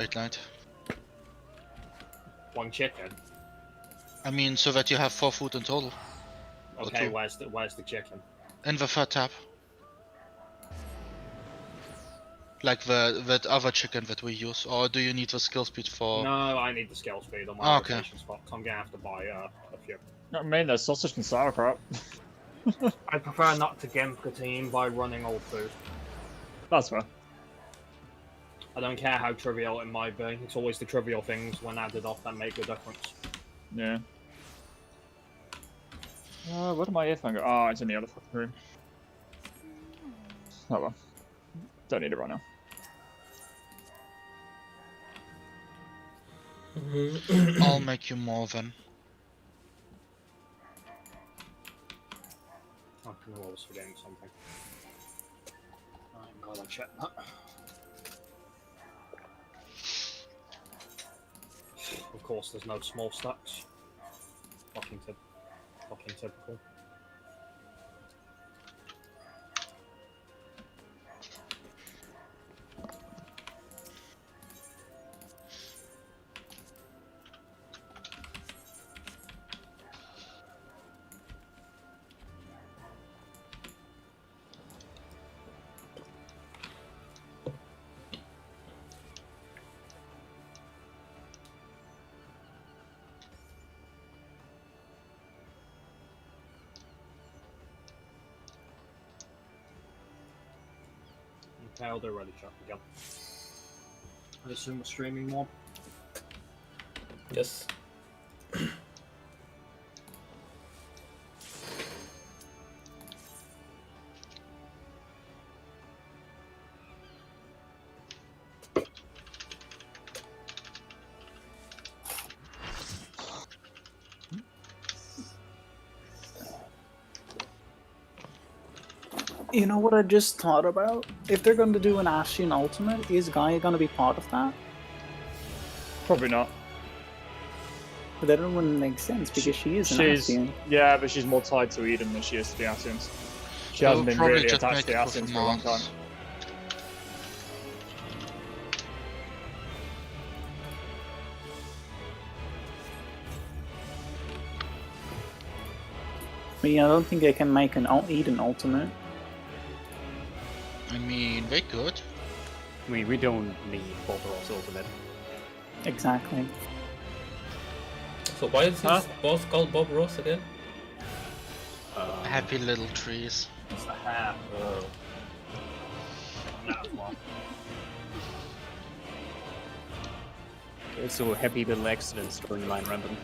Great night. One chicken. I mean, so that you have 4 food in total. Okay, where's the chicken? In the third tab. Like that other chicken that we use, or do you need the skill speed for? No, I need the skill speed on my Okay. rotation spot. So I'm gonna have to buy a few. I mean, there's sausage and sauerkraut. I prefer not to gimp the team by running old food. That's fair. I don't care how trivial it might be. It's always the trivial things when added up that make the difference. Yeah. Where did my earphone go? Oh, it's in the other fucking room. Oh well. Don't need it right now. I'll make you more then. Oh, I know I was forgetting something. I'm glad I checked that. Of course, there's no small stacks. Fucking typical. Okay, I'll do ready shot again. I assume we're streaming more. Yes. You know what I just thought about? If they're going to do an Ashian ultimate, is Gaia going to be part of that? Probably not. But that wouldn't make sense because she is an Ashian. Yeah, but she's more tied to Eden than she is to the Asians. She They'll hasn't been probably really just attached to make the it with Asians for a long time. Mars. But yeah, I don't think they can make an Eden ultimate. I mean, they could. We don't need Bob Ross ultimate. Exactly. So why is his boss called Bob Ross again? Happy little trees. It's the hair. That one. Okay, so happy little accident storyline random.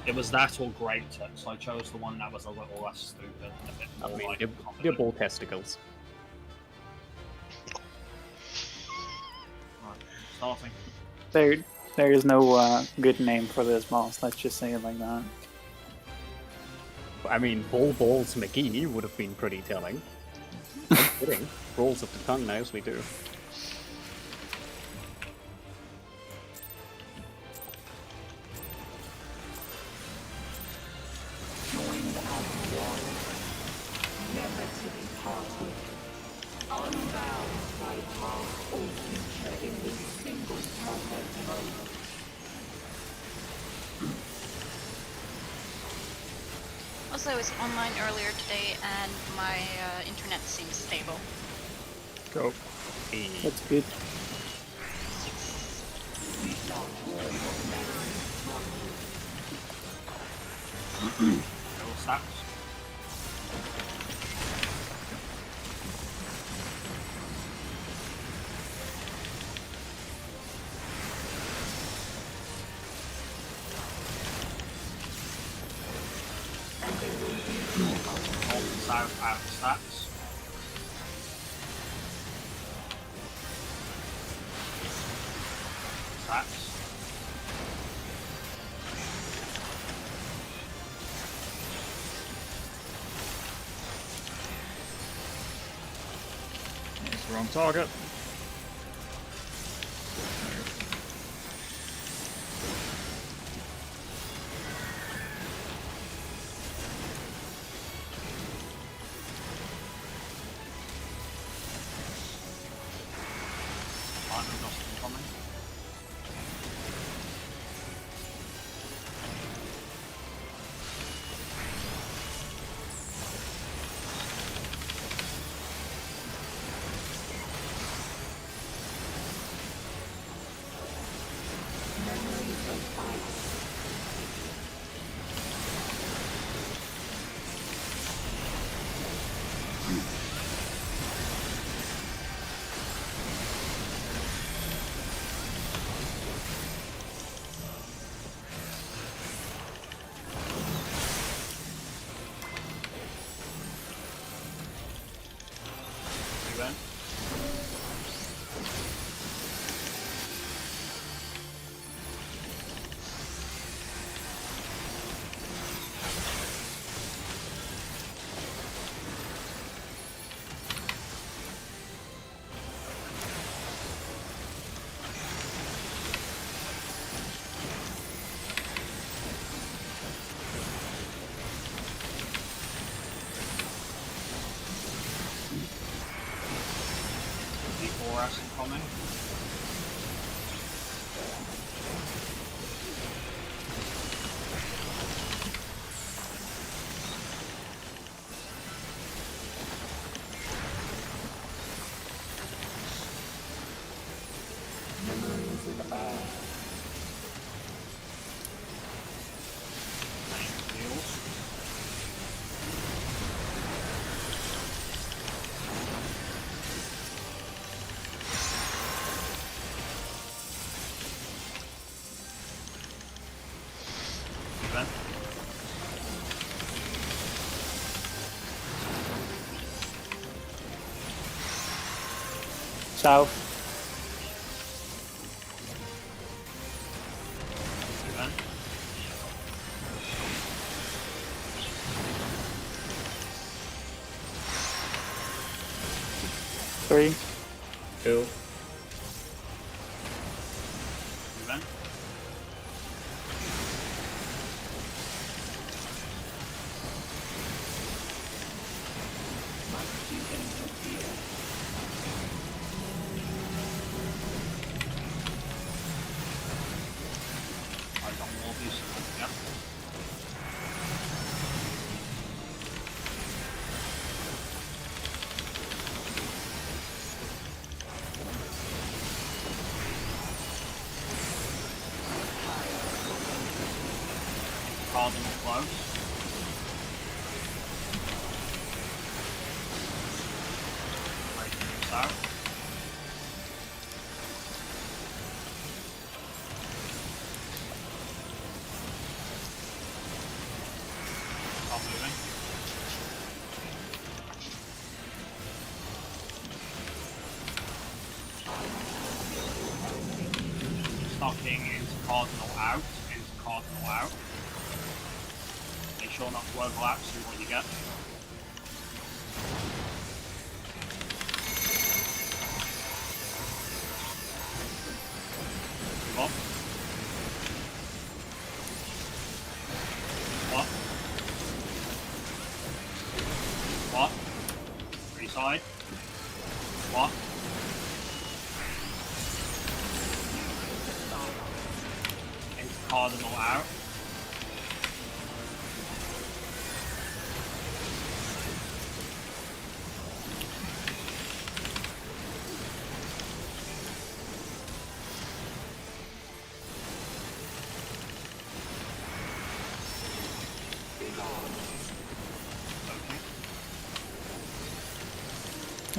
It was that or great, so I chose the one that was a little less stupid and a bit I more mean, like they're competent. ball testicles. Right, starting. There is no good name for this boss. Let's just say it like that. I mean, Balls McGee would have been pretty telling. I'm kidding. Rolls of the tongue nicely do. Also, I was online earlier today and my internet seems stable. Go. That's good. Little stacks. South out stacks. Stacks. That's the wrong target. incoming. Event. E12S incoming. Heals. Event. South. Event. 3. 2. Event. I don't know these. Yep. Cardinal close. Breaking this out. Stop moving. Stocking into cardinal out, into cardinal out. Make sure not to overlap, see what you get. Up. Up. Reside. Up. Into cardinal out.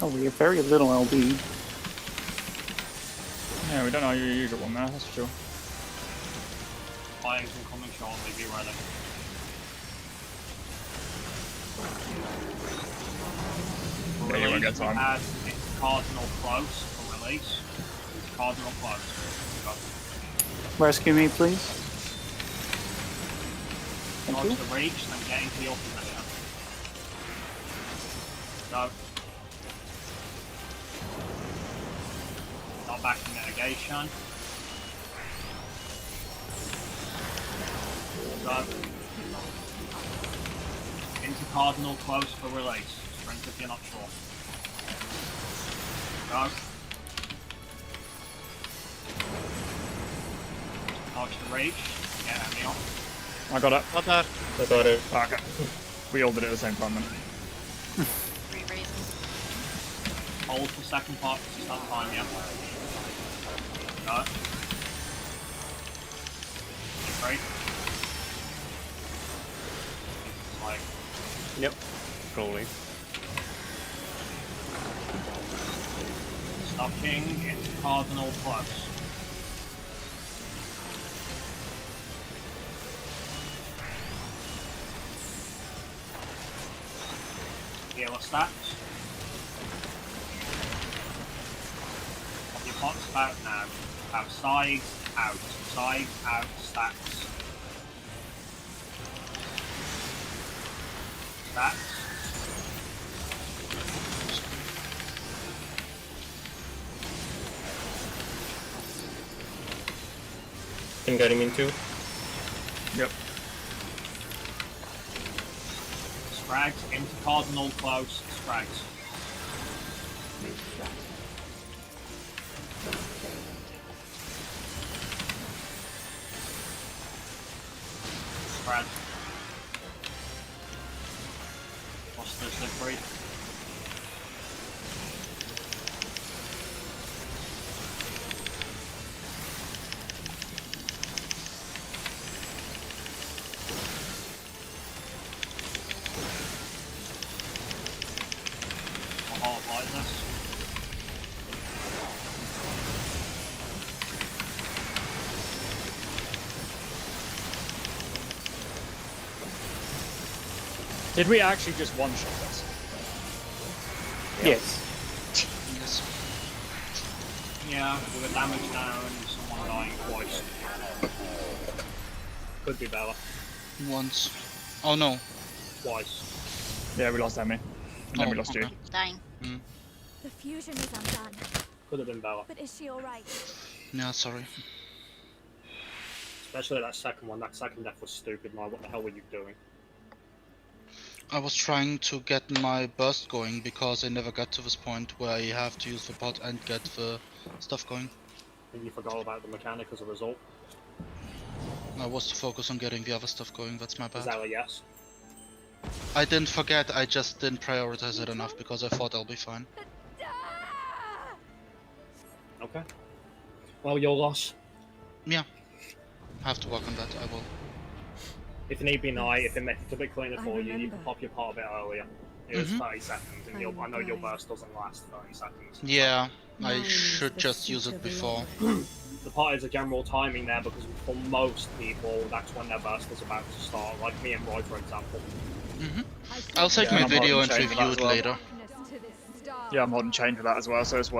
Oh, we have very little LB. Yeah, we don't know your usual one there, that's for sure. Flying's incoming shortly, be ready. For Yeah, you won't release, get time. add it's cardinal close for release. It's cardinal close. Go. Rescue me, please. Thank Dodge you. the reach, then get into your position. Go. Not back in mitigation. Go. Into cardinal close for release. Sprint if you're not sure. Go. Watch the rage. Yeah, me off. I got it. What the? I got it. Okay. We all did it at the same time then. Three raisins. Hold for second part because it's not time yet. No. Right. It's like Yep. Probably. stocking into cardinal close. Healer stacks. Your pot's about now. Have sides out, stacks. Stacks. Can get him into. Yep. Scrags into cardinal close. Scrags. Scrags. What's the slippery? Did we actually just one-shot this? Yes. Yes. Yeah, with a damage down and someone dying twice. Could be Bella. Once. Oh no. Twice. Yeah, we lost Emmy. And then we Oh, lost you. okay. Dying. The fusion is undone, Could have been Bella. but is she alright? Yeah, sorry. Especially that second one. That second death was stupid. Like, what the hell were you doing? I was trying to get my burst going because I never got to this point where I have to use the pot and get the stuff going. And you forgot about the mechanic as a result. I was to focus on getting the other stuff going, that's my Is bad. that a yes? I didn't forget, I just didn't prioritize it enough because I thought I'll be fine. Okay. Well, your loss. Yeah. Have to work on that, I will. If need be night, if it makes it a bit cleaner I for you, you can remember. pop your pot a bit earlier. It was Mhm. 30 seconds, and I know your burst doesn't last 30 seconds. Yeah, I Mine is should the just use seat it of the before. Lord. The pot is a general timing there because for most people, that's when their burst is about to start. Like me and Roy, for example. I'll save Yeah, my I'm video and holding shade for review that it as well. later. Yeah, I'm holding chain for that as well, so it's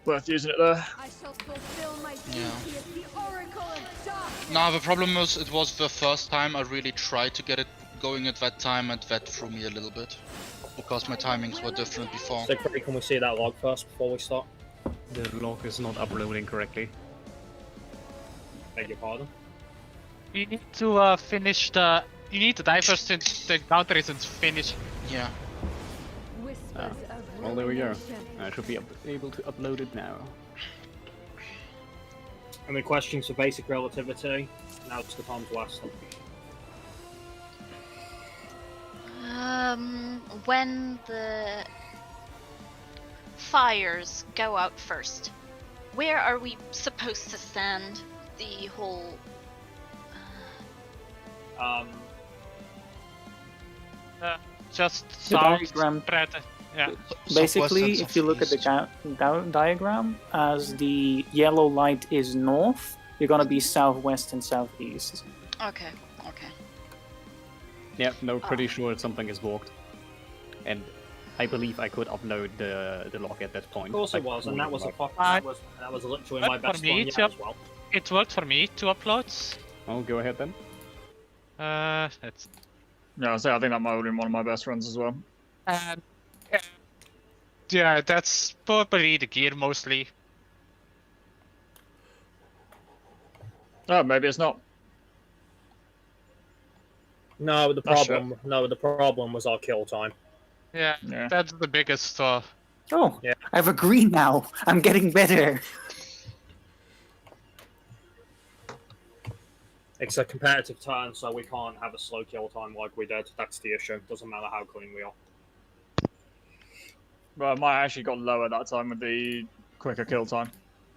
worth using it there. I shall fulfill my duty Yeah. as the Oracle of Darkness. Nah, the problem was it was the first time I really tried to get it going at that time, and that threw me a little bit. Because my timings were different before. Siegfried, can we see that log first before we start? The log is not uploading correctly. Beg your pardon? You need to finish the. You need to die first since the encounter isn't finished. Yeah. Whispers of Well, there we go. revelation. I should be able to upload it now. Any questions for basic relativity? Now it's the time to ask them. When the fires go out first, where are we supposed to stand the whole? Just The south diagram. spread. Yeah. Basically, Southwest and if you look at the diagram, as the yellow light is north, you're gonna be southwest and southeast. Okay. Okay. Yeah, no, pretty sure something is walked. And I believe I could upload the log at that point. Of course it Like, was, and that was a log. that was literally my But best for me, one it's yet up- as well. It worked for me. 2 uploads. Oh, go ahead then. That's Yeah, I think that might have been one of my best runs as well. and yeah, that's probably the gear mostly. Oh, maybe it's not. No, the Not problem was our kill time. Yeah, Yeah. that's the biggest. Oh, Yeah. I have a green now. I'm getting better. It's a competitive turn, so we can't have a slow kill time like we did. That's the issue. Doesn't matter how clean we are. But mine actually got lower that time with the quicker kill time.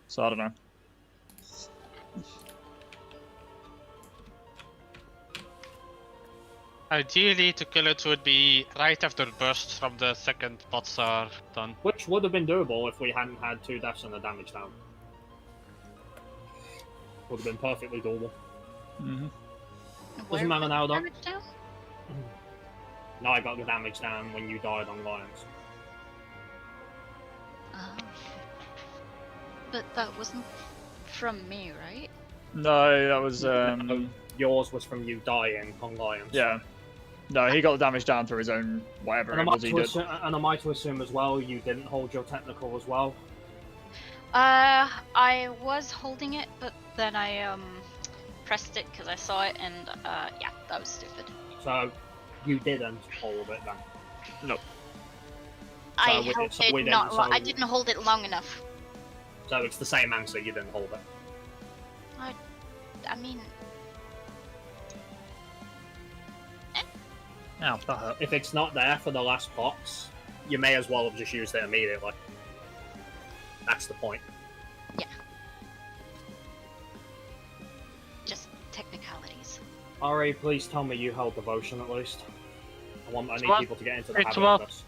So I don't know. Ideally, to kill it would be right after burst from the second pots are done. Which would have been doable if we hadn't had 2 deaths and a damage down. Would have been perfectly doable. Mm-hmm. Doesn't matter now, though. Damage down? No, I got the damage down when you died on Lions. Oh. But that wasn't from me, right? No, that was Yours was from you dying on Lions. yeah. No, he got the damage down through his own whatever And it was he did. and am I to assume as well you didn't hold your technical as well? I was holding it, but then I pressed it because I saw it, and yeah, that was stupid. So you didn't hold it then. Nope. I we- held so it we not didn't- long. so- I didn't hold it long enough. So it's the same answer. You didn't hold it. I mean, Ow, that hurt. If it's not there for the last box, you may as well have just used it immediately. That's the point. just technicalities. Ari, please tell me you held devotion at least. I need Well, people to get into the it habit was- of this.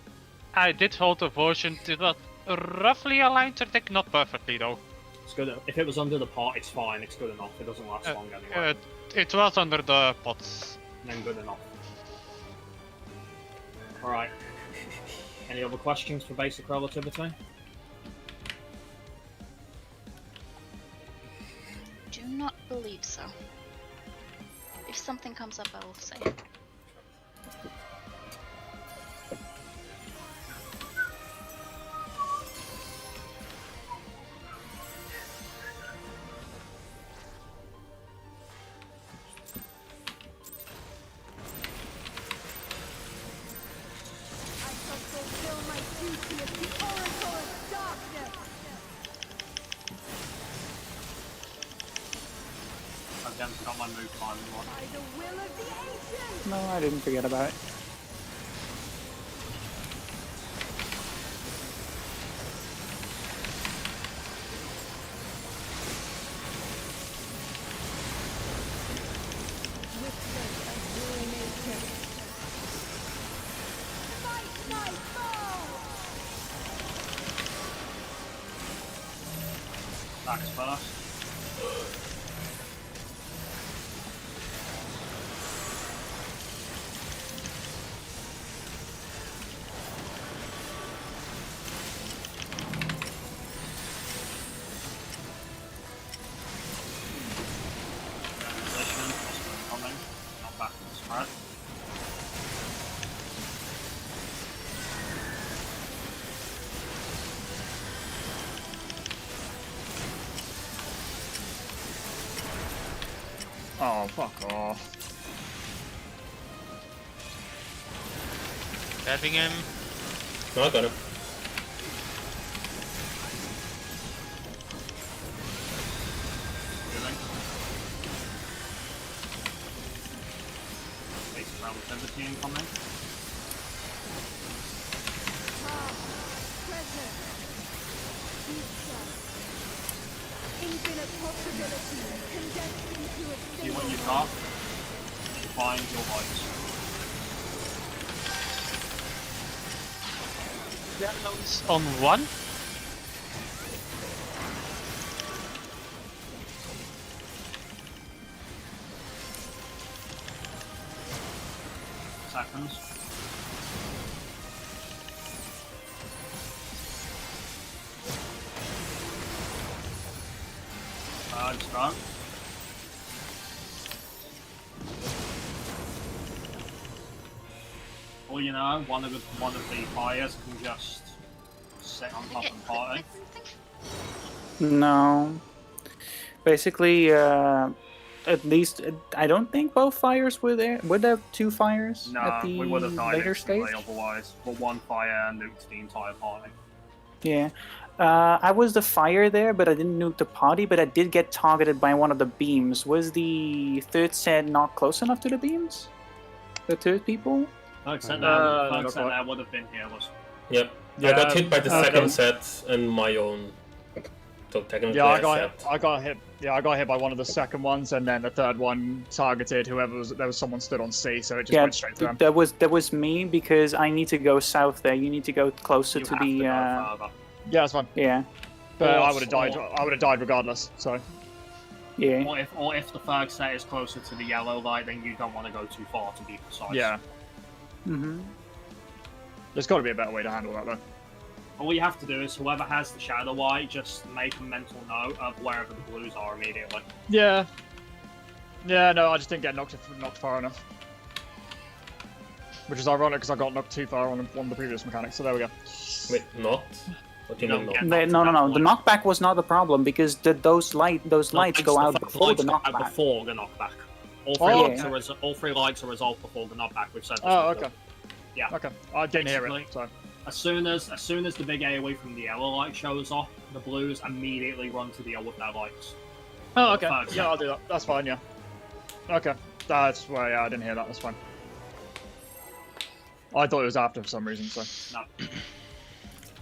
I did hold devotion. It was roughly aligned to deck, not perfectly though. It's good. If it was under the pot, it's fine. It's good enough. It doesn't last long anyway. It was under the pots. Then good enough. Alright. Any other questions for basic relativity? Do not believe so. If something comes up, I will say it. I shall fulfill my duty as the Oracle of Darkness. I've then got my move time. By the will of the ancients. No, I didn't forget about it. Whispers of ruination. Fight my foe! That's first. Position, coming, not back to the spread. Oh, fuck off. Stabbing him. No, I got him. Doing. Basic relativity incoming. Past, present, future. Infinite possibilities condensed into a See single what you've moment. got. Find your lights. Yellows on one. Seconds. Third stroke. Well, you know, one of the fires can just sit on top and party. No. Basically, at least I don't think both fires were there. Were there two fires No, at the we would have died later stage? instantly otherwise. But one fire nuked the entire party. Yeah. I was the fire there, but I didn't nuke the party, but I did get targeted by one of the beams. Was the third set not close enough to the beams? The third people? Third set not there quite. would have been healers. Yep. I Yeah, got hit by the okay. second set and my own. So technically Yeah, I set. I got hit. Yeah, I got hit by one of the second ones, and then the third one targeted whoever was. There was someone stood on C, so it just Yeah, went straight through him. that was me because I need to go south there. You need to go closer You to have the. to go further. Yeah, that's fine. Yeah, But Or- I would have died. I would have died regardless. So yeah. Or if the third set is closer to the yellow light, then you don't want to go too far to be precise. yeah, Mm-hmm. there's got to be a better way to handle that though. All you have to do is whoever has the shadow light, just make a mental note of wherever the blues are immediately. Yeah. Yeah, no, I just didn't get knocked far enough. Which is ironic because I got knocked too far on one of the previous mechanics. So there we go. Wait, not? What do you mean don't not? get- No. The knockback was not the problem because those lights go out before the knockback. Before the knockback. All Oh, three, okay. all three lights are resolved before the knockback. We've said this Oh, before. okay. Yeah. Okay. I didn't hear Basically- it. So As soon as the big AoE from the yellow light shows up, the blues immediately run to deal with their lights. oh, okay. Fuck, Yeah, I'll do that. That's fine. Yeah. Okay. That's why. Yeah, I didn't hear that. That's fine. I thought it was after for some reason. So No.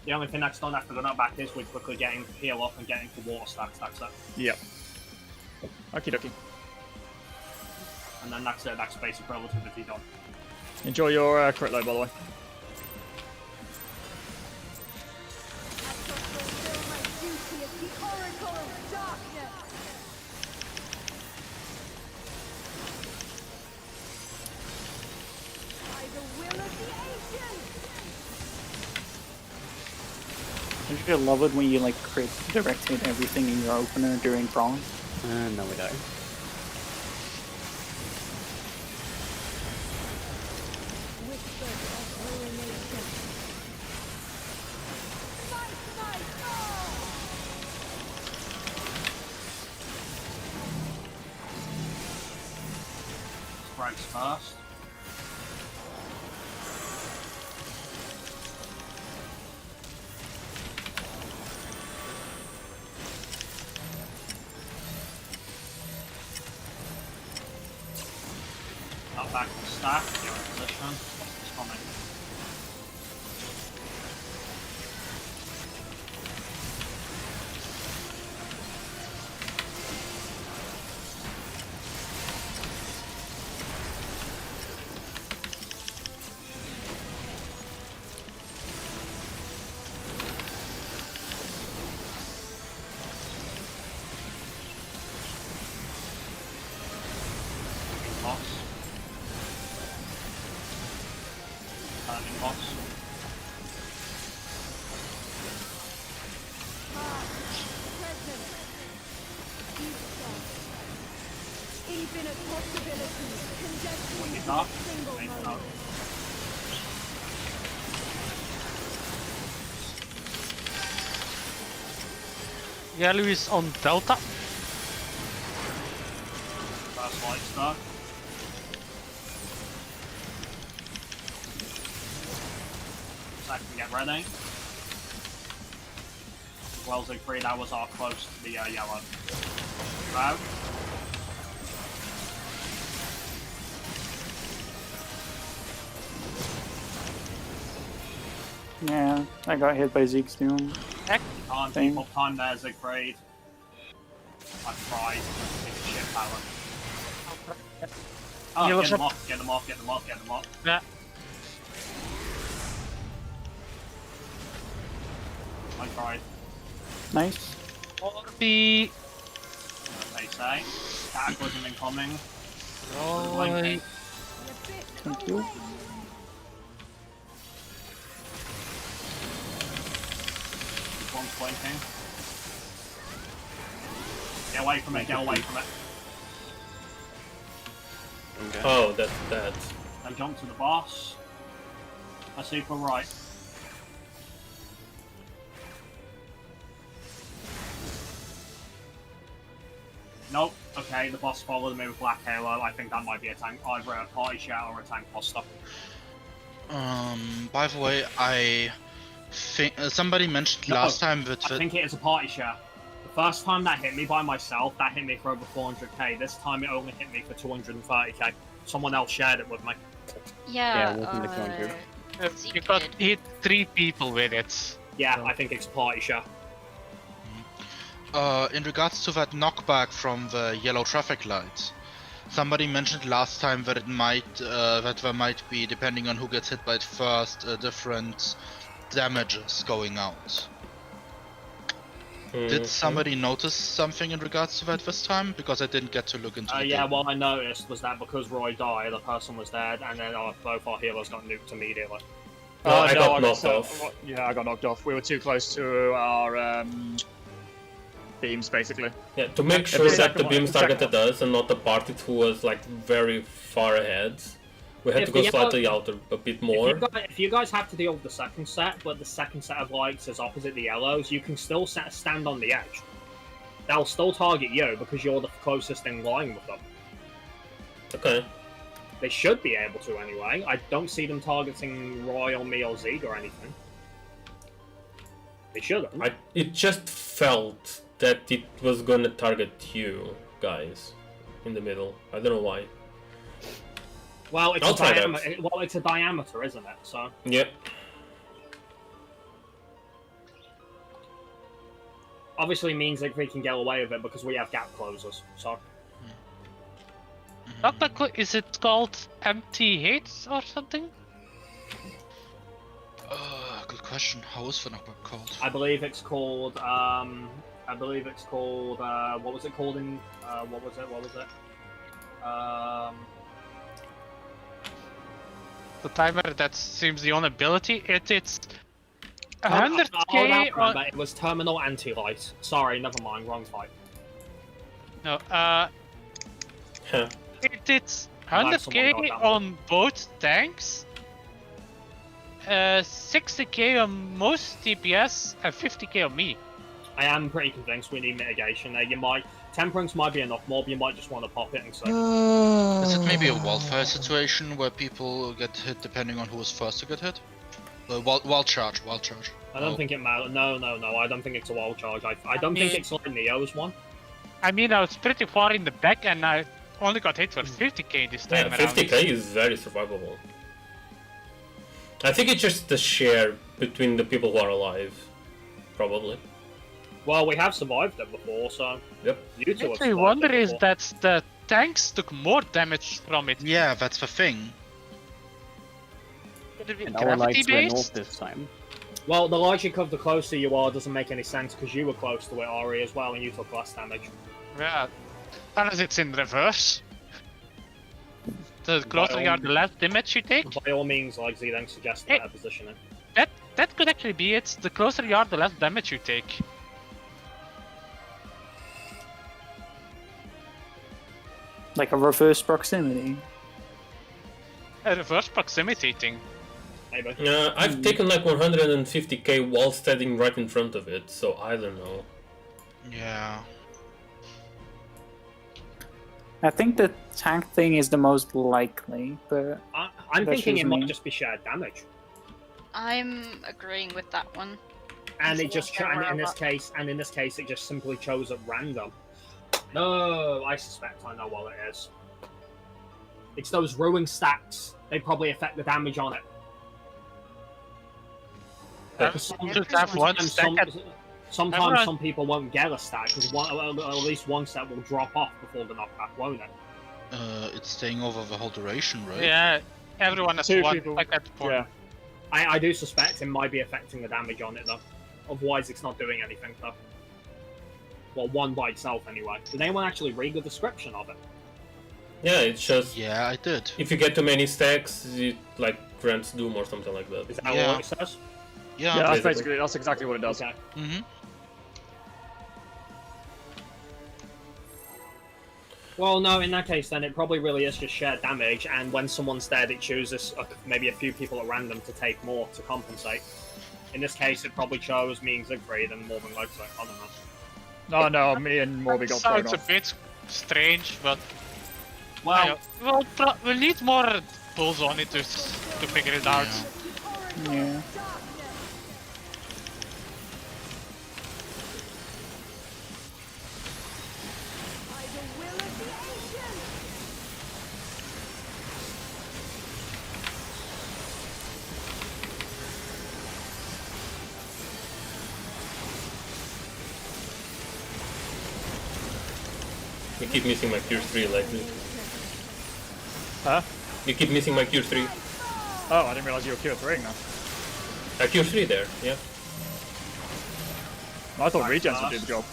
The only thing that's done after the knockback is we quickly get him to heal up and get him to water stacks, that's it. yep. Okie dokie. And then that's it, that's basic relativity done. Enjoy your crit load, by the way. I shall fulfill my duty as the Oracle of Darkness. By the will of the ancients. Don't you love it when you like crit direct hit everything in your opener during Prog? No, we don't. Whispers of ruination. Smite my soul! Strikes first. Not back to stack, you're in position. It's coming. Box. Turning box. Past, present, future. Infinite possibilities condensed When into you're not, a single make moment. note. Yellow is on Delta. First light start. Second, get ready. Well, Siegfried, that was our close to the yellow. Now, Yeah, I got hit by Zeke's Doom. can't Thing. keep up time there, Siegfried. I tried to take a shit power. Oh, Healers get them up. off, get them off, get them off, get them off. Yeah. I tried. Nice. Orby. They say. Attack wasn't incoming. Right. Thank you. One's blinking. Get away from it, get away from it. Okay. Oh, that's bad. Then jump to the boss. Let's see if we're right. Nope. Okay, the boss followed me with Black Halo. I think that might be a tank, either a party shout or a tank poster. By the way, I Somebody mentioned No, last time that I think it is a party share. The first time that hit me by myself, that hit me for over 400k. This time it only hit me for 230k. Someone else shared it with me. Yeah, it wasn't the current group. Zeke You got did. hit 3 people with it. Yeah, So- I think it's a party share. in regards to that knockback from the yellow traffic light, somebody mentioned last time that it might that there might be, depending on who gets hit by it first, different damages going out. Did somebody notice something in regards to that this time? Because I didn't get to look into the Yeah, data. what I noticed was that because Roy died, the person was dead, and then both our healers got nuked immediately. No, I got knocked so- off. Yeah, I got knocked off. We were too close to our beams, basically. Yeah, to make the sure that second the one- beams the second targeted us and not the party who was like very far ahead. We had If to go the slightly out a bit more. If you guys have to deal with the second set, but the second set of lights is opposite the yellows, you can still stand on the edge. They'll still target you because you're the closest in line with them. Okay. They should be able to anyway. I don't see them targeting Roy or me or Zeke or anything. They shouldn't. It just felt that it was gonna target you guys in the middle. I don't know why. Well, it's I'll a try that. diameter. Well, it's a diameter, isn't it? So Yep. obviously means that we can get away with it because we have gap closers. So Dr. Is it called empty hits or something? Good question. How is the knockback called? I believe it's called. I believe it's called. What was it called in? What was it? The timer, that seems the only ability. It's Oh, 100k no, on... it was terminal anti-light. Sorry, never mind. Wrong fight. No, Huh. it's Glad someone 100k got that one. on both tanks, 60k on most DPS, and 50k on me. I am pretty convinced we need mitigation there. You might. Temperance might be enough more, but you might just want to pop it and say. Is it maybe a wildfire situation where people get hit depending on who was first to get hit? Wild charge. I don't think it matters. No. I don't think it's a wild charge. I don't think it's like Neo's one. I mean, I was pretty far in the back, and I only got hit for 50k this Yeah, time around. 50k is very survivable. I think it's just the share between the people who are alive. Probably. Well, we have survived it before, so. Yep. You two have What I survived wonder it is before. that the tanks took more damage from it. Yeah, that's the thing. Could it be And our lights were gravity-based? north this time. Well, the logic of the closer you are doesn't make any sense because you were close to it, Ari, as well, and you took less damage. Yeah, unless it's in reverse. The closer you are, the less damage you take. By all means, like Z then suggests Hey. better positioning. That could actually be it. The closer you are, the less damage you take. Like a reverse proximity. A reverse proximity thing. Maybe. I've taken like 150k while standing right in front of it, so I don't know. Yeah. I think the tank thing is the most likely, but I'm That's thinking it just might me. just be shared damage. I'm agreeing with that one. And it It's just all and in this around case, it just simply chose at random. No, I suspect I know what it is. It's those ruin stacks. They probably affect the damage on it. Because Just have one stack at- sometimes Everyone- some people won't get a stack because at least one set will drop off before the knockback, won't it? It's staying over the whole duration, right? Yeah, everyone has Two one people. like at the point. Yeah. I do suspect it might be affecting the damage on it though. Otherwise, it's not doing anything though. Well, one by itself anyway. Did anyone actually read the description of it? Yeah, it's just Yeah, I did. if you get too many stacks, it like grants doom or something like that. Is that Yeah. what it says? Yeah. Yeah, that's basically. that's exactly what it does. Okay. Mm-hmm. Well, no, in that case, then it probably really is just shared damage, and when someone's dead, it chooses maybe a few people at random to take more to compensate. In this case, it probably chose me and Siegfried, and more than likely, I don't know. No, me and Morby got thrown Sounds a off. bit strange, but Well, we'll need more pulls on it to figure it out. yeah. You keep missing my Cure 3 lately. Huh? You keep missing my Cure 3. Oh, I didn't realize you were Cure 3 now. Cure 3 there, yeah. I thought regens would do the job.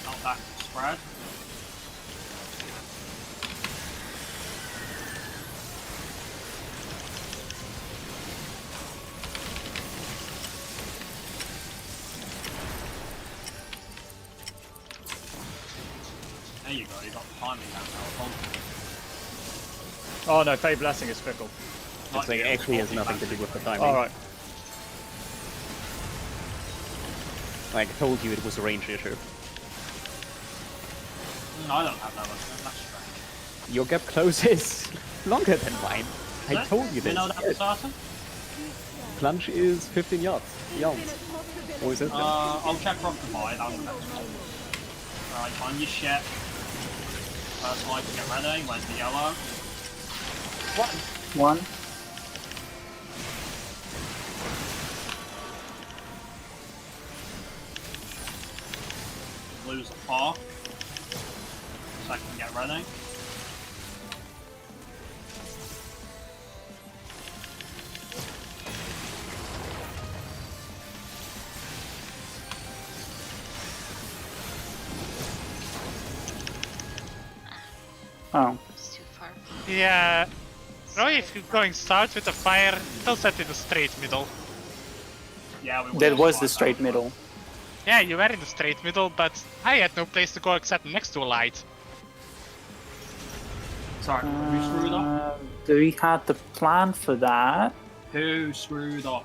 Not back to spread. There you go, you got the timing down now. Oh no, Fey Blessing is fickle. It's like actually has nothing to do with the timing. Alright. Like I told you, it was a range issue. I don't have that much. That's strange. Your gap close is longer than mine. I told you You this. know that for certain? Plunge is 15 yards. Yards. Or is it? I'll check Rock to buy. That was the next one. Alright, find your shit. First light to get ready. Where's the yellow? One. Blue's a 4. Second, get ready. Oh. It's too far. Yeah. Roy, if you're going south with the fire, it'll set in the straight middle. Yeah, we That was the straight middle. Yeah, you were in the straight middle, but I had no place to go except next to a light. Sorry, who screwed up? We had the plan for that. Who screwed up?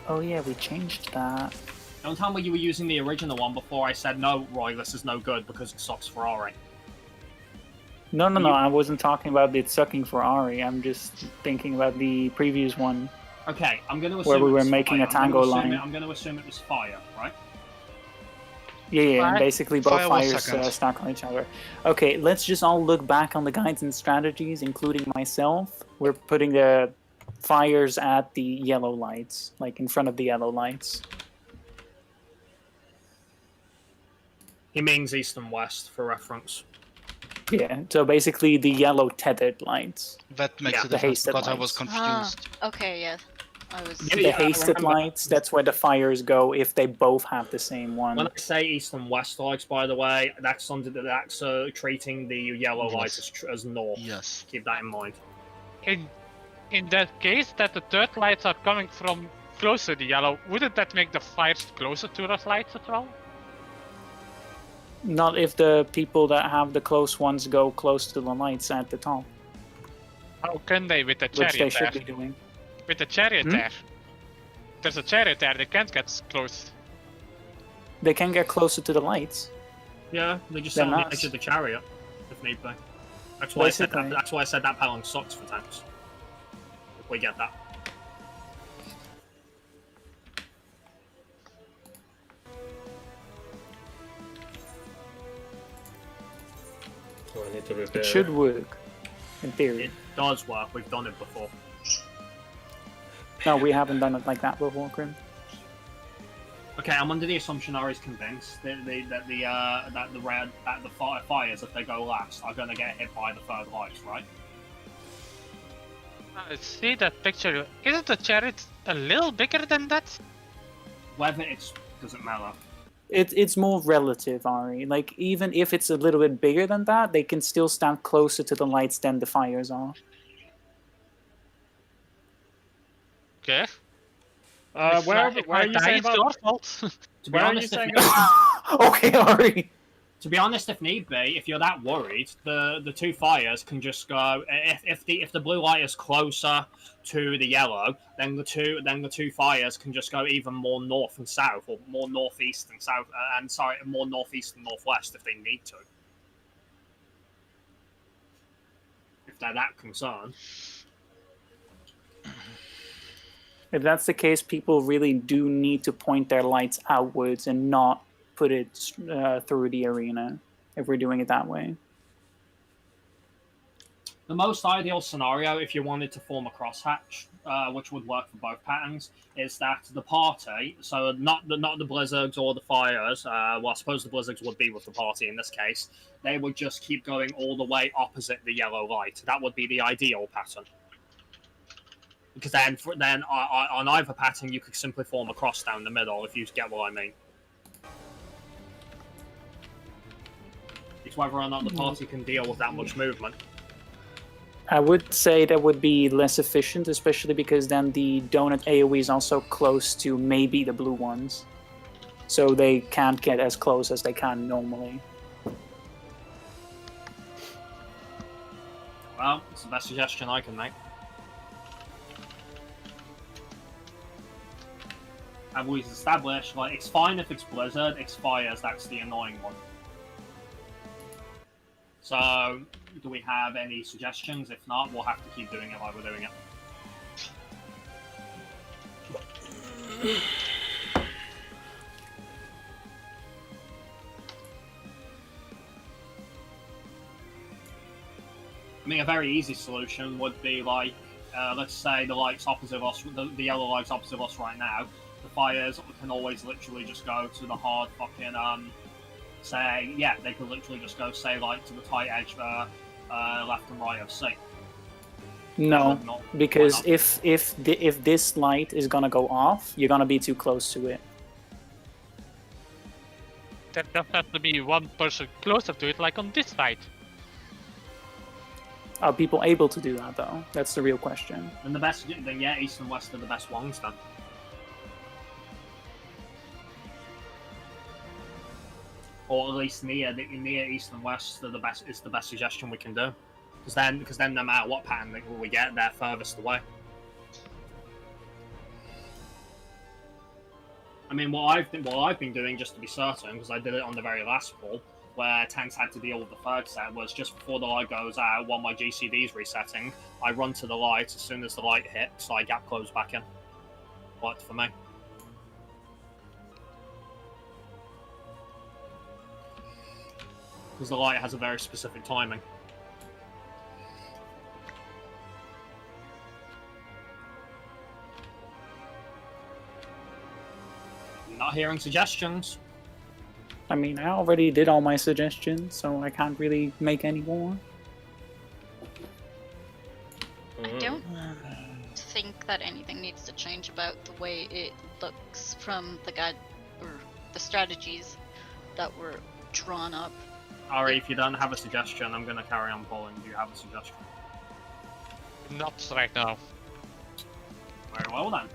Oh yeah, we changed that. Don't tell me you were using the original one before I said, no, Roy, this is no good because it sucks for Ari. No, I wasn't talking about it sucking for Ari. I'm just thinking about the previous one. Okay, I'm going to assume Where we it were was making fire. a tango line. I'm going to assume it was fire, right? Yeah, and basically both Fire was fires second. stack on each other. Okay, let's just all look back on the guides and strategies, including myself. We're putting the fires at the yellow lights, like in front of the yellow lights. He means east and west for reference. Yeah, so basically the yellow tethered lights. That makes Yeah, a the difference hasted because I was lights. confused. Okay, yeah. I was. The hasted lights, that's where the fires go if they both have the same one. When I say east and west lights, by the way, that's treating the yellow lights as north. Yes. Keep that in mind. In that case, that the third lights are coming from closer to the yellow, wouldn't that make the fires closer to those lights as well? Not if the people that have the close ones go close to the lights at the top, How can they with the which they chariot should there? be doing. With the chariot there. There's a chariot there, they can't get close. They can get closer to the lights. Yeah, they just They're sit on the not. edge of the chariot, if need be. That's why I said that. Basically. That's why I said that pattern sucks for tanks. If we get that. So I need to repair. It should work, in theory. It does work. We've done it before. No, we haven't done it like that before, Grim. Okay, I'm under the assumption Ari's convinced that the fires, if they go last, are going to get hit by the third lights, right? See that picture? Isn't the chariot a little bigger than that? Whether it's doesn't matter. It's more relative, Ari. Like, even if it's a little bit bigger than that, they can still stand closer to the lights than the fires are. Okay. Where are you saying It's your about? fault. To be Where are you honest, saying? Okay, Ari. to be honest, if need be, if you're that worried, the two fires can just go. If the blue light is closer to the yellow, then the two fires can just go even more north and south, or more northeast and south, more northeast and northwest if they need to. If they're that concerned. If that's the case, people really do need to point their lights outwards and not put it through the arena if we're doing it that way. The most ideal scenario, if you wanted to form a crosshatch, which would work for both patterns, is that the party, so not the Blizzards or the Fires, well, I suppose the Blizzards would be with the party in this case, they would just keep going all the way opposite the yellow light. That would be the ideal pattern. Because then on either pattern, you could simply form a cross down the middle, if you get what I mean. It's whether or not the party can deal with that much movement. I would say that would be less efficient, especially because then the donut AoE is also close to maybe the blue ones. So they can't get as close as they can normally. Well, it's the best suggestion I can make. I've always established, like, it's fine if it's Blizzard, it's Fires, that's the annoying one. So, do we have any suggestions? If not, we'll have to keep doing it like we're doing it. I mean, a very easy solution would be like, let's say the light's opposite of us, the yellow light's opposite of us right now. The Fires can always literally just go to the hard fucking, say, yeah, they could literally just go, say, like, to the tight edge left and right of C. No, because if this light is gonna go off, you're gonna be too close to it. There just has to be one person closer to it, like on this side. Are people able to do that though? That's the real question. And then yeah, east and west are the best ones then. Or at least near east and west are the best. Is the best suggestion we can do. Because then no matter what pattern we get, they're furthest away. I mean, what I've been doing, just to be certain, because I did it on the very last pull, where tanks had to deal with the third set, was just before the light goes out, while my GCD's resetting, I run to the light as soon as the light hits, so I gap close back in. Worked for me. Because the light has a very specific timing. Not hearing suggestions. I mean, I already did all my suggestions, so I can't really make any more. I don't think that anything needs to change about the way it looks from the guide or the strategies that were drawn up. Ari, if you don't have a suggestion, I'm going to carry on polling. Do you have a suggestion? Not right now. Very well then.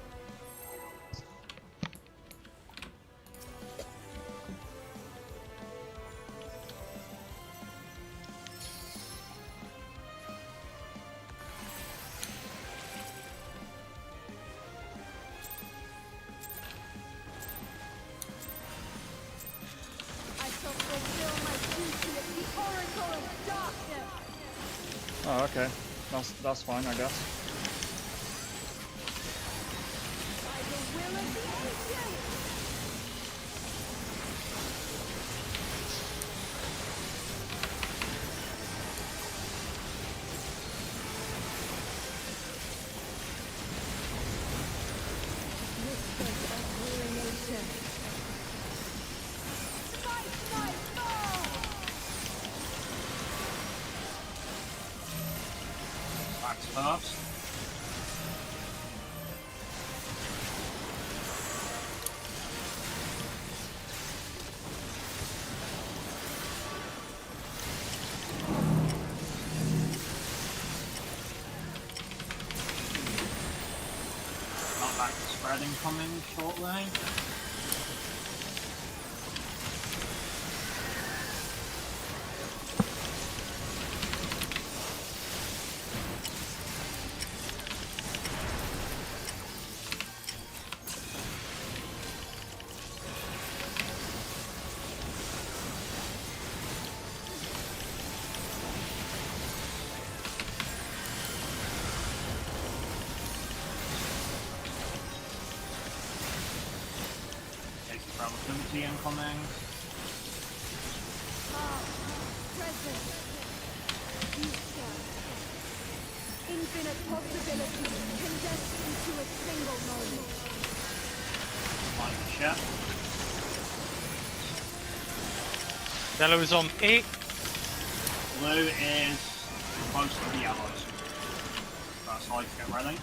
Oh, okay. That's fine, I guess. First. Not back to spreading coming shortly. Relativity incoming. Present. Future. Infinite possibilities condensed into a single moment. Find the ship. Yellow is on A. Blue is close to the yellows. First side to get ready.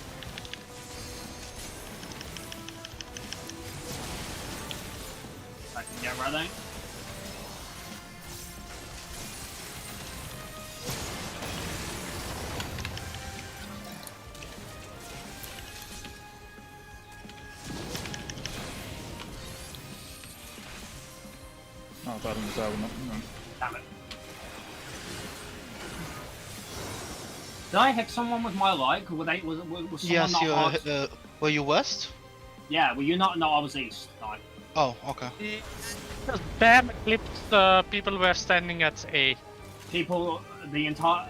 Second, get ready. Oh, that one was over. No. Damn it. Did I hit someone with my light? Was someone Yes, not you hard? were you west? Yeah, were you not? No, I was east. No. Oh, okay. Just bam clipped. People were standing at A. People,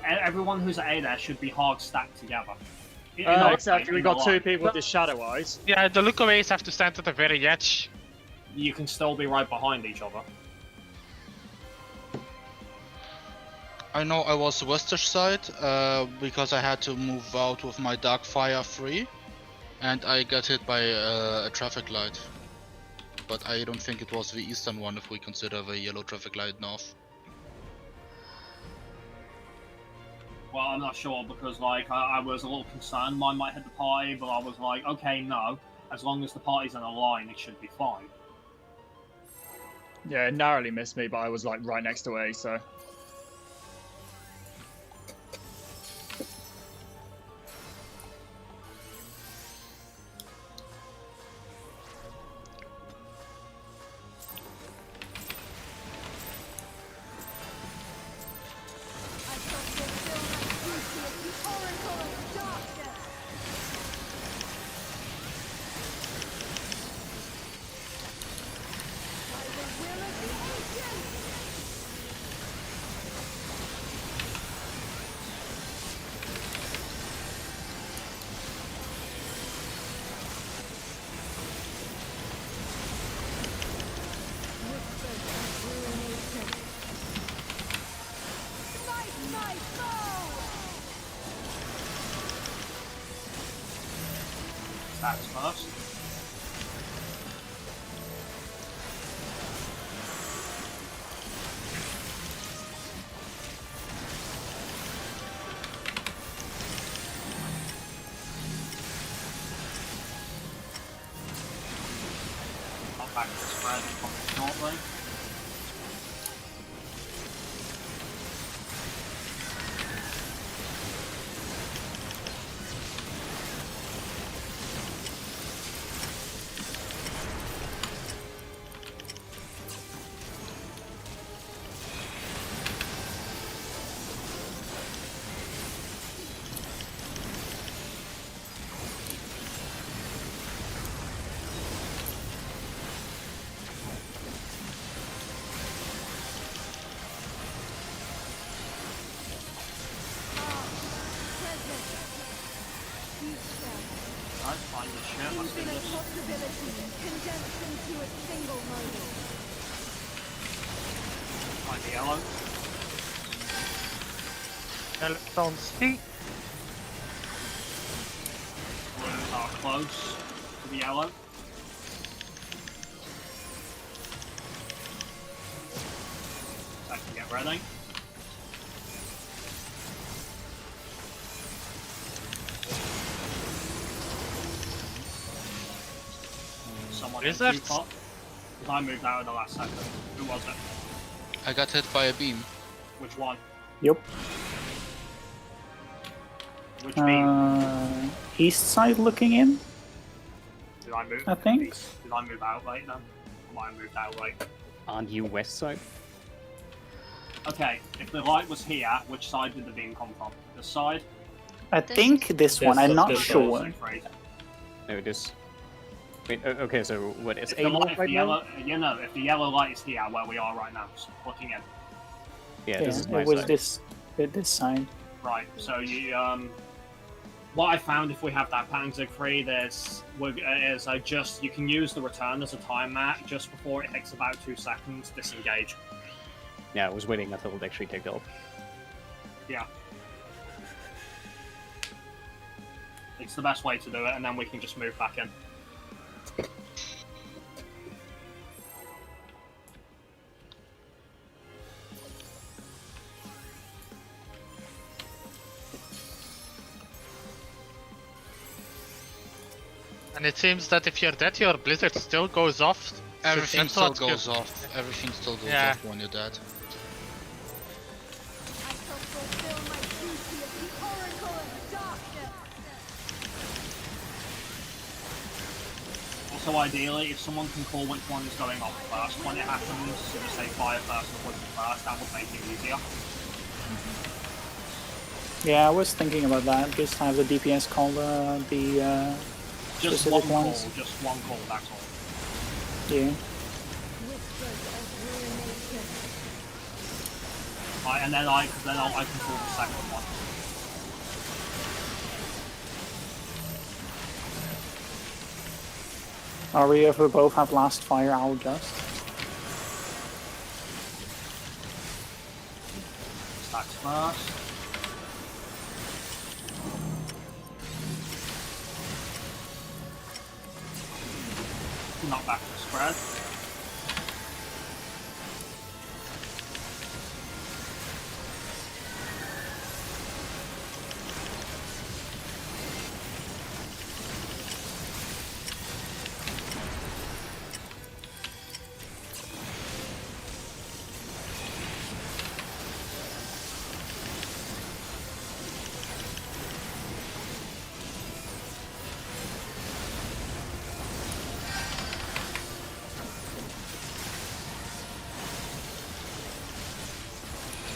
everyone who's at A there should be hard stacked together. Except we got two people with the shadow eyes. Yeah, the lookaways have to stand at the very edge. You can still be right behind each other. I know I was westish side because I had to move out with my dark fire free, and I got hit by a traffic light. But I don't think it was the eastern one if we consider the yellow traffic light north. Well, I'm not sure because like I was a little concerned mine might hit the party, but I was like, okay, no. As long as the party's in a line, it should be fine. Yeah, it narrowly missed me, but I was like right next to A, so. I shall fulfill my duty as the Oracle of Darkness. By the will of the ancients. Whispers of ruination. Smite my foe! That's first. Not back to the spread shortly. Present. Future. Alright, find the ship. Let's do Infinite this. possibilities condensed into a single moment. Find the yellow. Yellow is on C. Blues are close to the yellow. Second, get ready. Someone Is hit that- Depot. Because I moved out in the last second. Who was it? I got hit by a beam. Which one? Yep. Which beam? East side looking in. Did I move? I think. Did I move out late then? Or might have moved out late? Aren't you west side? Okay, if the light was here, which side did the beam come from? This side? I think this one. I'm not this sure. side. Great. No, this. Wait, okay, so what is If A the, light if right the now? yellow, you know, if the yellow light is here, where we are right now, so looking in. Yeah, Yeah, this is my it was side. this side. Right, so you, what I found if we have that pattern free, you can use the return as a time mat just before it hits about 2 seconds, disengage. Yeah, I was waiting until it actually ticked off. Yeah. It's the best way to do it, and then we can just move back in. And it seems that if you're dead, your blizzard still goes off. so Everything that's still not goes good. off. Everything still goes Yeah. off when you're dead. I shall fulfill my duty as the Oracle of Darkness. Also, ideally, if someone can call which one is going off first when it happens, so just say fire first or push it first, that would make it easier. Yeah, I was thinking about that. Just have the DPS call the Just specific one ones. call, just one call, that's all. Yeah. Whispers of ruination. Right, and then I can call the second one. If we both have last fire, I'll just. Stacks first. Not back to spread.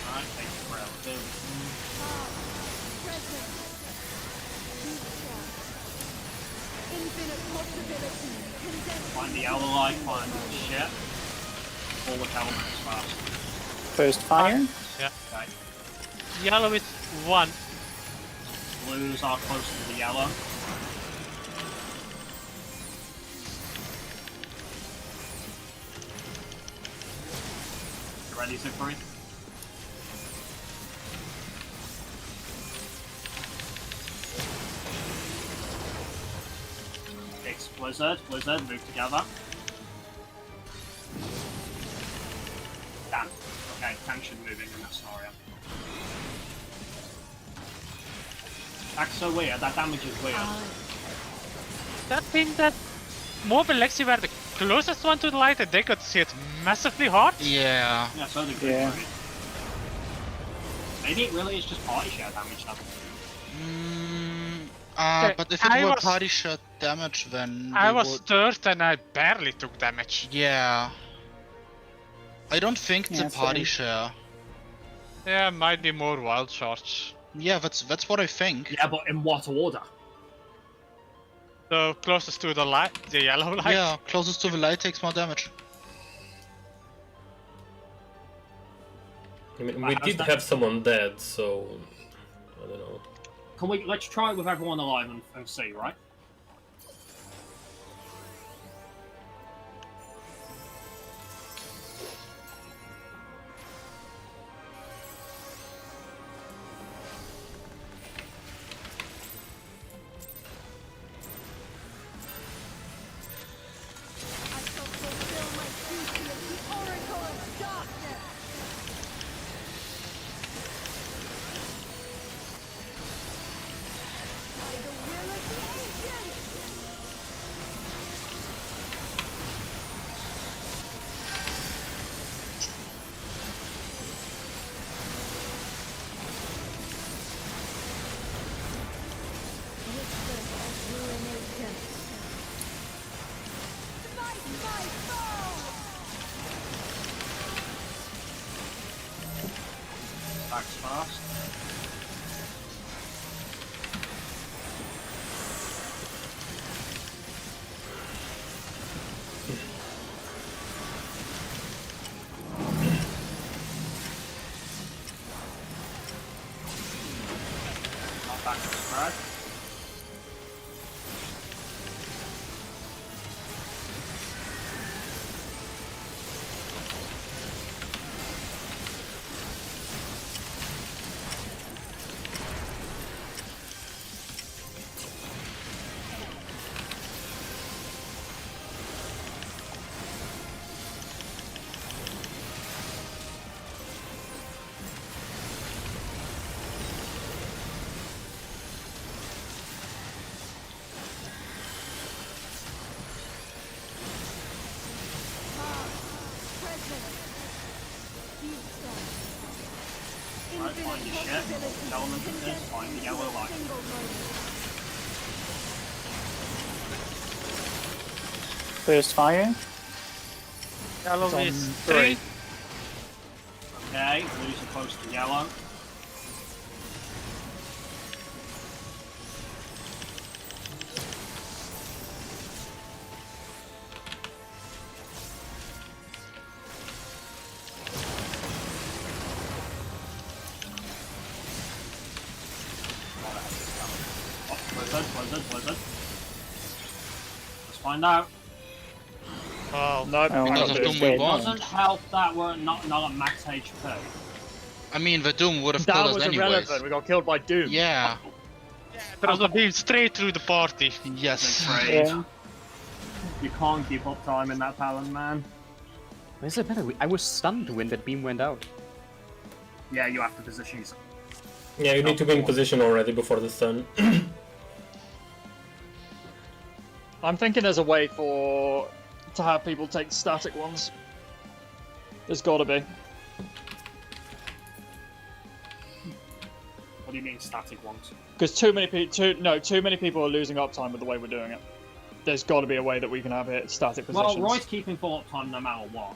Alright, take it relative. Present. Future. Infinite possibilities condensed. Find the outer light, find the shit. All which elements first. First fire. Okay. Yellow is 1. Blues are close to the yellow. You ready, Siegfried? It's Blizzard, move together. Damn. Okay, tank should move in that scenario. That's so weird, that damage is weird. That means that Mob and Lexi were the closest one to the light and they could see it massively hard. Yeah. Yeah, so did Yeah. Siegfried. Maybe it really is just party share damage though. Okay, But if it I were was- party shot damage, then I we was would... third and I barely took damage. Yeah. I don't think it's Yeah, a party same. share. Yeah, might be more wild charge. Yeah, that's what I think. Yeah, but in what order? So closest to the light, the yellow light. Yeah, closest to the light takes more damage. I mean, Wow, we how's did that? have someone dead, so I don't know. Let's try it with everyone alive and see, right? I shall fulfill my duty as the Oracle of Darkness. By the will of the ancients. Whispers of ruination. Smite my foe! Stacks fast. Not back to spread. Let's find your ship. Which element it is. Find the yellow light. First fire. Yellow It's on is 3. 3. Okay, blues are close to yellow. Blizzard. Let's find out. Oh. No, Oh, Because no, of it's Doom we dead. won't. Doesn't help that we're not at max HP. I mean, the Doom would have that killed us was anyways. irrelevant. We got killed by Doom. Yeah. There was a beam straight through the party. Yes. Yeah. You can't keep up time in that Talon, man. Where's it better? I was stunned when that beam went out. Yeah, you have to position yourself. Yeah, you need to be in position already before the stun. I'm thinking there's a way to have people take static ones. There's gotta be. What do you mean static ones? Because too many people are losing uptime with the way we're doing it. There's got to be a way that we can have it static positions. Well, Roy's keeping full uptime no matter what.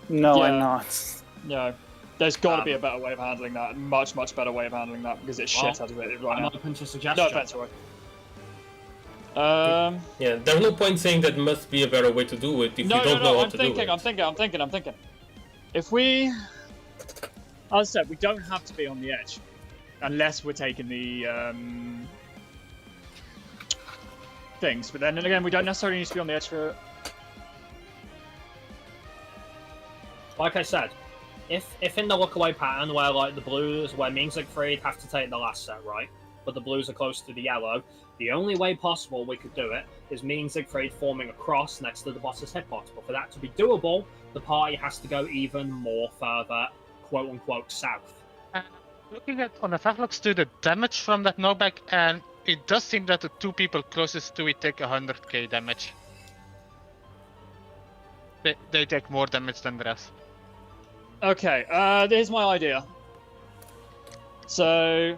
No, I'm Yeah. not. No, there's got to be a better way of handling that. A much better way of handling that because it's shit agitated right I'm now. open to No suggestions. offense, Roy. Yeah, there's no point saying that must be a better way to do it if you don't know how I'm to thinking, do it. I'm thinking. If we, as I said, we don't have to be on the edge, unless we're taking the things. But then again, we don't necessarily need to be on the edge for. Like I said, if in the look-away pattern where like the blues, where me and Siegfried have to take the last set, right? But the blues are close to the yellow, the only way possible we could do it is me and Siegfried forming a cross next to the boss's hitbox. But for that to be doable, the party has to go even more further, quote-unquote, south. Looking at on the looks to the damage from that knockback, and it does seem that the two people closest to it take 100k damage. They take more damage than the rest. Okay, here's my idea. So,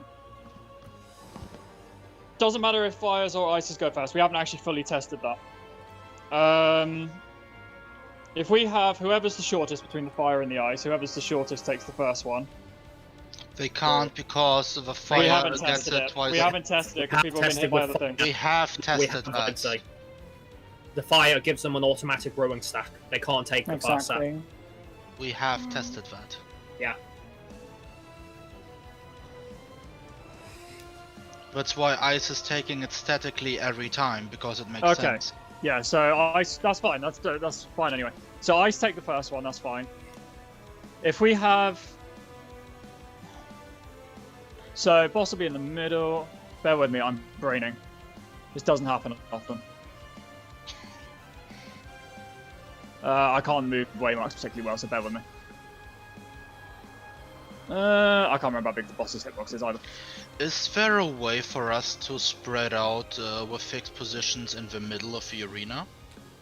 doesn't matter if fires or ices go first. We haven't actually fully tested that. If we have whoever's the shortest between the fire and the ice, whoever's the shortest takes the first one. They can't because the We fire haven't gets tested it it. twice. We haven't tested it because people have been hit by other things. We have We tested have, that. I'd say. The fire gives them an automatic ruin stack. They can't take the first set. Exactly. We have tested that. Yeah. That's why ice is taking it statically every time because it makes Okay. sense. Yeah, so ice, that's fine. That's fine anyway. So ice take the first one. That's fine. If we have, so boss will be in the middle. Bear with me. I'm braining. This doesn't happen often. I can't move waymarks particularly well, so bear with me. I can't remember how big the boss's hitbox is either. Is there a way for us to spread out with fixed positions in the middle of the arena?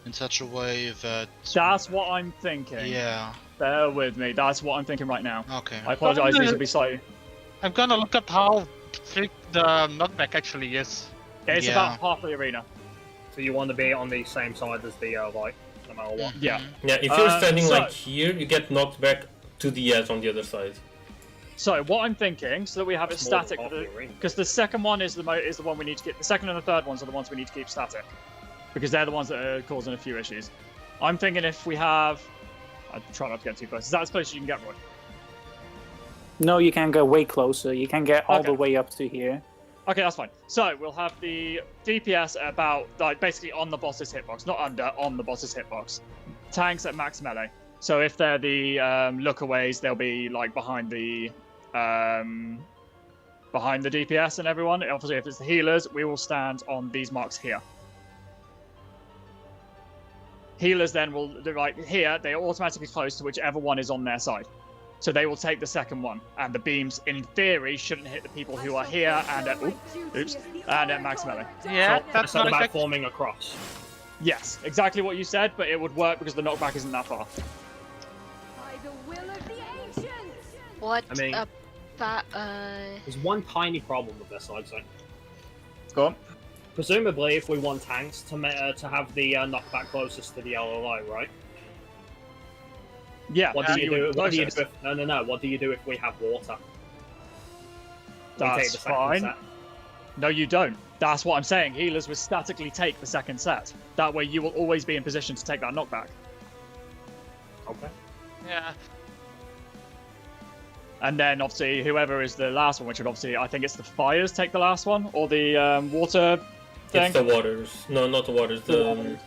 In such a way that... That's what I'm thinking. Yeah. Bear with me. That's what I'm thinking right now. Okay. I apologize. These will be slightly. I'm gonna look up how thick the knockback actually is. It's Yeah. about half the arena. So you want to be on the same side as the light, no matter what. Yeah. Yeah, if you're standing so- like here, you get knocked back to the edge on the other side. So what I'm thinking, so that we have it It's more than static, half the arena. because the second one is the one we need to keep. The second and the third ones are the ones we need to keep static, because they're the ones that are causing a few issues. I'm thinking if we have, I try not to get too close. Is that as close as you can get, Roy? No, you can go way closer. You can get all the Okay. way up to here. Okay, that's fine. So we'll have the DPS at about like basically on the boss's hitbox, not under, on the boss's hitbox. Tanks at max melee. So if they're the lookaways, they'll be like behind the DPS and everyone. Obviously, if it's the healers, we will stand on these marks here. Healers then will like here. They are automatically close to whichever one is on their side. So they will take the second one, and the beams, in theory, shouldn't hit the people who are here and at and at max melee. Yeah, that's It's not not about exactly. forming a cross. Yes, exactly what you said, but it would work because the knockback isn't that far. By the will of the ancients. What I mean- That There's one tiny problem with this, I'd say. Go on. Presumably, if we want tanks to have the knockback closest to the yellow light, right? Yeah. What do you do? What do you closest. do? No. What do you do if we have water? We take That's the second fine. set. No, you don't. That's what I'm saying. Healers will statically take the second set. That way, you will always be in position to take that knockback. Okay. Yeah. And then, obviously, whoever is the last one, which would obviously, I think it's the fires take the last one, or the water thing. It's the waters. No, not the waters. The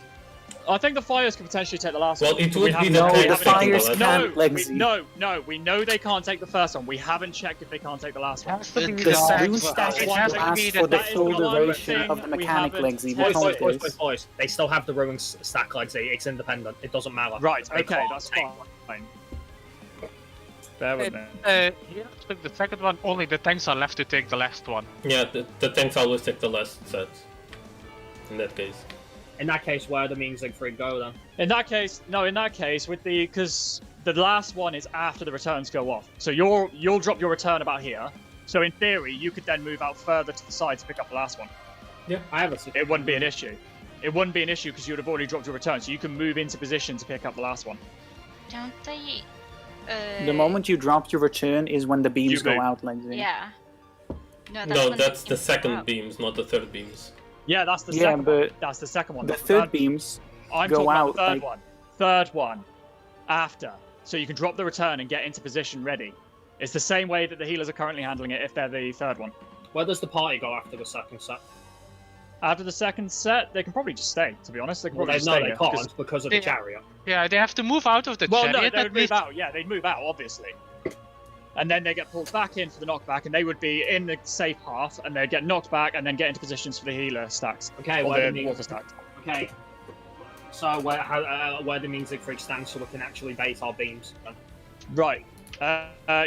I think the fires could potentially take the last well, one. it We would be haven't- the No, we tanks the haven't- taking the fires last can't, one. like, No, we know they can't take the first one. We haven't checked if they can't take the last one. Has to be The The tanks. rune It stack has lasts to be for the that is full the one duration thing of the we mechanic haven't legs. We tested. count this. Boys. They still have the ruin stack, like say, it's independent. It doesn't matter. Right, They okay, can't that's take fine. Bear with me. Here, took the second one. Only the tanks are left to take the last one. Yeah, the tanks always take the last set. In that case. In that case, where the mean Siegfried go then? In that case, with the because the last one is after the returns go off. So you'll drop your return about here. So in theory, you could then move out further to the side to pick up the last one. I have a It wouldn't be an issue. It wouldn't be an issue because you would have already dropped your return, so you can move into position to pick up the last one. don't they? The moment you drop your return is when the beams You go move. out, legs. Yeah. No, No, when that's the beams go second out. beams, not the third beams. Yeah, that's the Yeah, second one. but That's the second one. the That's third beams I'm go talking out, about the third like- one. Third one. After. So you can drop the return and get into position ready. It's the same way that the healers are currently handling it if they're the third one. Where does the party go after the second set? After the second set, they can probably just stay, to be honest. They can Well, probably they, just no, stay they here, can't because of the Yeah. chariot. Yeah, they have to move out of the Well, no, chariot they at would move least. out. Yeah, they'd move out, obviously. And then they get pulled back in for the knockback, and they would be in the safe half, and they'd get knocked back, and then get into positions for the healer stacks. Okay, Or where the the mean water stacks. Okay. So where the mean Siegfried stands, so we can actually bait our beams. Right.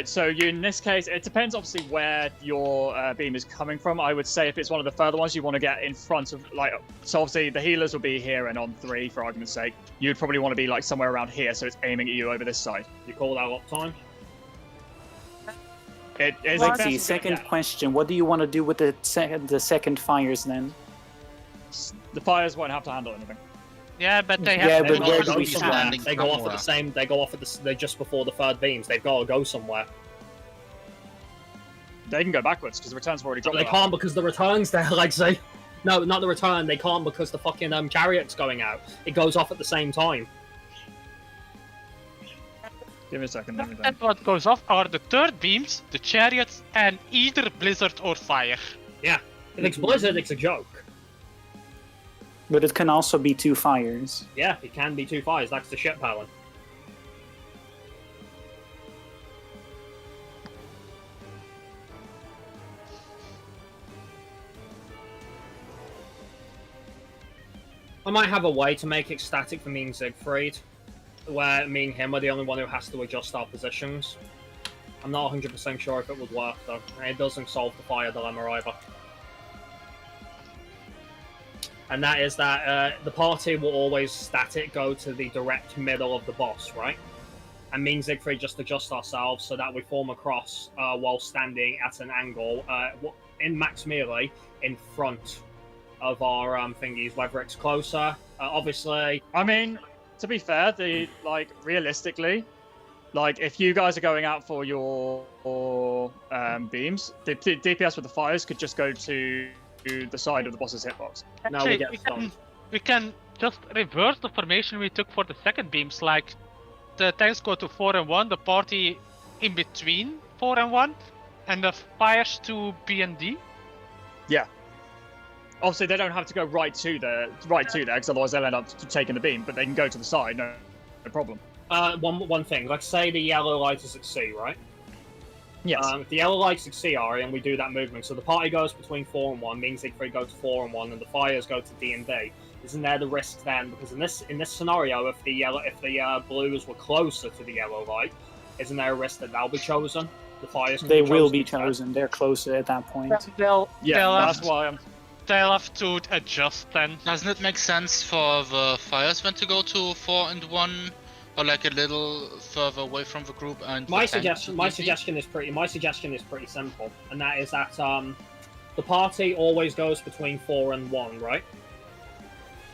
So you, in this case, it depends obviously where your beam is coming from. I would say if it's one of the further ones, you want to get in front of, like, so obviously the healers will be here and on 3 for argument's sake. You'd probably want to be like somewhere around here, so it's aiming at you over this side. You call that up time? It is. Let's see. Second question: what do you want to do with the second fires then? The fires won't have to handle anything. Yeah, but they have Yeah, to but go where to do the we beam. stand? They go off at the same. They go off at the. They're just before the third beams. They've got to go somewhere. They can go backwards because the returns have already But dropped. they can't because the return's there. Like say, no, not the return. They can't because the fucking chariot's going out. It goes off at the same time. Give me a second. Let me And what goes off are the third beams, the chariots, and either blizzard or fire. Yeah, if it's blizzard, it's a joke. But it can also be 2 fires. Yeah, it can be 2 fires. That's the ship power. I might have a way to make it static for me and Siegfried, where me and him are the only one who has to adjust our positions. I'm not 100% sure if it would work though. It doesn't solve the fire dilemma either. And that is that the party will always static go to the direct middle of the boss, right? And me and Siegfried just adjust ourselves so that we form a cross while standing at an angle in max melee in front of our thingies, whether it's closer. Obviously, I mean, to be fair, realistically, like if you guys are going out for your beams, the DPS with the fires could just go to the side of the boss's hitbox. now Actually, we get stunned. we can just reverse the formation we took for the second beams. Like the tanks go to 4 and 1, the party in between 4 and 1, and the fires to B and D. Yeah. Obviously, they don't have to go right to there, because otherwise they'll end up taking the beam. But they can go to the side, no problem. One thing, like say the yellow light is at C, right? Yes. If the yellow light's at C area and we do that movement, so the party goes between 4 and 1, means Siegfried go to 4 and 1, and the fires go to D and D. Isn't there the risk then? Because in this scenario, if the blues were closer to the yellow light, isn't there a risk that they'll be chosen? The fires can They be will be instead? chosen. They're closer at that point. They'll that's have, why I'm. they'll have to adjust then. Doesn't it make sense for the fires then to go to 4 and 1 Or like a little further away from the group and My the tank suggestion. to My be- suggestion is pretty simple, and that is that the party always goes between 4 and 1, right?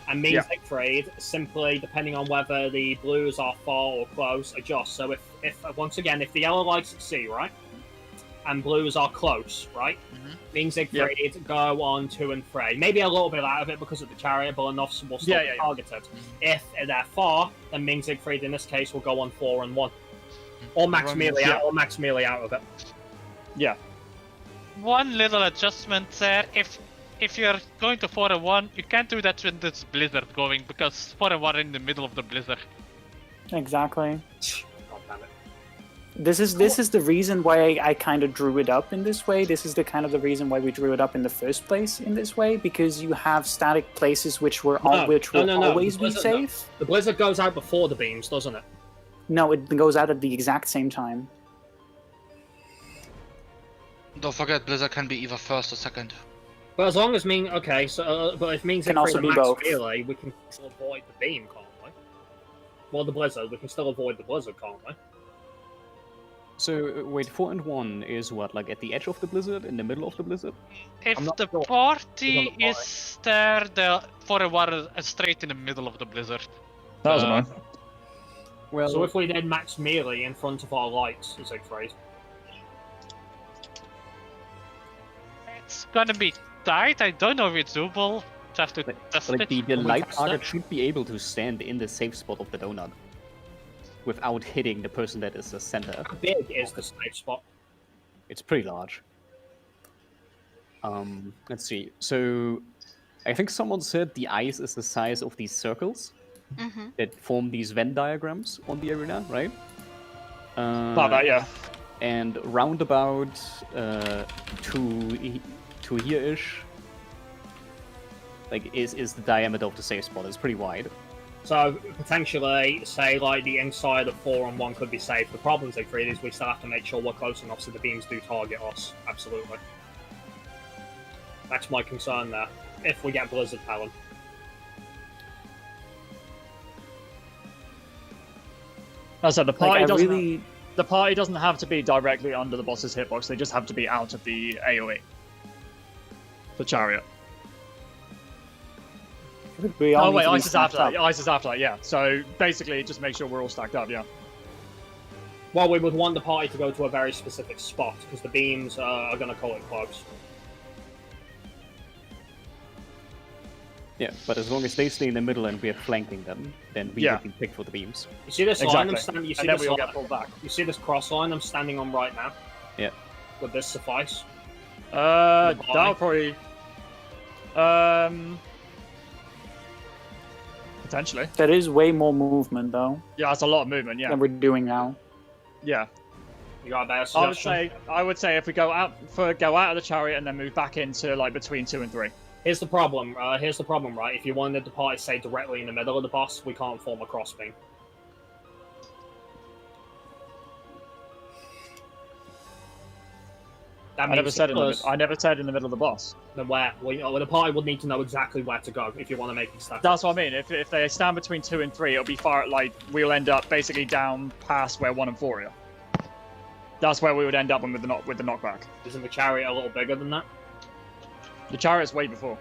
And means Siegfried simply, depending on whether the blues are far or close, adjust. So if once again, if the yellow lights at C, right, and blues are close, right, means Siegfried go on 2 and 3. Maybe a little bit out of it because of the chariot, but enough will still be targeted. If they're far, then Ming Siegfried in this case will go on 4 and 1. Or max melee out, or max melee out of it. Yeah. One little adjustment there. If you're going to 4 and 1, you can't do that when there's blizzard going, because 4 and 1 are in the middle of the blizzard. Exactly. God damn it. This is the reason why I kind of drew it up in this way. This is the kind of the reason why we drew it up in the first place in this way, because you have static places which will always be safe. The blizzard goes out before the beams, doesn't it? No, it goes out at the exact same time. Don't forget, Blizzard can be either first or second. But as long as Ming, okay, so but if Ming Can also Siegfried be max both. melee, we can still avoid the beam, can't we? Well, the blizzard, we can still avoid the blizzard, can't we? So wait, 4 and 1 is what, like at the edge of the blizzard, in the middle of the blizzard? If I'm not the sure. party It's is there, the 4 and 1 is straight in the middle of the blizzard. That was annoying. Well, So if we did max melee in front of our lights, Siegfried, It's gonna be tight. I don't know if it's doable. Just to test like it. the light test target it? should be able to stand in the safe spot of the donut without hitting the person that is the center. how big is the safe spot? It's pretty large. Let's see. So I think someone said the ice is the size of these circles that form these Venn diagrams on the arena, right? About that, yeah. And roundabout to here-ish, like is the diameter of the safe spot. It's pretty wide. So potentially, say like the inside of 4 and 1 could be safe. The problem, Siegfried, is we still have to make sure we're close enough so the beams do target us. Absolutely. That's my concern there. If we get Blizzard Talon. As I said, Like, the party doesn't have to be directly under the boss's hitbox. They just have to be out of the AoE. The chariot. we all Oh need wait, to be ice is after stacked that. up. Ice is after that. Yeah. So basically, just make sure we're all stacked up. Yeah. Well, we would want the party to go to a very specific spot because the beams are going to call it close. Yeah, but as long as they stay in the middle and we're flanking them, then we would be picked for the beams. You see this line I'm Exactly. standing? You see And then this we all line? get pulled back. You see this cross line I'm standing on right now? Yeah. Would this suffice? That'll probably. Potentially. There is way more movement though Yeah, that's a lot of movement. Yeah. than we're doing now. Yeah. You got a better I suggestion? would say if we go out of the chariot and then move back into like between 2 and 3. Here's the problem. Here's the problem, right? If you wanted the party, say, directly in the middle of the boss, we can't form a crossbeam. That I never means said in because- I never said in the middle of the boss. Then where? Well, the party would need to know exactly where to go if you want to make it static. That's what I mean. If they stand between 2 and 3, it'll be far. Like we'll end up basically down past where 1 and 4 are. That's where we would end up with the knockback. Isn't the chariot a little bigger than that? The chariot's way before.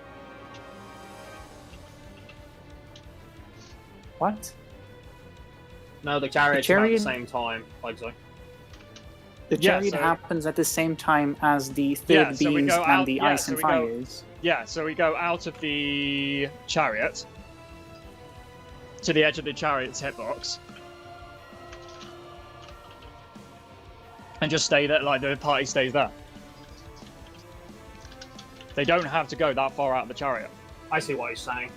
What? No, the chariot's chariot- about the same time, like so. The Yeah, chariot so- happens at the same time as the Yeah, third so we beams go and out- the yeah, ice so and we go- fires. Yeah, so we go out of the chariot to the edge of the chariot's hitbox. And just stay there, like the party stays there. They don't have to go that far out of the chariot. I see what he's saying.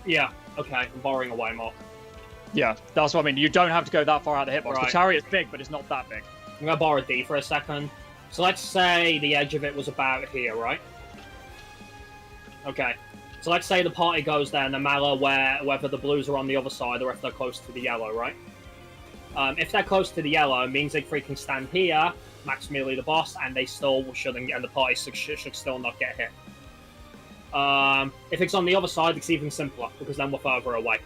Yeah, okay, I'm borrowing away more. Yeah, that's what I mean. You don't have to go that far out of the hitbox. Right. The chariot's big, but it's not that big. I'm gonna borrow D for a second. So let's say the edge of it was about here, right? Okay. So let's say the party goes there, no matter whether the blues are on the other side or if they're close to the yellow, right? If they're close to the yellow, it means Siegfried can stand here, max melee the boss, and they still shouldn't, and the party should still not get hit. If it's on the other side, it's even simpler because then we're further away.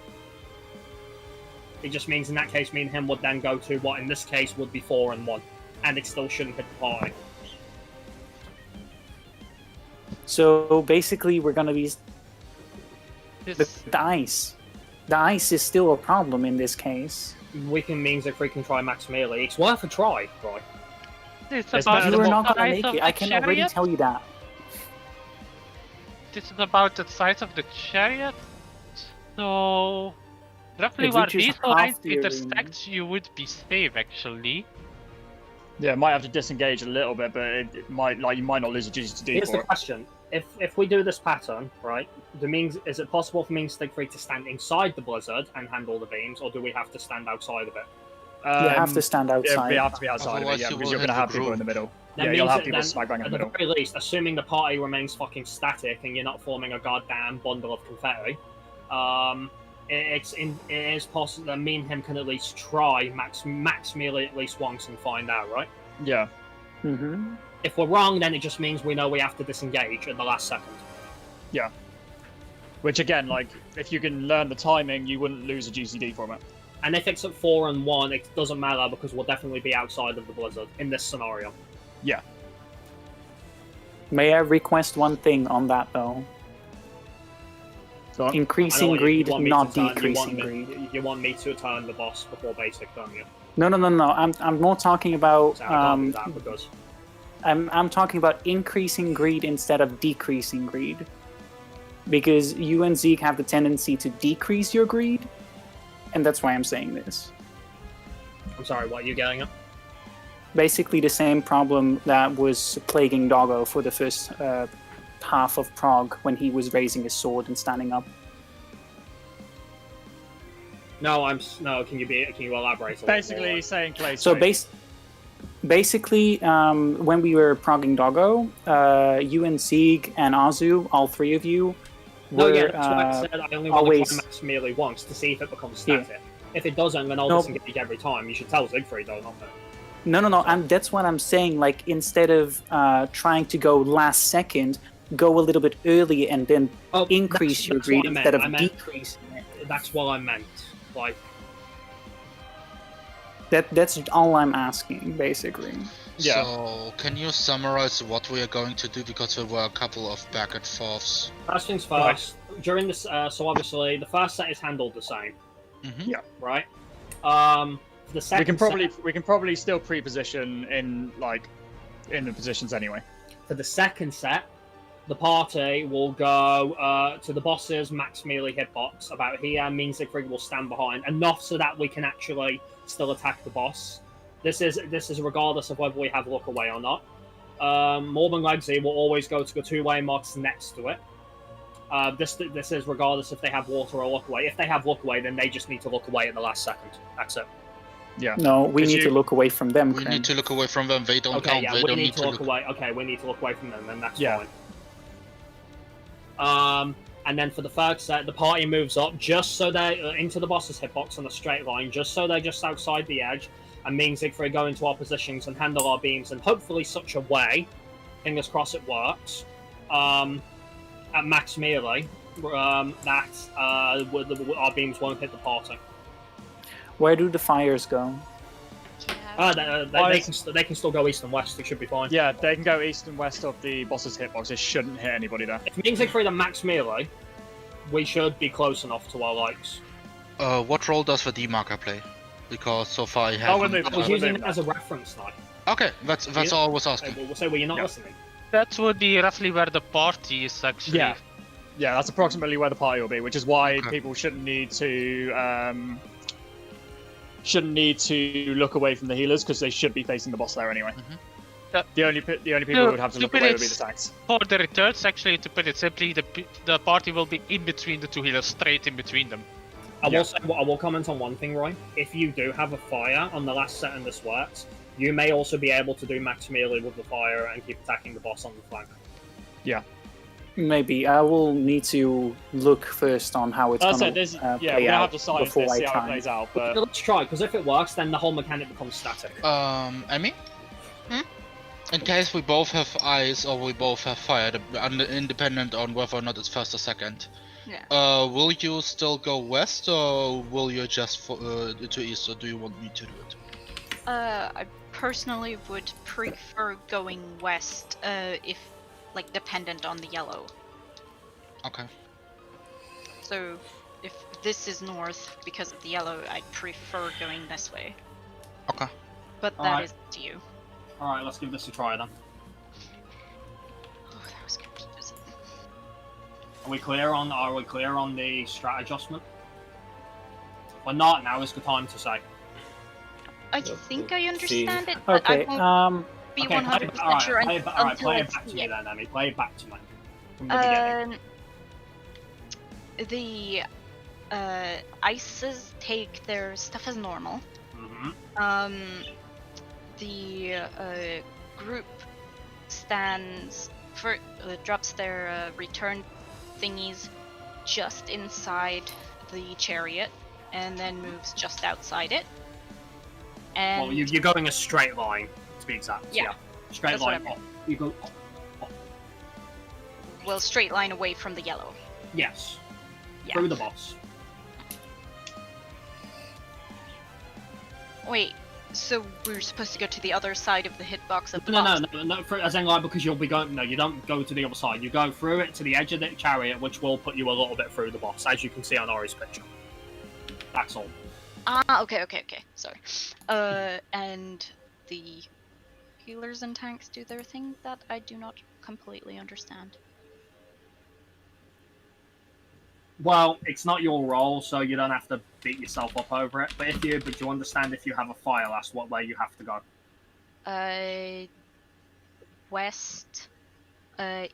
It just means in that case, me and him would then go to what in this case would be 4 and 1, and it still shouldn't hit the party. So basically, we're gonna be This, the ice. The ice is still a problem in this case. We can means if we can try max melee. It's worth a try, right? it's It's about better the You are than not gonna size make of it. I the can already chariot. tell you that. This is about the size of the chariot. So roughly It where reaches these half lines the arena. intersect, you would be safe actually. Yeah, might have to disengage a little bit, but it might you might not lose a GCD Here's for the it. question: if we do this pattern, right, is it possible for Mean Stick Free to stand inside the blizzard and handle the beams, or do we have to stand outside of it? You have to stand Yeah, outside. we have to be outside of it, Otherwise yeah, you because will you're hit going to the have people groove. in the middle. That Yeah, means you'll have that people then, smack bang in the at middle. the very least, assuming the party remains fucking static and you're not forming a goddamn bundle of confetti, it is possible that me and him can at least try max melee at least once and find out, right? Yeah. Mm-hmm. If we're wrong, then it just means we know we have to disengage at the last second. Which again, like, if you can learn the timing, you wouldn't lose a GCD from it. And if it's at 4 and 1, it doesn't matter because we'll definitely be outside of the blizzard in this scenario. May I request one thing on that though? Go on. I know Increasing what greed, you want me not to turn- decreasing greed. You want me to turn the boss before basic, don't you? No. I'm more talking about. So I can't do that because I'm talking about increasing greed instead of decreasing greed, because you and Zeke have the tendency to decrease your greed, and that's why I'm saying this. I'm sorry, what are you getting at? Basically, the same problem that was plaguing Doggo for the first half of Prog when he was raising his sword and standing up. No, Can you elaborate? A little Basically, more? saying Clay. So basically, when we were progging Doggo, you and Sieg and Azu, all three of you, No, were yeah, that's why I said I only want to always. try max melee once to see if it becomes Yeah. static. If it doesn't, then I'll No. disengage every time. You should tell Siegfried though, not me. No, and that's what I'm saying. Like, instead of trying to go last second, go a little bit early and then Oh, increase your that's greed what I meant. instead of I meant- decreasing it. That's what I meant. Like, That's all I'm asking, basically. Yeah. So, can you summarize what we are going to do? Because there were a couple of back and forths. first things first. During this, so obviously the first set is handled the same, Mm-hmm. right? The second we can probably still pre-position in the positions anyway. For the second set, the party will go to the boss's max melee hitbox about here. Mean Siegfried will stand behind enough so that we can actually still attack the boss. This is regardless of whether we have look away or not. Morban Legsy will always go to the two-way marks next to it. This is regardless if they have water or look away. If they have look away, then they just need to look away at the last second. That's it. Yeah. No, we 'Cause need to look away from them. We Krem. need to look away from them. They don't Okay, count. yeah, They we don't need to look away. Okay, we need to look away from them, then that's Yeah. fine. And then for the third set, the party moves up just so they into the boss's hitbox on a straight line, just so they're just outside the edge, and me and Siegfried go into our positions and handle our beams in hopefully such a way, fingers crossed it works, at max melee, that our beams won't hit the party. Where do the fires go? They can still go east and west. It should be fine. Yeah, they can go east and west of the boss's hitbox. It shouldn't hit anybody there. If me and Siegfried are max melee, we should be close enough to our likes. What role does the demarker play? Because so far I Oh, we're haven't. moving. I was we're using moving it as a reference now. Okay, that's all I was asking. So were you not Yeah. listening? That would be roughly where the party is actually. Yeah. Yeah, that's approximately where the party will be, which is why Okay. people shouldn't need to look away from the healers because they should be facing the boss there anyway. Yeah. The only people No, who would have to look stupid away would be is- the tanks. For the returns, actually, to put it simply, the party will be in between the two healers, straight in between them. I Yeah. will say, I will comment on one thing, Roy. If you do have a fire on the last set and this works, you may also be able to do max melee with the fire and keep attacking the boss on the flank. Maybe I will need to look first on how it's As I gonna said, we're play gonna have out to decide before this, I see how it time. plays out. But But let's try, because if it works, then the whole mechanic becomes static. Emmy? In case we both have ice or we both have fire, independent on whether or not it's first or second, Yeah. Will you still go west, or will you just to east, or do you want me to do it? I personally would prefer going west, if, like, dependent on the yellow. Okay. So, if this is north because of the yellow, I'd prefer going this way. Okay. But that Alright. is up to you. Alright, let's give this a try then. Oh, that was confusing. Are we clear on the strat adjustment? Well, not now is the time to say. I think I understand it, but Okay. I won't be 100% sure play until it I back to see me it. then, Emmy. Play it back to me. From the beginning. The ICEs take their stuff as normal. Mm-hmm. The group drops their return thingies just inside the chariot, and then moves just outside it. And Well, you're going a straight line, to be exact. Yeah. Straight That's what line I up. You go up. will straight line away from the yellow. Yes. Yeah. Through the boss. Wait, so we're supposed to go to the other side of the hitbox of the No, box? as in like, because you'll be going. No, you don't go to the other side. You go through it to the edge of the chariot, which will put you a little bit through the boss, as you can see on Ori's picture. That's all. Ah, okay. Sorry. And the healers and tanks do their thing that I do not completely understand. Well, it's not your role, so you don't have to beat yourself up over it. But you understand if you have a fire last, what way you have to go. West, around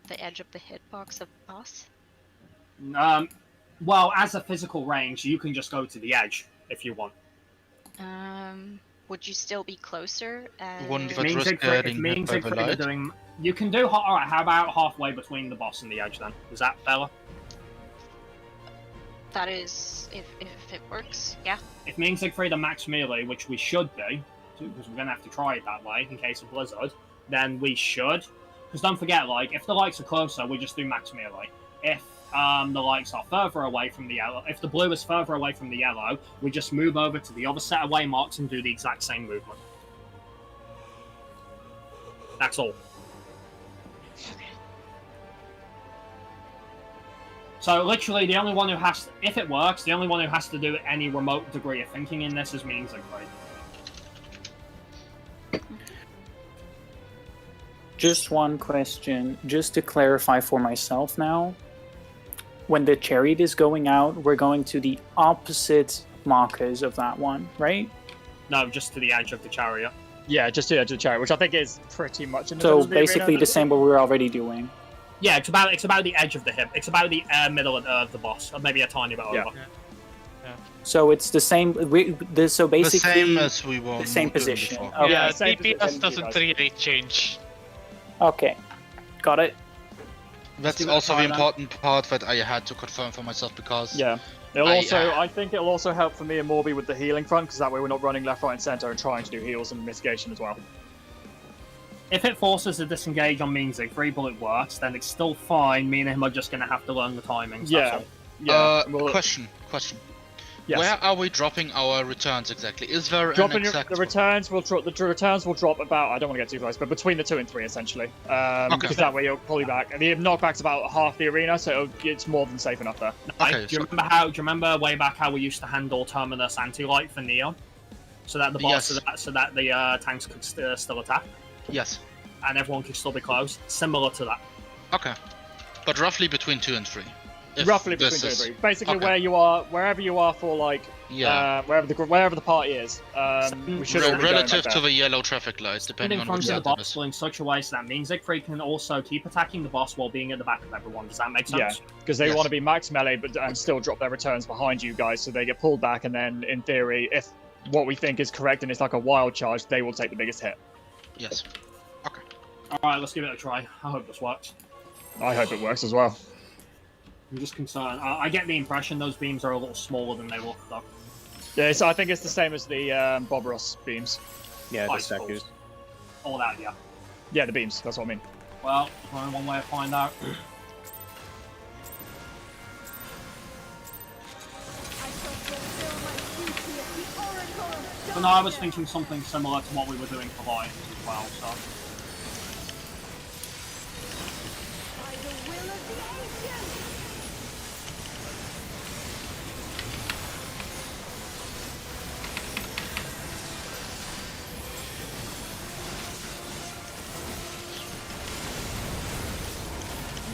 the edge of the hitbox of the boss. Well, as a physical range, you can just go to the edge if you want. Would you still be closer? Wouldn't If that me and risk Siegfried, getting hit by the Siegfried are light? doing, you can do. All right, how about halfway between the boss and the edge then? Is that better? That is, if it works, yeah. If me and Siegfried are max melee, which we should be, because we're gonna have to try it that way in case of Blizzard, then we should. Because don't forget, like, if the lights are closer, we just do max melee. If the lights are further away from the yellow, if the blue is further away from the yellow, we just move over to the other set of waymarks and do the exact same movement. That's all. So literally, the only one who has, if it works, the only one who has to do any remote degree of thinking in this is me and Siegfried. Just one question, just to clarify for myself now. When the chariot is going out, we're going to the opposite markers of that one, right? No, just to the edge of the chariot. Yeah, just to the edge of the chariot, which I think is pretty much in the So middle of the basically arena. the same what we're already doing. Yeah, it's about the edge of the hip. It's about the middle of the boss, or maybe a tiny bit over. Yeah. So it's the same. So basically the same as we were the same doing position. before. Okay. Yeah, same DPS position doesn't as really change. Okay, got it. That's give it a also try the then. important part that I had to confirm for myself because Yeah. I think it'll also help for me and Morby with the healing front, because that way we're not running left, right, and center and trying to do heals and mitigation as well. If it forces a disengage on me and Siegfried, but it works, then it's still fine. Me and him are just going to have to learn the timings. Yeah. That's all. Well, question. yes. Where are we dropping our returns exactly? Is there Dropping an exact the returns will drop. The returns will drop about. I don't want to get too close, but between the 2 and 3 essentially. Because that way you'll pull you back. And the knockback's about half the arena, so it's more than safe enough there. Okay, Do you remember way back how we used to handle Terminus Anti-Light for Neon, so that the boss, Yes. so that the tanks could still attack, Yes. and everyone could still be close. Similar to that. Okay. But roughly between 2 and 3. If Roughly between this 2 and is- 3. Basically, okay. wherever you are for like, Yeah. wherever the party is. We should all be going Relative like to that. the yellow traffic lights, depending in on front which of the side it boss is. in such a way so that means Siegfried can also keep attacking the boss while being at the back of everyone. Does that make sense? Yeah, because they Yes. want to be max melee, and still drop their returns behind you guys, so they get pulled back, and then in theory, if what we think is correct and it's like a wild charge, they will take the biggest hit. Yes. Alright, let's give it a try. I hope this works. I hope it works as well. I'm just concerned. I get the impression those beams are a little smaller than they look, though. Yeah, so I think it's the same as the Bob Ross beams. Yeah, I the suppose. statues. All that, yeah. Yeah, the beams. That's what I mean. Well, there's only one way to find out. But no, I was thinking something similar to what we were doing for Lions as well, so... By the will of the ancients!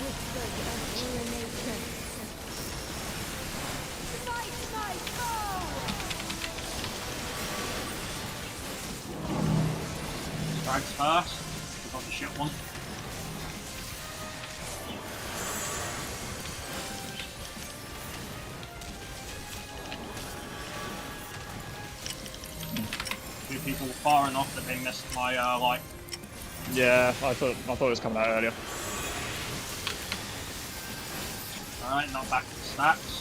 Whispers of urination. Smite my foe! Drags first. We got the shit one. Two people were far enough that they missed my light. Yeah, I thought it was coming out earlier. Alright, not back to the stacks.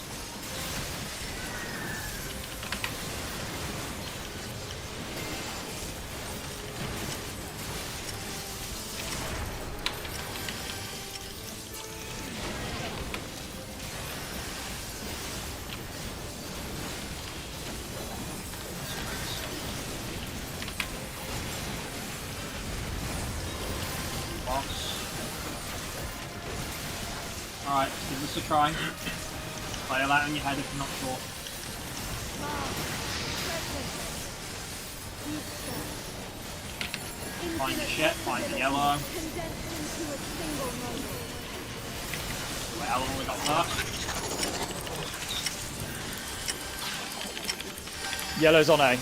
Alright, let's give this a try. Play that in your head if you're not sure. Find the shit, find the yellow. What element we got first? Yellow's on A.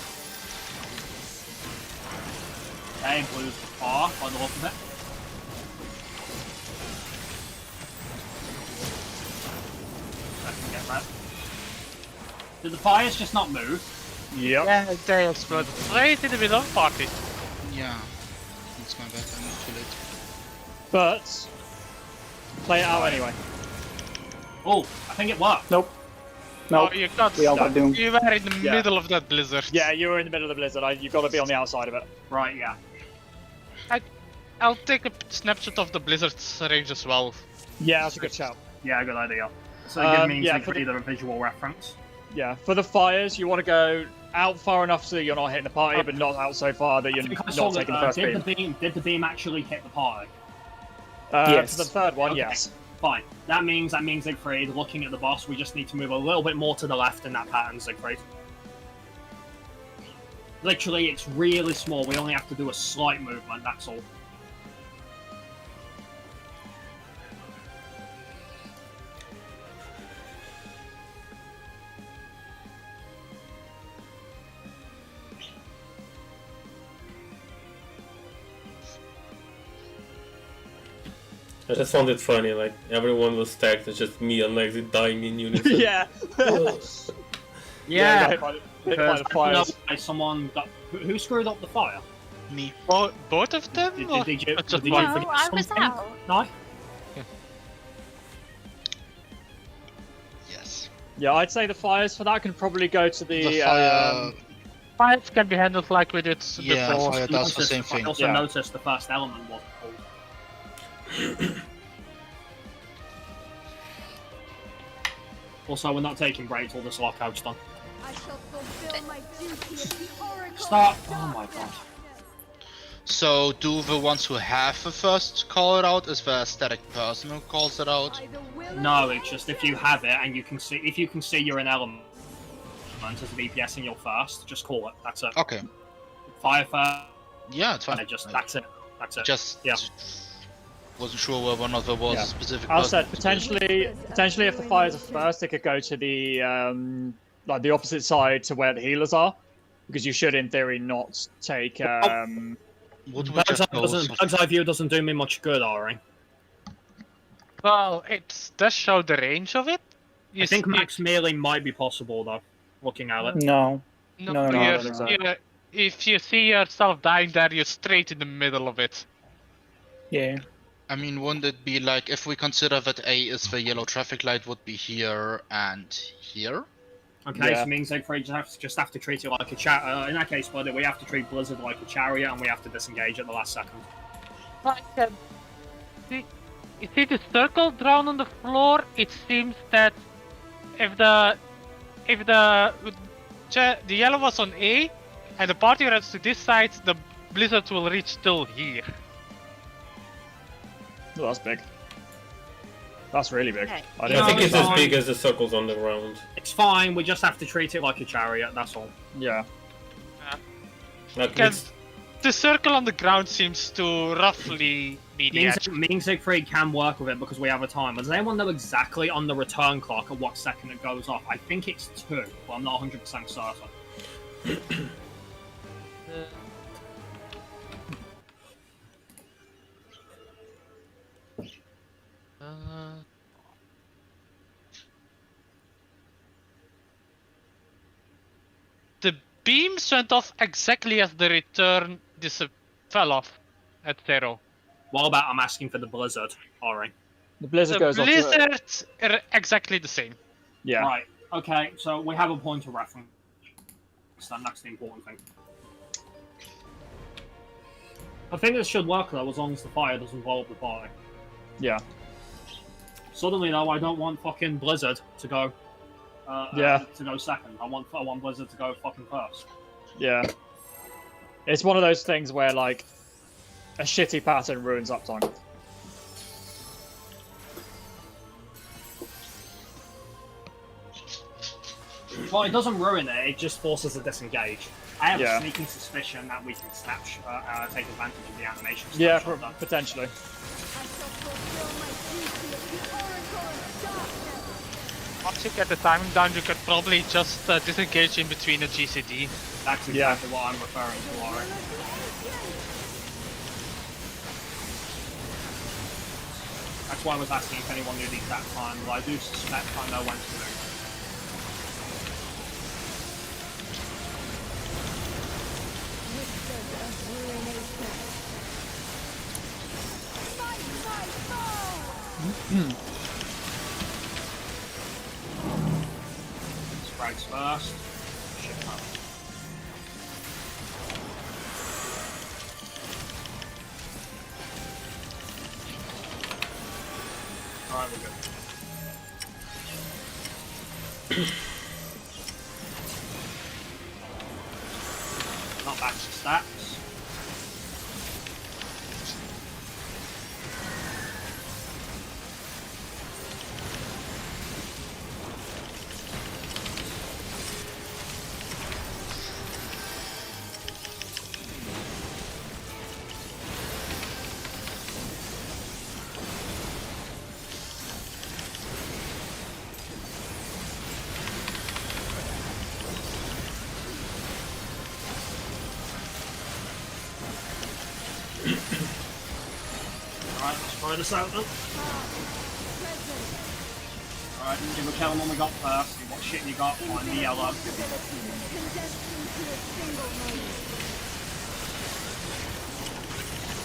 Okay, blue's far by the look of it. Get that. Did the fires just not move? Yep. Yeah, they exploded right in the middle of the party. Yeah. It's my bad, I moved too late. But play it out anyway. Oh, I think it worked. Nope. Nope. Oh, you got We all got doomed. You were in the Yeah. middle of that blizzard. Yeah, you were in the middle of the blizzard. You've got to be on the outside of it. Right, yeah. I'll take a snapshot of the blizzard's range as well. Yeah, that's a good shout. Yeah, good idea. So it gives me yeah, either a visual reference. Yeah, for the fires, you want to go out far enough so you're not hitting the party, but not out so far that you're I think I not saw taking the that, first beam. did the beam actually hit the party? Yes. For the third one, Okay. yes. Fine. That means Siegfried, looking at the boss, we just need to move a little bit more to the left in that pattern, Siegfried. Literally, it's really small. We only have to do a slight movement, that's all. I just found it funny, like everyone was stacked, it's just me and Lexi dying in unison. Yeah. Yeah, hit by the because I don't know fires. why someone got... Who screwed up the fire? Me. Both of them? Or Did you, just did one? you No, forget I was something? out. No? Yes. Yeah, I'd say the fires for that can probably go to The fire. Fires can be handled like we did Yeah, before. fire does the same I thing. also Yeah. noticed the first element wasn't pulled. Also, we're not taking breaks till this lockout's done. I shall fulfill my duty as the oracle. Stop! of Oh my god. darkness. So, do the ones who have the first call it out? Is there a static person who calls it out? By the will of No, the it's just if you have it and you can see, if you can see you're an element as a DPS and you're first, just call it. That's it. Okay. Fire first. Yeah, it's fine. That's it. That's it. Just Yeah. wasn't sure whether or not there was Yeah. a specific I person. said potentially if the fires are first, they could go to the like the opposite side to where the healers are, because you should in theory not take Would we Bug's just Eye go Bug's Eye View doesn't do me much good, Ari. Well, it does show the range of it. I think max melee might be possible though, looking at it. No. No, No, no, I you're- don't think so. you're- if you see yourself dying there, you're straight in the middle of it. Yeah. I mean, wouldn't it be like, if we consider that A is the yellow traffic light, would be here and here? Okay, Yeah. so it means they just have to treat it like a chariot. In that case, buddy, we have to treat Blizzard like a chariot, and we have to disengage at the last second. You see the circle drawn on the floor? It seems that if the yellow was on A and the party runs to this side, the blizzard will reach till here. Oh, that's big. That's really big. Okay. I I didn't think think it's as big as the circles on the ground. It's fine. We just have to treat it like a chariot. That's all. Yeah. Like, Because the circle on the ground seems to roughly be the edge. Me and Siegfried can work with it because we have a timer. Does anyone know exactly on the return clock at what second it goes off? I think it's 2, but I'm not 100% certain. The beams went off exactly as the return fell off at 0. What about I'm asking for the blizzard, Ori? The blizzard The goes off. blizzards are exactly the same. Yeah. Right. Okay, so we have a point of reference. That's the important thing. I think this should work though, as long as the fire doesn't blow up the party. Yeah. Suddenly though, I don't want fucking Blizzard to go. To go second. I want Blizzard to go fucking first. Yeah. It's one of those things where like a shitty pattern ruins uptime. Well, it doesn't ruin it. It just forces a disengage. I have Yeah. a sneaking suspicion that we can take advantage of the animation. Yeah, snapshot though. potentially. I shall fulfill my duty as the Oracle of Darkness. Once you get the timing down, you could probably just disengage in between a GCD. That's exactly what I'm referring to, Ori. That's why I was asking if anyone knew the exact time, but I do suspect I know when to do. Whispers of ruination. Fight my foe! Sprags first. Shit, no. Alright, we're good. Not back to stats. Alright, let's try this out then. Alright, give a count when we got first, see what shit you got, find the yellow.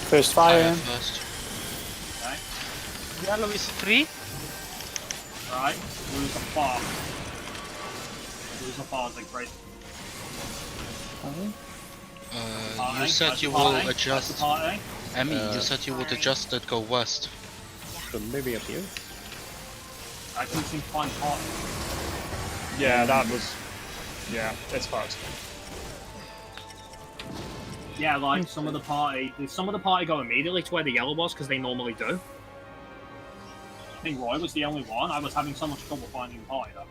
First fire. First. Okay. Yellow is 3. Right, lose a bar. Lose a bar, Siegfried. You said you will adjust. Party. Emmy, you said you would adjust that go west. So maybe up here. I couldn't seem to find party. Yeah, that was. Yeah, it's fucked. Yeah, like some of the party. Did some of the party go immediately to where the yellow was because they normally do? I think Roy was the only one. I was having so much trouble finding the party though.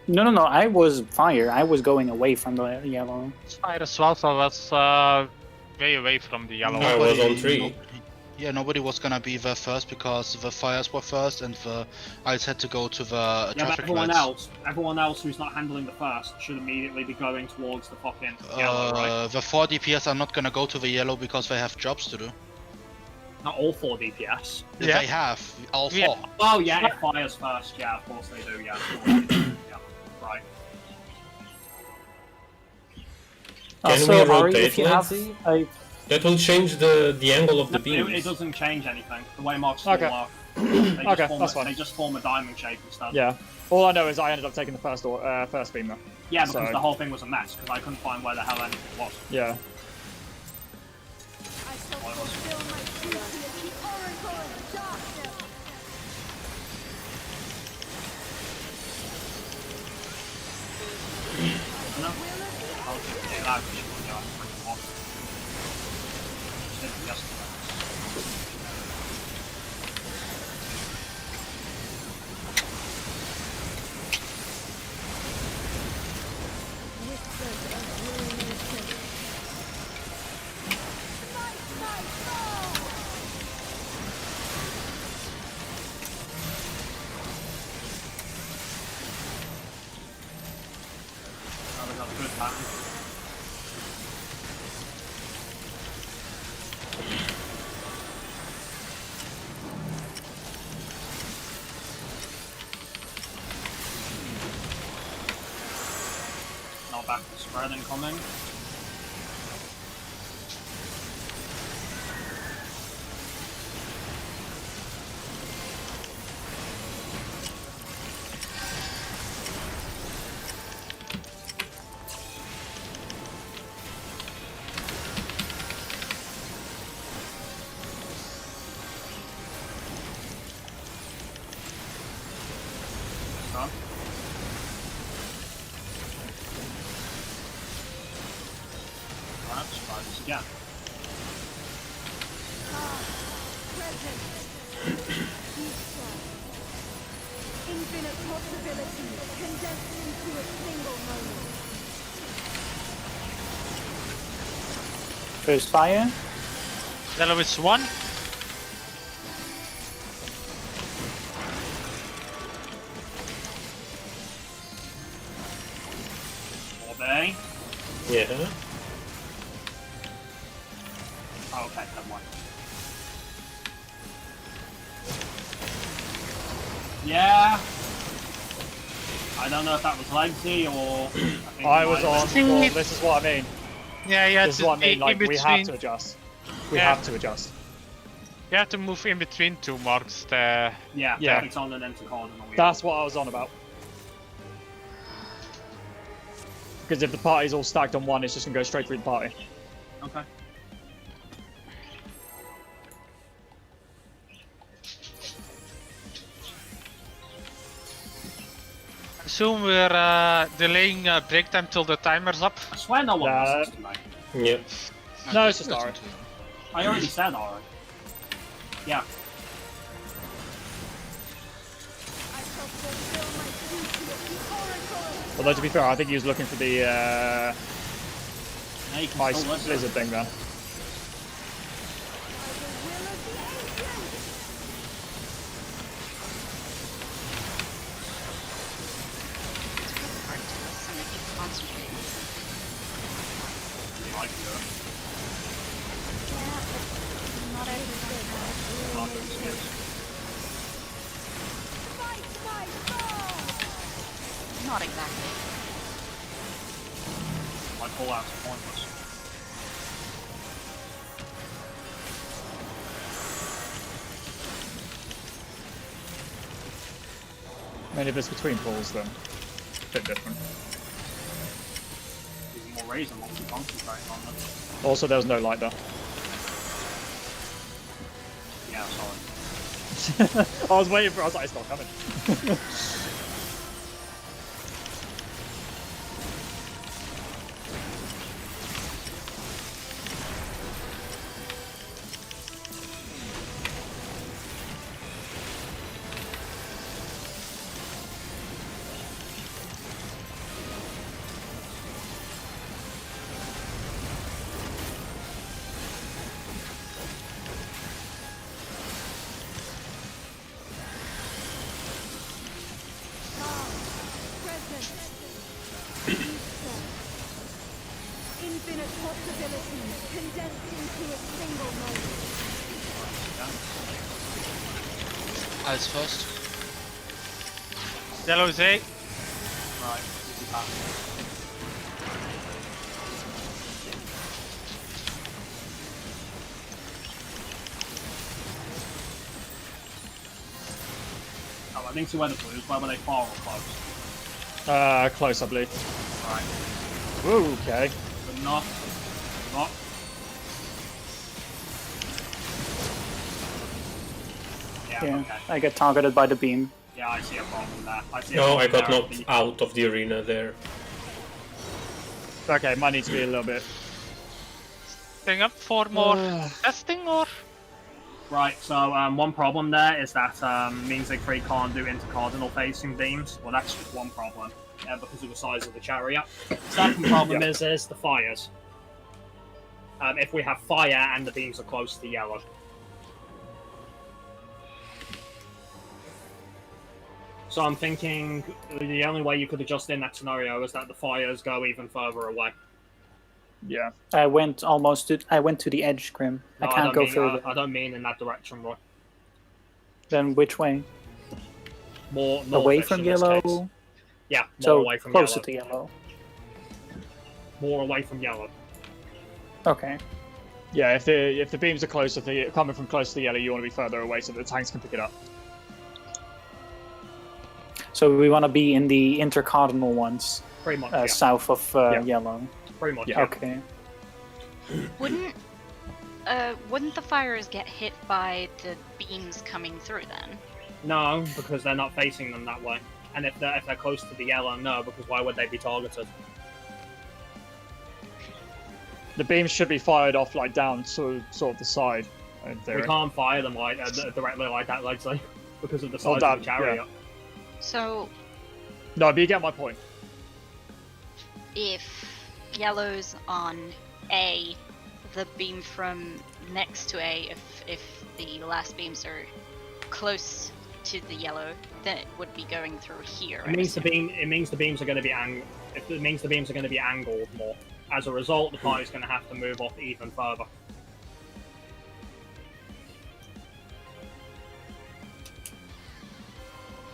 No. I was fire. I was going away from the yellow. Fire as well, so I was way away from the yellow. I was on 3. Nobody was gonna be there first because the fires were first and the ice had to go to the Yeah, but traffic everyone else who's not handling the first should immediately be going towards the fucking yellow, right? The 4 DPS are not gonna go to the yellow because they have jobs to do. Not all 4 DPS. Yeah. They have all 4. Yeah. Oh yeah, it fires first. Yeah, of course they do. Yeah, of course they do. Yeah, right. Can we Also, Ari, rotate, if you have Lindsay? a That will change the angle of the It beams. doesn't change anything. The way marks still Okay. work. They just Okay, form that's fine. They just form a diamond shape instead. Yeah. All I know is I ended up taking the first beam though. Yeah, because So- the whole thing was a mess, because I couldn't find where the hell anything was. Yeah. I shall fulfill my duty as the Oracle of that because she won't get on freaking one. She did it yesterday. Whispers of ruination. Smite my foe! Oh, we got a good pattern. Now back to spread incoming. Done. Right, let's try this again. Present. Future. Infinite possibilities condensed into a single moment. First fire. Yellow is 1. Obey. Yeah. Oh, okay, never mind. Yeah. I don't know if that was legacy or. think I it was might on. have Well, this is what I mean. Yeah, you have This is to what I be mean. Like in we have between. to adjust. We Yeah. have to adjust. You have to move in between 2 marks. Yeah, Yeah. perfect on and then to cardinal. That's what I was on about. Because if the party's all stacked on one, it's just gonna go straight through the party. Okay. Assume we're delaying break time till the timer's up. I swear no one listens to me. Yeah. No, it's just Aura. I already said alright. Yeah. I shall fulfill my duty as the oracle. Although to be fair, I think he was looking for the Now you can ice still listen. blizzard thing then. By the will of the ancients. Hard to listen if you concentrate. Like to do it. Not everybody has. Not doing skips. Fight my foe! Not exactly. My call-outs are pointless. I mean, if it's between pulls, then a bit different. There's more reason once you concentrate on them. Also, there was no light though. Yeah, sorry. I was waiting for. I was like, it's not coming. Present. Future. Infinite possibilities condensed into a single moment. Eyes first. Yellow's 8. Right. Easy pass. Oh, I think to where the blues, where were they far or close? Close, I believe. Alright. Ooh, okay. Good enough. Not. Yeah, Yeah, okay. I get targeted by the beam. Yeah, I see a problem with that. I see a No, problem I got there. knocked out of the arena there. Okay, might need to be a little bit. Staying up for more testing or? Right, so one problem there is that means they can't do intercardinal facing beams. Well, that's just one problem, because of the size of the chariot. Second problem is the fires. If we have fire and the beams are close to yellow. So I'm thinking the only way you could adjust in that scenario is that the fires go even further away. Yeah. I went to the edge, Grim. No, I can't go further. I don't mean in that direction, Roy. Then which way? More Away northish from in this yellow? case. Yeah, more So away from closer yellow. to yellow. More away from yellow. Okay. Yeah, if the beams are close, coming from close to the yellow, you want to be further away so that the tanks can pick it up. So we want to be in the intercardinal ones, Pretty much, south of yellow. Pretty much, Yeah. Okay. Wouldn't the fires get hit by the beams coming through then? No, because they're not facing them that way. And if they're close to the yellow, no, because why would they be targeted? The beams should be fired off like down to sort of the side. In We theory. can't fire them like directly like that, Leslie, because of the size down, of the chariot. yeah. So No, but you get my point. if yellow's on A, the beam from next to A, if the last beams are close to the yellow, then it would be going through here. It means the beams are going to be It means the beams are going to be angled more. As a result, the party's going to have to move off even further.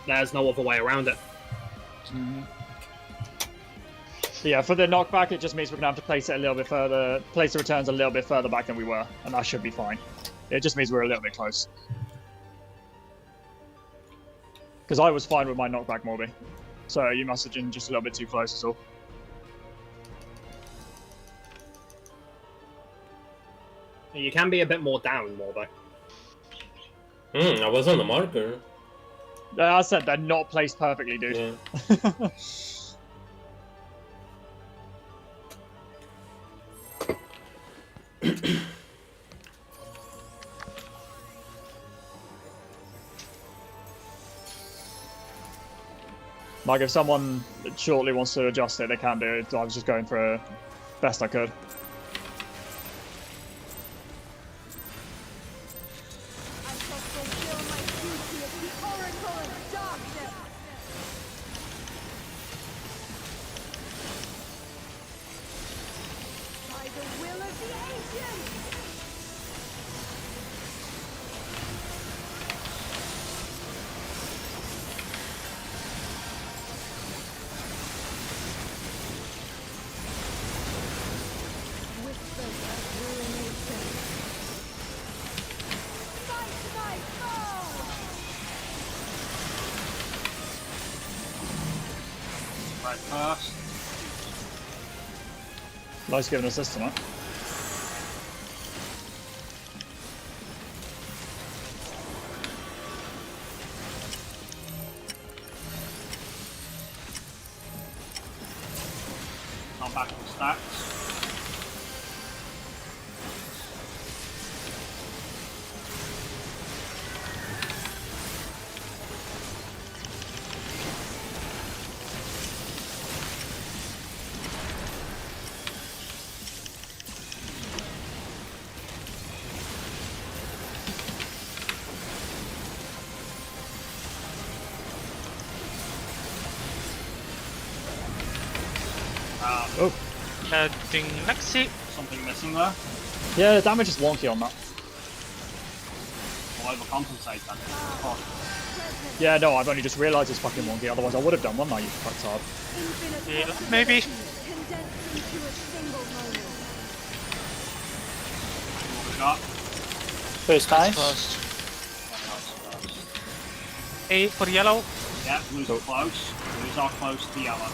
There's no other way around it. Yeah, for the knockback, it just means we're gonna have to place it a little bit further, place the returns a little bit further back than we were, and that should be fine. It just means we're a little bit close. Because I was fine with my knockback, Morby. So you must have been just a little bit too close, is all. You can be a bit more down, Morbo. I was on the marker. I said they're not placed perfectly, dude. Yeah. Like, if someone shortly wants to adjust it, they can do it. I was just going for best I could. I shall fulfill my duty as the Oracle of Darkness. By the will of the ancients. Whispers of ruination. Fight my foe! Right first. Nice giving us this tonight. Not back to the stacks. Oh. Ding Lexi. Something missing there. Yeah, the damage is wonky on that. I'll overcompensate then. Oh, Yeah, no, I've only just realised it's fucking wonky, otherwise I would have done one night, you fucktard. Infinite Yeah, maybe. condensed into a single moment. what we got? First dice. First. A for yellow. Yeah, blues are close. Blues are close to yellow.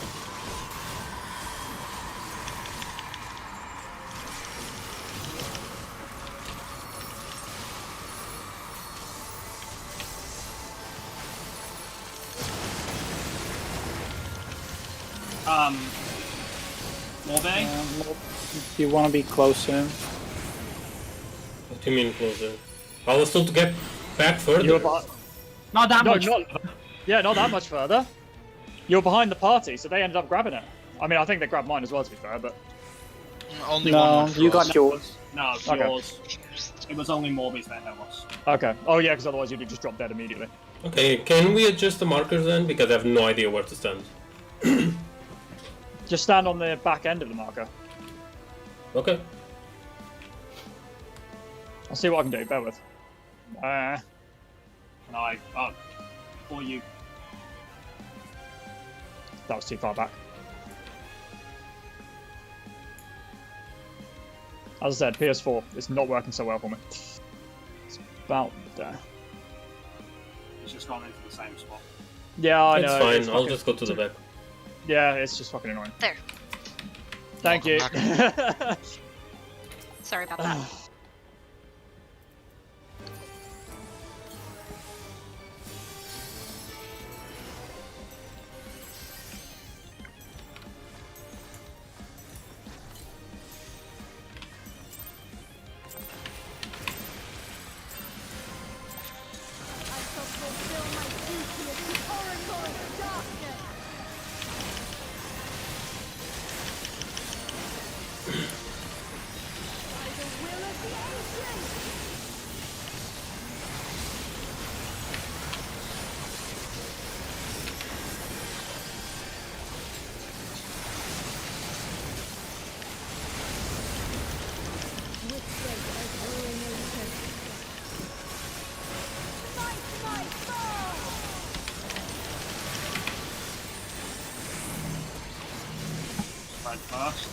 More bay? You want to be closer. What do you mean closer? I was told to get back further. You're behind. Not that No, much. yeah, not that much further. You're behind the party, so they ended up grabbing it. I mean, I think they grabbed mine as well, to be fair, but Only one No, went you for us. got yours. No, it's Okay. yours. It was only Morbius that hit us. okay. Oh yeah, because otherwise you'd just drop dead immediately. Okay, can we adjust the markers then? Because I have no idea where to stand. Just stand on the back end of the marker. Okay. I'll see what I can do. Bear with. No, for you. That was too far back. As I said, PS4 is not working so well for me. It's about there. It's just gone into the same spot. Yeah, I It's know. fine, it's I'll fucking- just go to the back. Yeah, it's just fucking annoying. There. Thank you. Welcome Sorry about that. I shall fulfill my duty as the Oracle of Darkness. By the will of the ancients. With great as ruination. Fight my foe! Spread first.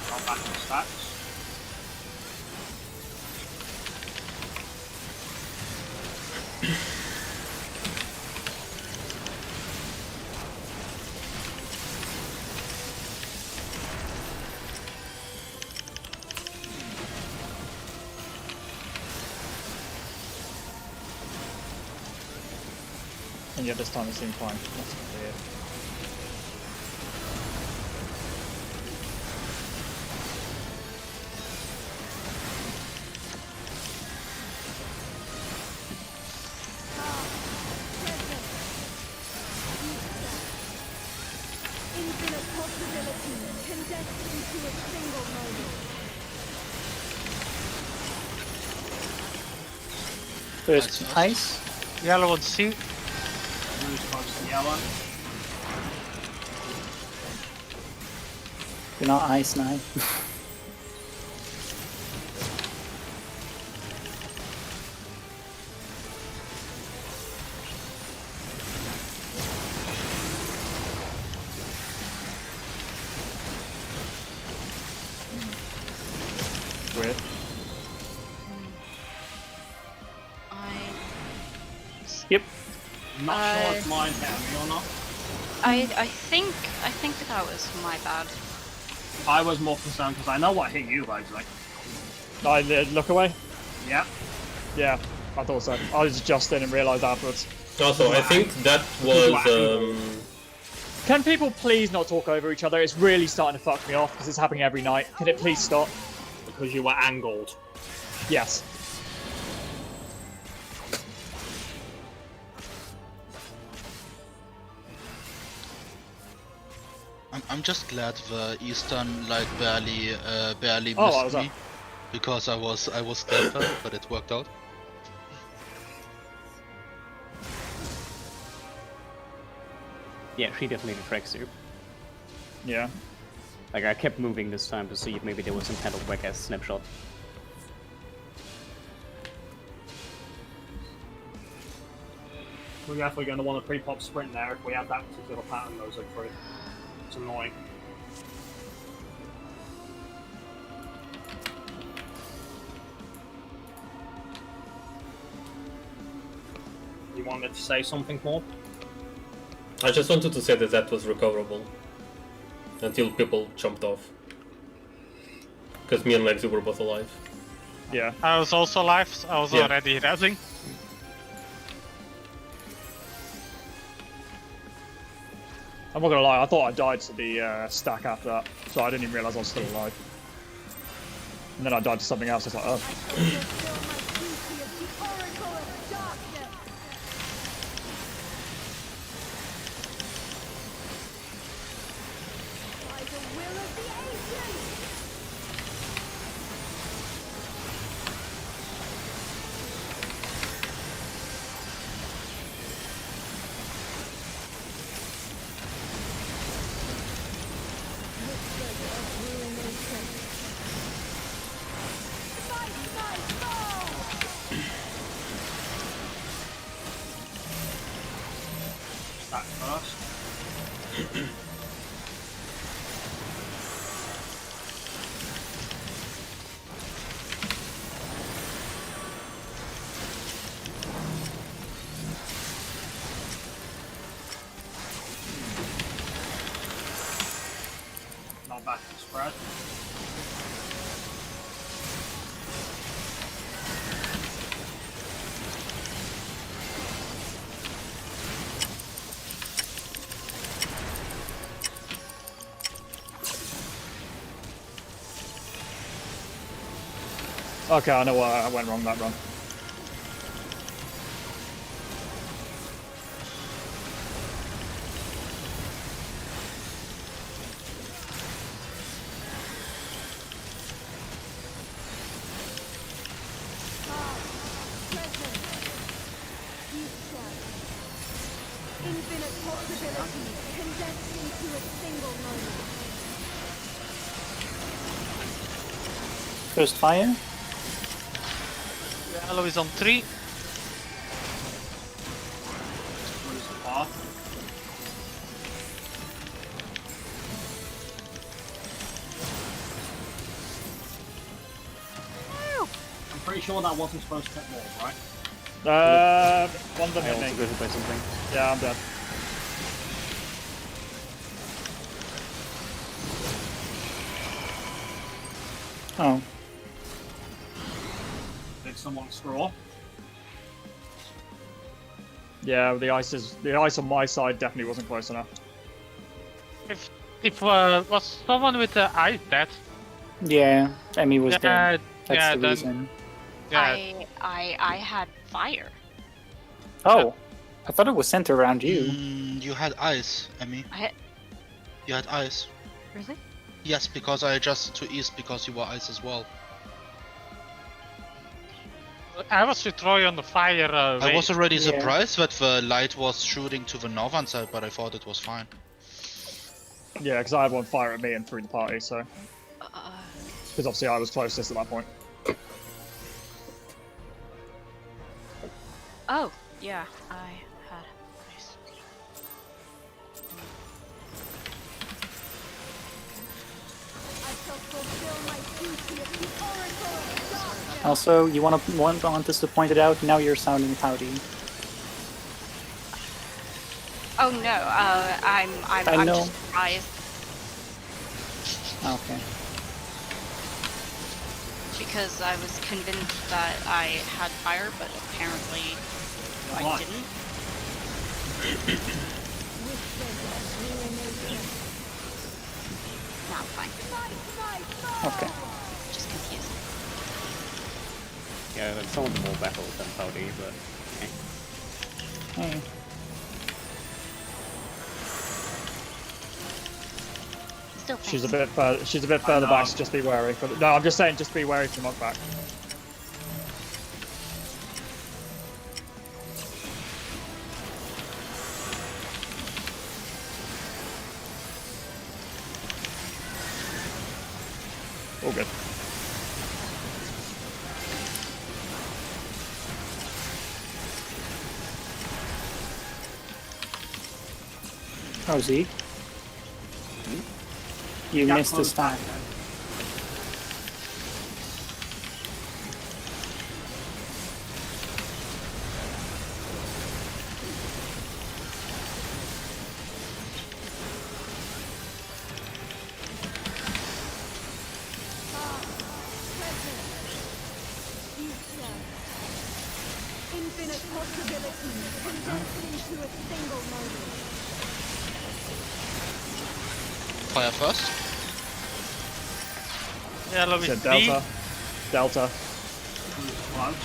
Go back to stacks. And yeah, this time it seemed fine. That's weird. Present. Future. Infinite possibilities condensed into a single moment. First ice. Yellow on C. Blue's close to yellow. You're not ice now. Weird. Yep. I'm not sure if mine hit me or not. I think that was my bad. I was more concerned because I know what hit you, Ragely. I look away. Yep. Yeah, I thought so. I was adjusting and realised afterwards. Also, I think that was Can people please not talk over each other? It's really starting to fuck me off because it's happening every night. Can it please stop? Because you were angled. Yes. I'm just glad the Eastern light barely Oh, I missed was me up. because I was scared, but it worked out. Yeah, she definitely tracks you. Yeah. Like, I kept moving this time to see if maybe there was some kind of whack-ass snapshot. We're definitely going to want a pre-pop sprint there if we have that particular pattern goes through. It's annoying. You wanted to say something more? I just wanted to say that that was recoverable. until people jumped off. Because me and Lexi were both alive. Yeah. I was also alive, so I was Yeah. already rezzing. I'm not gonna lie, I thought I died to the stack after that, so I didn't even realise I was still alive. And then I died to something else, I was like, oh. I shall fulfill my duty as the Oracle of Darkness. By the will of the ancients. Whispers of ruination. Fight my foe! Stack first. Not back to spread. Okay, I know why I went wrong that run. Present. Future. Infinite possibilities condensed into a single moment. First fire. Yellow is on 3. Lose the path. I'm pretty sure that wasn't supposed to hit more, right? One of them I hit also me. got hit by something. Yeah, I'm dead. Oh, Did someone scroll? Yeah, the ice on my side definitely wasn't close enough. If was someone with the ice dead? yeah. Emmy was dead. Yeah, That's yeah, the then- reason. Yeah, I had fire. Oh, I thought it was centered around you. You had ice, Emmy. I had, You had ice. really? Yes, because I adjusted to east because you were ice as well. I was with Troy on the fire. I was already Yeah. surprised that the light was shooting to the northern side, but I thought it was fine. Yeah, because I had one fire at me and through the party, so. Uh, Because obviously I was closest at that point. oh, yeah, I had ice. I shall fulfill my duty as the Oracle of Darkness. Also, you want us to point it out? Now you're sounding pouty. Oh no, I I'm know. just surprised Okay. because I was convinced that I had fire, but apparently I Why? didn't. Whispers of ruination. No, I'm fine. Fight my foe! Okay. Just confused. Yeah, that sounds more battle than pouty, but Hey. Still She's a thanks. bit further. She's a bit further back. So just be wary. But no, I'm just saying, just be wary from knockback. All good. Oh, Zeke. You Yeah, missed close this time. back then. condensed into a single moment. Fire first. Yellow So is Delta. B. Delta. Close.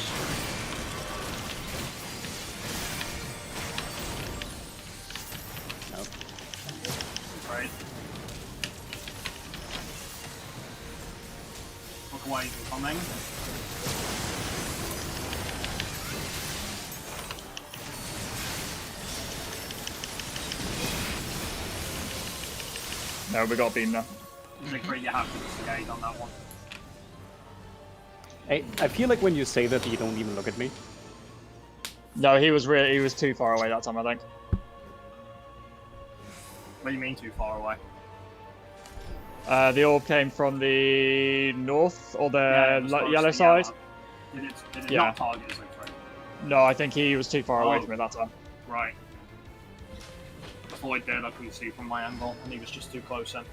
Nope. Right. Look away from coming. No, we got beam now. Siegfried, you have to disengage on that one. I feel like when you say that, you don't even look at me. No, he was too far away that time, I think. What do you mean too far away? The orb came from the north or the Yeah, it was close to yellow the side. Did it Yeah. not target Siegfried? No, I think he was too far away Oh. from it that time. Right. Before I did, I couldn't see from my angle, and he was just too close in.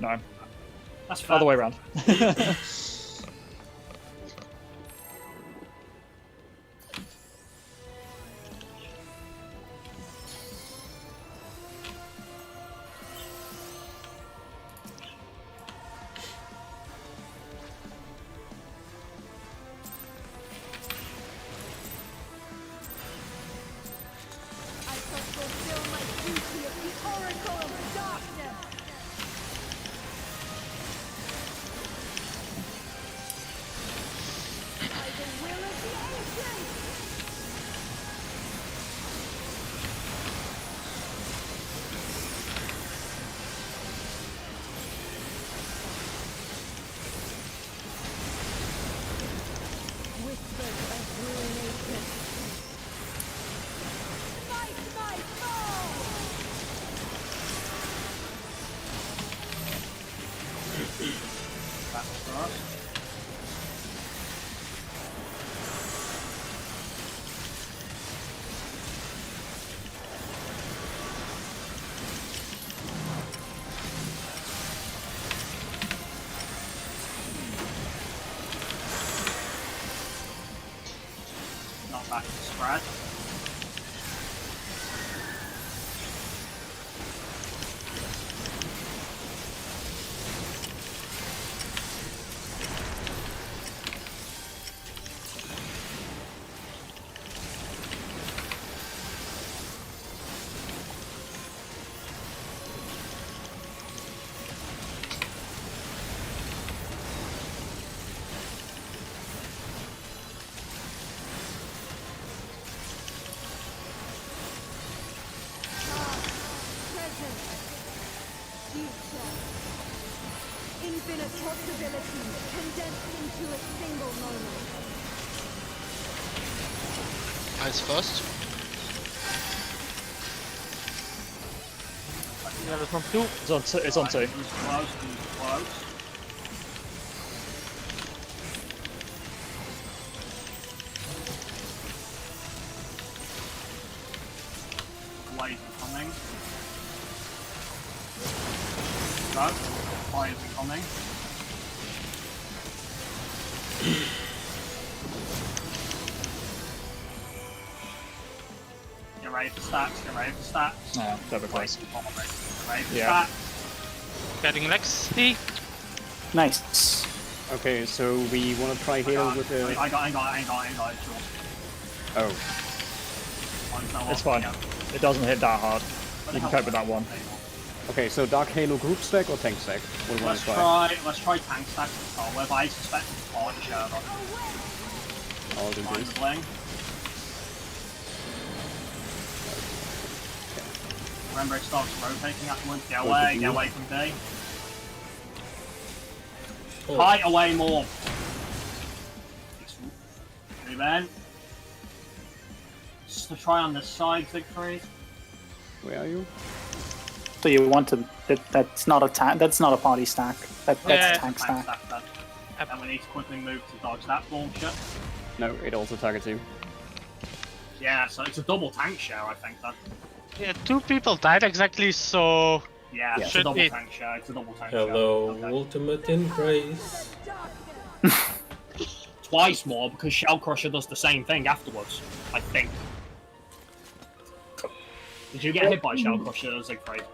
No, That's fair. other way around. I shall fulfill my duty of the Oracle of Darkness. By the will of the ancients. Whispers of ruination. Fight my foe! That's first. Not back to spread. Present. Future. Infinite possibilities condensed into a single moment. Ice first. Yellow from 2. It's on two. It was close, it was close. Blades incoming. Go. Fires incoming. Get ready for stacks, get ready for stacks. No, double close. Get ready for Yeah. stacks. Getting Lex D. Nice. Okay, so we want to try here with the... I got it, sure. Oh, It's fine. It doesn't hit that hard. You can cope with that one. okay, so Dark Halo group stack or tank stack? What do you want to try? Let's try tank stack to start with. I suspect it's part of Sherlock. I'll do Fine, this. bling. Remember, it starts rotating afterwards. Get away from D. Oh. Fight away more. Move in. Just to try on this side, Siegfried. Where are you? So you want to? That's not a that's not a party stack. That's Yeah. a tank stack. Then. And we need to quickly move to dodge that launcher. No, it also targets you. Yeah, so it's a double tank share, I think. Then. Yeah, 2 people died exactly, so Yeah, it's a Should double be. tank share. It's a double tank Hello, share. Okay. ultimate embrace. Twice more because Shell Crusher does the same thing afterwards. I think. Did you get hit by Shell Crusher, Siegfried?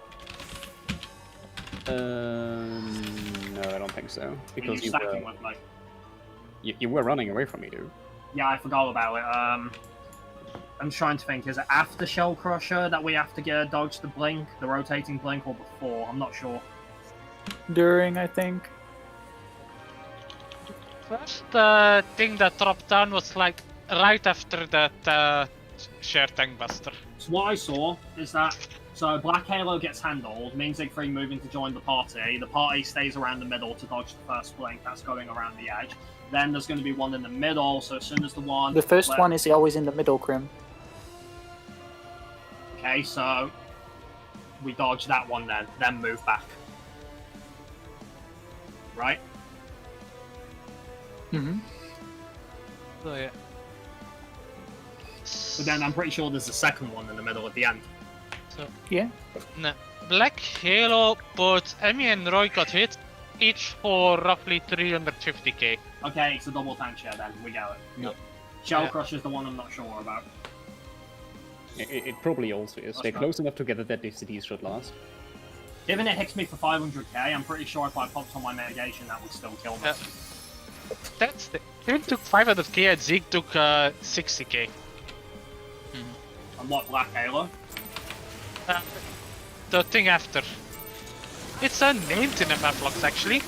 No, I don't think so. Because you stacking with me? you were running away from me, dude. Yeah, I forgot about it. I'm trying to think, is it after Shell Crusher that we have to get dodge the blink, the rotating blink, or before? I'm not sure. During, I think. First thing that dropped down was like right after that share tank buster. So what I saw is that so Black Halo gets handled, means Siegfried moving to join the party stays around the middle to dodge the first blink that's going around the edge. Then there's going to be one in the middle, so as soon as the one... The first one is always in the middle, Crim. Okay, so we dodge that one then move back. Right? Mm-hmm. So yeah. But then I'm pretty sure there's a second one in the middle at the end. So Yeah. no. Black Halo, both Emmy and Roy got hit, each for roughly 350k. Okay, it's a double tank share then, we get it. Yep. Shell Crusher's the one I'm not sure about. It probably also is. They're close enough together that the cities should last. Given it hits me for 500k, I'm pretty sure if I popped on my mitigation that would still kill me. That's the... Tim took 500k and Zeke took 60k. And what, Black Halo? The thing after. It's unnamed in the map logs actually.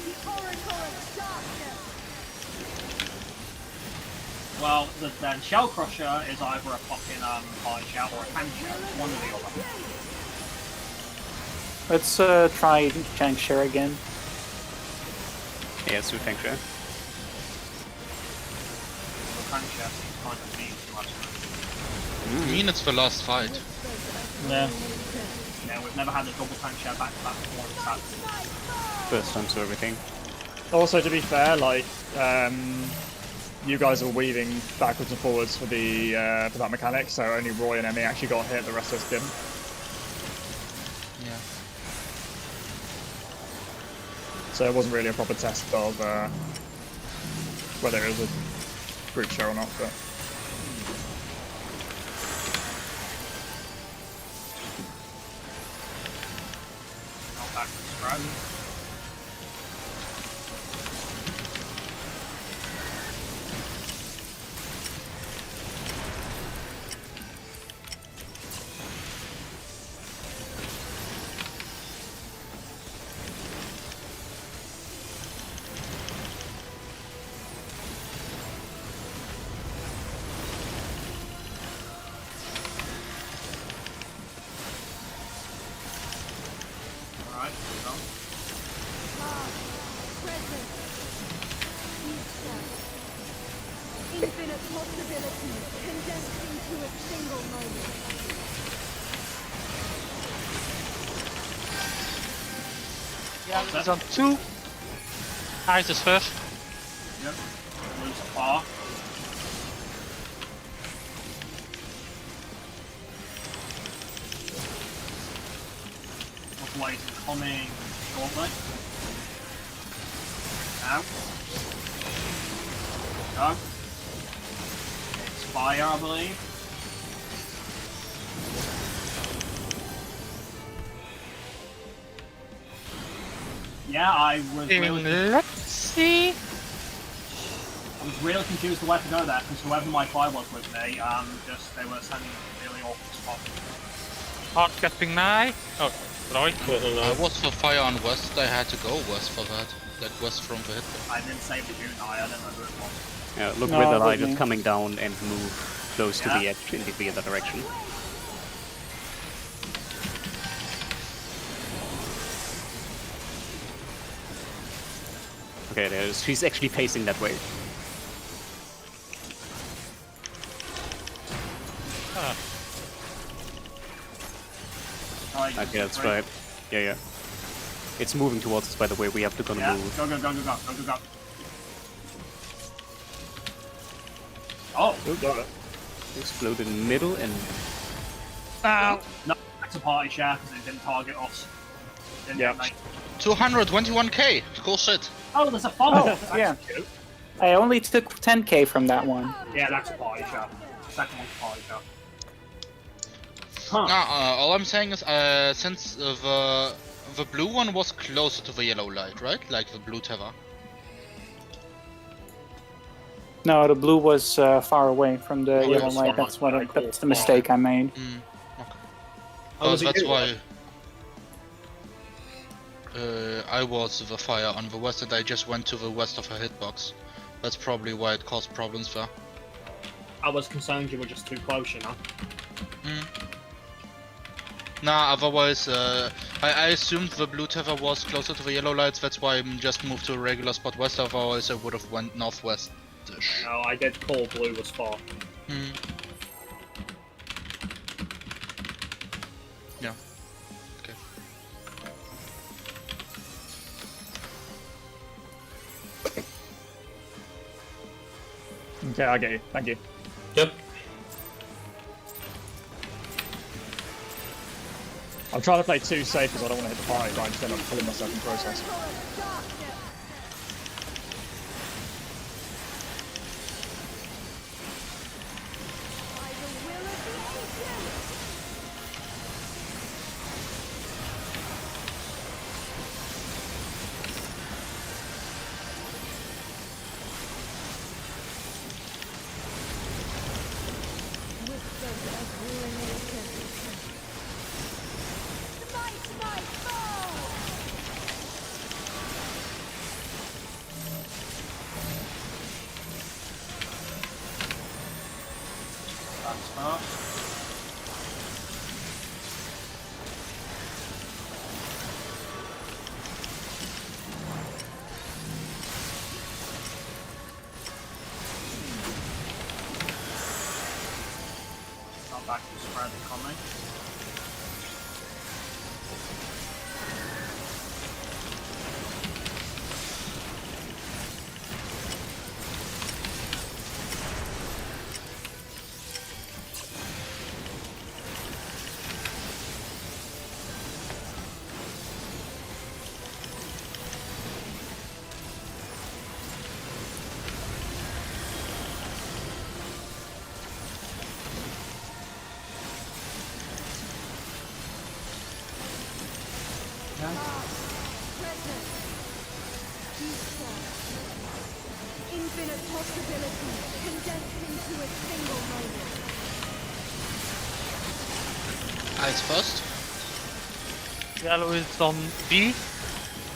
Well, then Shell Crusher is either a fucking hard shell or a tank shell. One or the other. Let's try tank share again. Yeah, it's tank share. The tank shell seems kind of mean to us. I mean, it's the last fight. Yeah. Yeah, we've never had a double tank share back to back before in stats. First time to everything. Also, to be fair, like, you guys were weaving backwards and forwards for that mechanic, so only Roy and Emmy actually got hit, the rest of us didn't. Yeah. So it wasn't really a proper test of whether it was a group show or not, but... Not backwards, right? Infinite possibilities condensed into a single moment. Yeah, it's on 2. Ice is first. Yep. Lose a bar. What's late coming shortly? Now. Go. Fire, I believe. Yeah, I was really... Let's see. I was really confused where to go there, because whoever my fire was with me, they were sending a really awful spot. Hard getting nigh. Oh, Roy. I was for fire on west, I had to go west for that. Like west from the hit. I didn't save the June, I don't know who it was. Yeah, look No, where the it light wasn't is me. coming down and move close to the edge in the other direction. Okay, there is. She's actually facing that way. Okay, that's right. Yeah, yeah. It's moving towards us, by the way. We have to gonna Yeah, move. go, go, go, go, go, go, go, go. Oh! Got it. Explode in the middle and... Ow! No, that's a party share because it didn't target us. Didn't Yeah. it, mate? 221k! Cool shit. Oh, there's a funnel! Oh, That's yeah. cute. I only took 10k from that one. Yeah, that's a party share. Second one's a party share. Huh. No, all I'm saying is, since the blue one was closer to the yellow light, right? Like the blue tether. No, the blue was far away from the Oh, yellow yes, light. far That's away. what. That's the mistake I made. Okay. Oh, was it That's you? why. I was the fire on the west, and I just went to the west of her hitbox. That's probably why it caused problems there. I was concerned you were just too close, you know. Nah, otherwise, I assumed the blue tether was closer to the yellow lights, that's why I just moved to a regular spot west, otherwise I would have went northwest-ish. No, I did call blue was far. Yeah. Okay. Okay, I get you. Thank you. Yep. I'm trying to play too safe because I don't want to hit the party, but I just end up killing myself in the process. Oracle of darkness. By the will of the ancients. Whispers of ruination. Smite my foe! That's far. Not back to spread coming. Present. Future. Infinite possibilities condensed into a single moment. Ice first. Yellow is on B.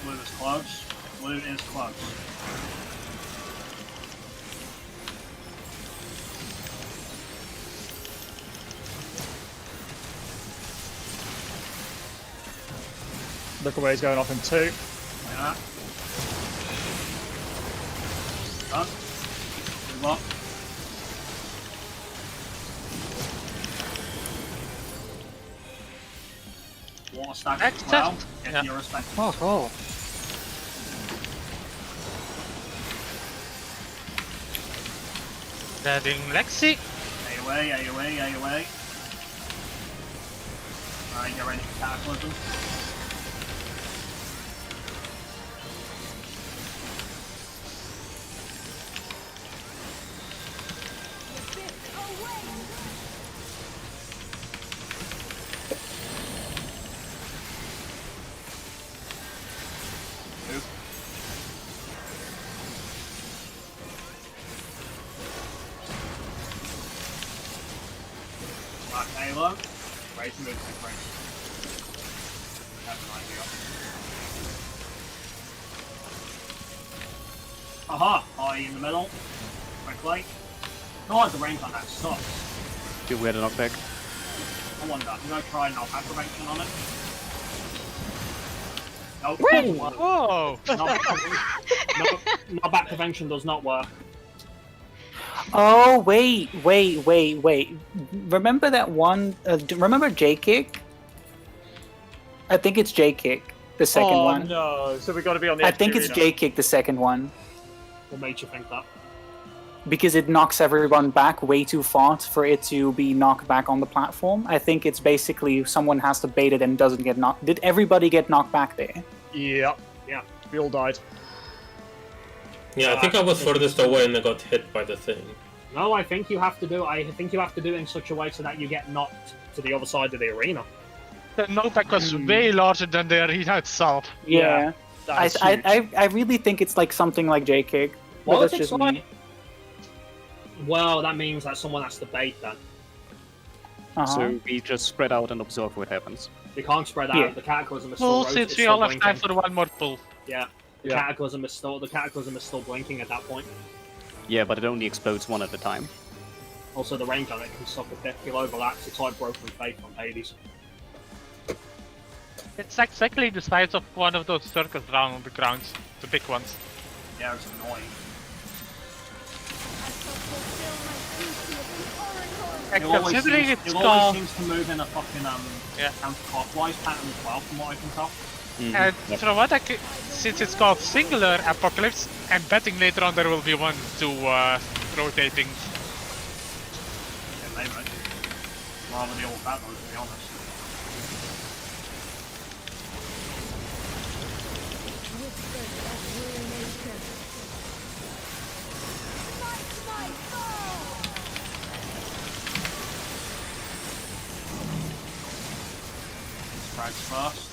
Blue is close. Blue is close. Look away, he's going off in 2. Like that. Done. Move on. Water stack as Accept. well. Get Yeah. your respect. Oh. Adding Lexi. AOA, AOA, AOA. Alright, get ready for Cataclysm. Black Halo. Ready to move to range. That's an idea. Aha! Eye in the middle. Quickly. God, the range on that sucks. Do we had a knockback? I wonder. I'm gonna try knockback prevention on it. Nope. Whoa! Knockback prevention does not work. Oh wait. Remember that one? Remember J kick? I think it's J kick, the second oh, one. no. So we got to be on the I edge think of it's the J arena. kick, the second one, What made you think that? because it knocks everyone back way too far for it to be knocked back on the platform. I think it's basically someone has to bait it and doesn't get knocked. Did everybody get knocked back there? Yep. Yeah. We all died. Yeah, I think I was furthest away and I got hit by the thing. No, I think you have to do. I think you have to do it in such a way so that you get knocked to the other side of the arena. The knockback was way larger than the arena itself. Yeah. That's huge. I really think it's like something like J-Kick. But Well, that's if it's just like, me. well, that means that someone has to bait then. So we just spread out and observe what happens. We can't spread out. Yeah. The cataclysm is still Pull rotating. since we all have time for one more pull. Yeah. The Yeah. cataclysm is still blinking at that point. Yeah, but it only explodes one at a time. Also, the range on it can suck a bit. If it overlaps, it's like Broken Faith on Hades. It's exactly the size of one of those circus round on the ground, the big ones. Yeah, it's annoying. I shall fulfill my duty of the Oracle. And It always considering seems, it's it always called, seems to move in a fucking Yeah. counterclockwise pattern as well, from what I can tell. and from what since it's called singular apocalypse, I'm betting later on there will be one to rotating. Yeah, maybe. Rather deal with that though, to be honest. Whispers of ruination. Fight my foe! Frags first.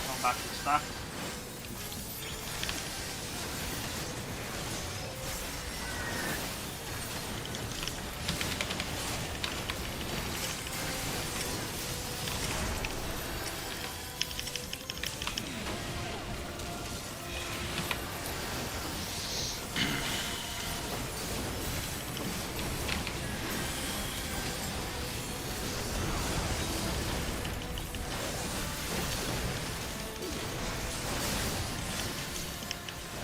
Come back to the stack.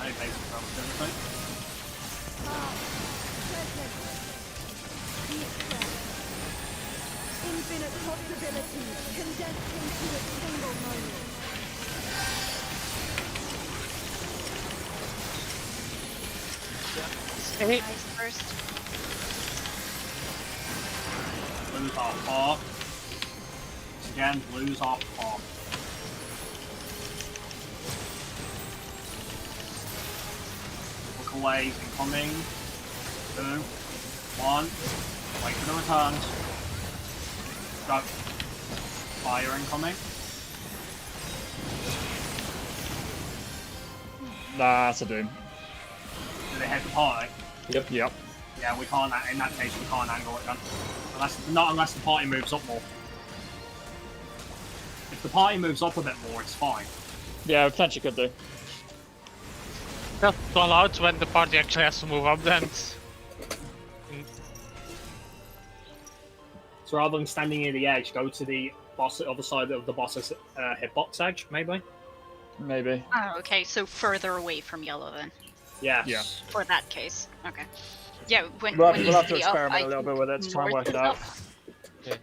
Hey, basic opportunity. Present. Future. Infinite possibilities condensed into a single moment. Hey, Eyes first. Blues are far. Again, blues are far. Look away, incoming. 2, 1. Wait for the returns. Go. Fire incoming. That's a doom. Do they hit the party? Yep. Yep. Yeah, we can't. In that case, we can't angle it then. Not unless the party moves up more. If the party moves up a bit more, it's fine. Yeah, potentially could do. just call out when the party actually has to move up then. So rather than standing near the edge, go to the other side of the boss's hitbox edge, maybe? Maybe. Oh, okay, so further away from yellow then. Yes. Yeah. For that case. Okay. Yeah, when We'll you have to say up, experiment I a little bit with it to try and north work it is out. up.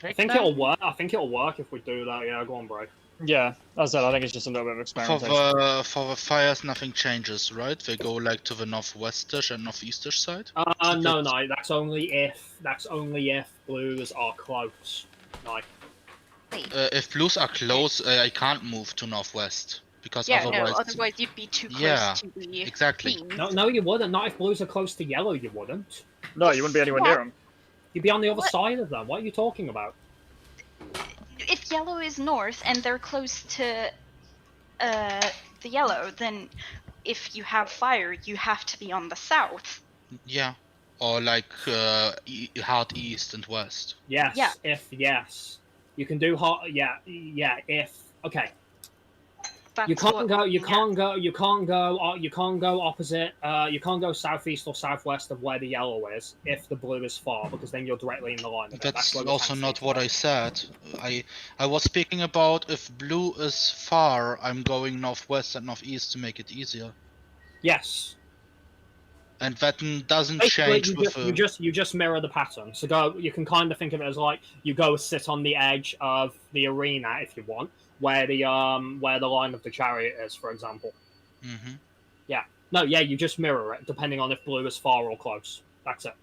I think it'll work. I think it'll work if we do that. Yeah, go on, bro. Yeah, as I said, I think it's just a little bit of experimentation. For the fires, nothing changes, right? They go like to the northwestish and northeastish side. No. That's only if blues are close. No. If blues are close, I can't move to northwest because Yeah, otherwise. no, otherwise you'd be too close Yeah, to the exactly. beams. No, you wouldn't. Not if blues are close to yellow. You wouldn't. No, you wouldn't be anywhere near them. You'd be on the other What? side of them. What are you talking about? If yellow is north and they're close to the yellow, then if you have fire, you have to be on the south. Yeah, or like hard east and west. Yes. Yeah. If yes, you can do hot. Yeah. If okay. That's You can't what go. we're You looking can't go. You can't go. You can't go opposite. You can't go southeast or southwest of where the yellow is if the blue is far, because then you're directly in the line. Of it. That's where the also tanks not need to what go. I said. I was speaking about if blue is far, I'm going northwest and northeast to make it easier. Yes. And that doesn't Basically, change with you just mirror the pattern. So go. You can kind of think of it as like you go sit on the edge of the arena if you want, where the line of the chariot is, for example. Mhm. No, yeah, you just mirror it, depending on if blue is far or close. That's it.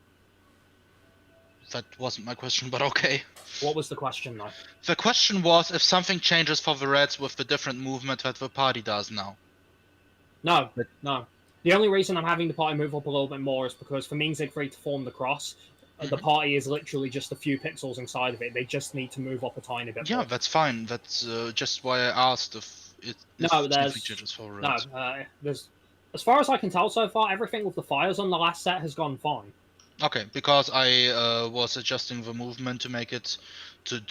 That wasn't my question, but okay. What was the question, though? The question was if something changes for the reds with the different movement that the party does now. No, no. The only reason I'm having the party move up a little bit more is because for me and Siegfried to form the cross, the party is literally just a few pixels inside of it. They just need to move up a tiny bit more. Yeah, that's fine. That's just why I asked if something changes for reds. There's, as far as I can tell so far, everything with the fires on the last set has gone fine. Okay, because I was adjusting the movement to make it to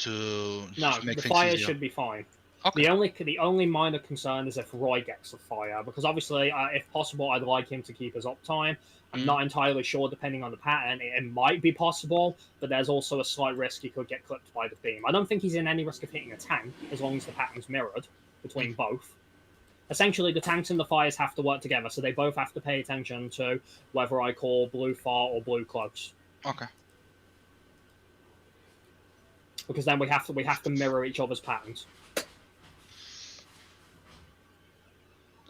make the things fire easier. should be fine. Okay. The only minor concern is if Roy gets a fire, because obviously, if possible, I'd like him to keep his uptime. I'm not entirely sure, depending on the pattern. It might be possible, but there's also a slight risk he could get clipped by the beam. I don't think he's in any risk of hitting a tank, as long as the pattern's mirrored between both. Essentially, the tanks and the fires have to work together, so they both have to pay attention to whether I call blue far or blue close. Okay. Because then we have to mirror each other's patterns.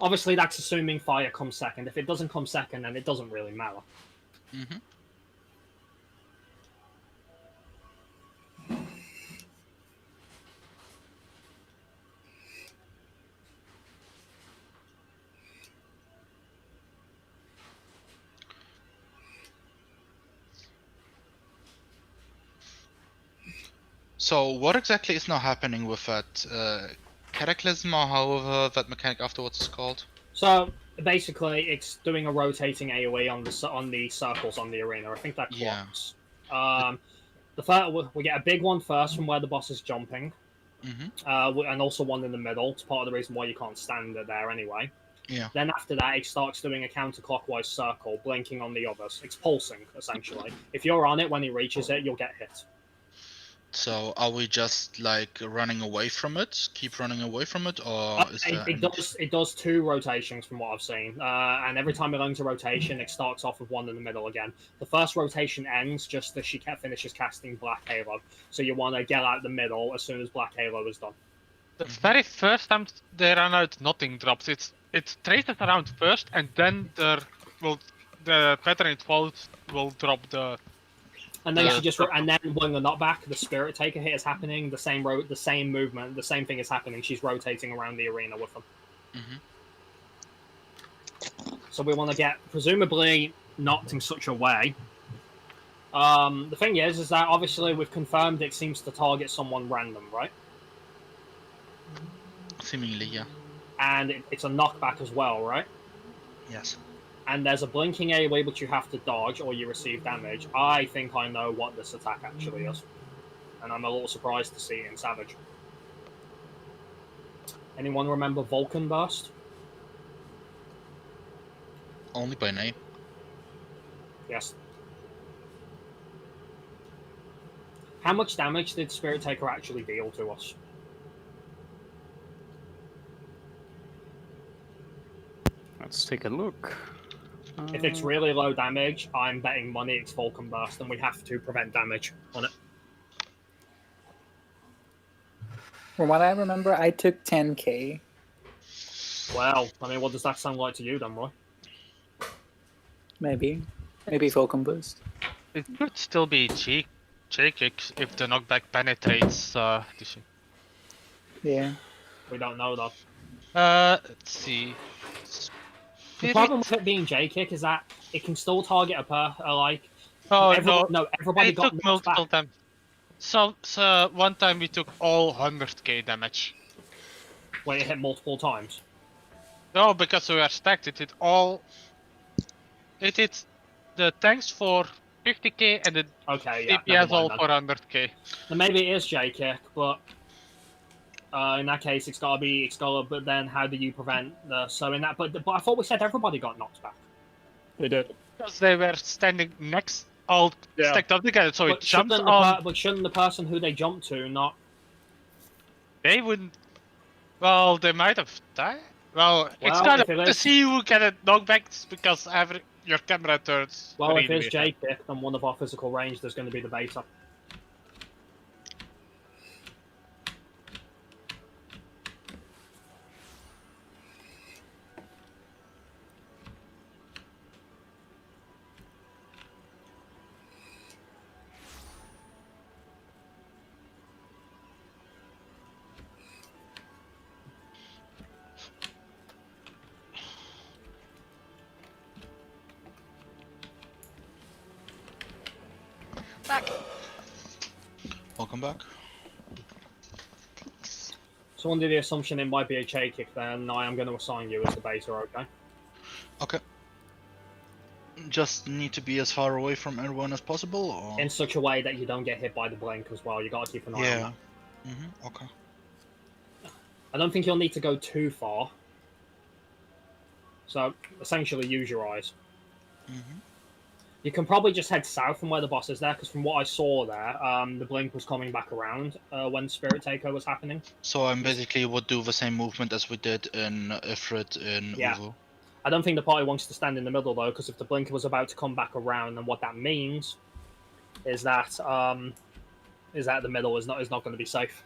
Obviously, that's assuming fire comes second. If it doesn't come second, then it doesn't really matter. Mm-hmm. So what exactly is now happening with that cataclysm, or however that mechanic afterwards is called? So basically, it's doing a rotating AOE on the circles on the arena. I think that clocks. Yeah. The first, we get a big one first from where the boss is jumping, and also one in the middle. It's part of the reason why you can't stand it there anyway. Yeah. Then after that, it starts doing a counterclockwise circle, blinking on the others. It's pulsing, essentially. If you're on it when it reaches it, you'll get hit. So are we just like running away from it? Keep running away from it, or is there it does two rotations from what I've seen, and every time it learns a rotation, it starts off with one in the middle again. The first rotation ends just as she finishes casting Black Halo, so you want to get out the middle as soon as Black Halo is done. The very first time they run out, nothing drops. It traces around first, and then the pattern it follows will drop the. And then and then when the knockback, the Spirit Taker hit is happening. The same movement, the same thing is happening. She's rotating around the arena with them. So we want to get presumably knocked in such a way. The thing is that obviously we've confirmed it seems to target someone random, right? Seemingly, yeah. And it's a knockback as well, right? Yes. And there's a blinking AoE which you have to dodge or you receive damage. I think I know what this attack actually is. And I'm a little surprised to see it in Savage. Anyone remember Vulcan Burst? Only by name. Yes. How much damage did Spirit Taker actually deal to us? Let's take a look. If it's really low damage, I'm betting money it's Vulcan Burst, and we have to prevent damage on it. From what I remember, I took 10k. Well, I mean, what does that sound like to you, then, Roy? Maybe Vulcan Boost. It could still be cheek kick if the knockback penetrates the shit. Yeah. We don't know, though. Let's see. The problem with it being J-Kick is that it can still target everybody got took multiple times. So one time we took all 100k damage. Wait, it hit multiple times? No, because we were stacked. It hit the tanks for 50k and the DPS all for 100k. Then maybe it is J-Kick, but in that case, it's gotta be. But then, how do you prevent the? So in that, but I thought we said everybody got knocked back. They did because they were standing next, all stacked up together. So it jumped on. But shouldn't the person who they jumped to not? They wouldn't. Well, they might have died. Well, it's kind of to see who get knockbacks because your camera turns. Well, if it's J-Kick, then one of our physical range, there's going to be the beta. Back. Welcome back. Thanks. So under the assumption it might be a J kick, then I am going to assign you as the beta, okay? Okay. Just need to be as far away from everyone as possible, or? In such a way that you don't get hit by the blink as well. You got to keep an eye on Yeah. that. Okay. I don't think you'll need to go too far. So essentially, use your eyes. You can probably just head south from where the boss is there, because from what I saw there, the blink was coming back around when Spirit Takeover was happening. So I basically would do the same movement as we did in Ifrit in Yeah. Uvu. I don't think the party wants to stand in the middle, though, because if the blinker was about to come back around, then what that means is that the middle is not going to be safe.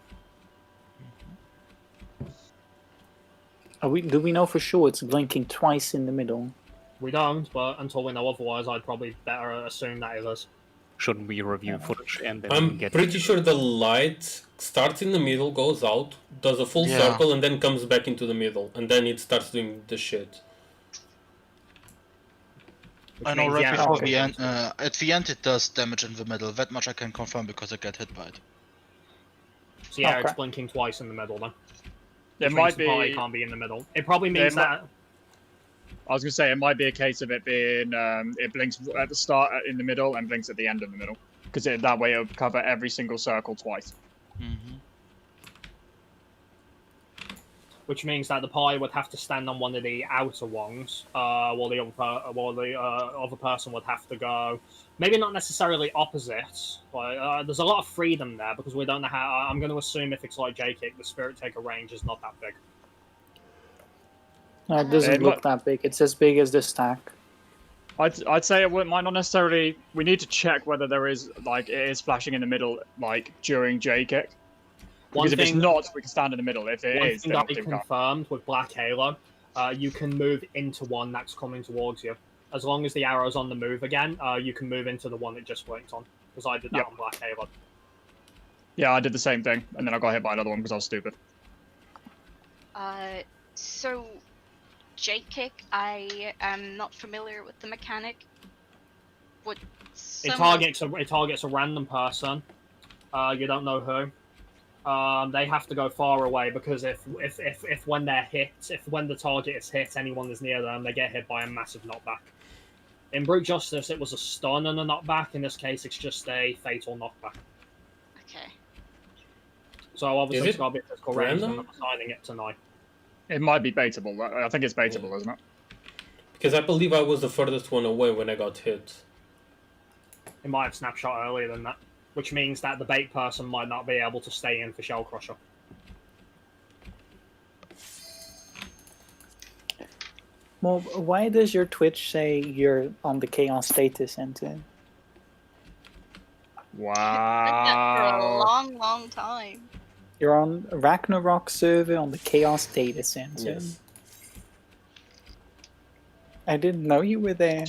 Do we know for sure it's blinking twice in the middle? We don't, but until we know otherwise, I'd probably better assume that it is. Shouldn't we review footage and then I'm get... pretty sure the light starts in the middle, goes out, does a full Yeah. circle, and then comes back into the middle, and then it starts doing the shit. Which I know means, right yeah, before okay. the end, at the end it does damage in the middle. That much I can confirm because I get hit by it. So yeah, it's Okay. blinking twice in the middle then. It Which might means the party be. can't be in the middle. It probably means They mi- that. I was gonna say it might be a case of it being it blinks at the start in the middle and blinks at the end of the middle, because that way it'll cover every single circle twice. Which means that the party would have to stand on one of the outer ones, while the other person would have to go. Maybe not necessarily opposite. But there's a lot of freedom there because we don't know how. I'm going to assume if it's like J-Kick, the Spirit Taker range is not that big. No, it doesn't It look might- that big. It's as big as the stack. I'd say might not necessarily. We need to check whether there is it is flashing in the middle during J kick. One Because if it's thing- not, we can stand in the middle. If it One is, thing then that we'll I do that. confirmed with Black Halo, you can move into one that's coming towards you. As long as the arrow's on the move again, you can move into the one that just blinked on. Because I did that Yep. on Black Halo. Yeah, I did the same thing, and then I got hit by another one because I was stupid. So J-Kick, I am not familiar with the mechanic. Would It targets a random person. You don't know who. They have to go far away because if when they're hit, if when the target is hit, anyone that's near them, they get hit by a massive knockback. In Brute Justice, it was a stun and a knockback. In this case, it's just a fatal knockback. Okay. So obviously, Is it's it got to be physical range, and I'm random? assigning it to 9. It might be baitable. I think it's baitable, isn't it? Because I believe I was the furthest one away when I got hit. It might have snapshot earlier than that, which means that the bait person might not be able to stay in for Shell Crusher. Well, why does your Twitch say you're on the Chaos Status Center? For a Wow. long, long time. You're on Ragnarok server on the Chaos Data Center. Yes. I didn't know you were there.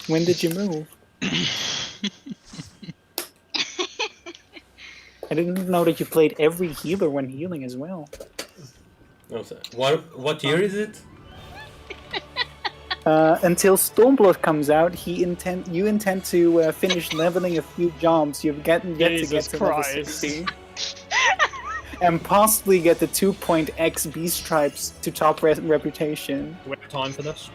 When did you move? I didn't know that you played every healer when healing as well. No, sir. What year is it? Until Stormblood comes out, you intend to finish leveling a few jobs. You've yet to get Jesus to level Christ. 60. And possibly get the 2.x B stripes to top reputation. Do we have time for this?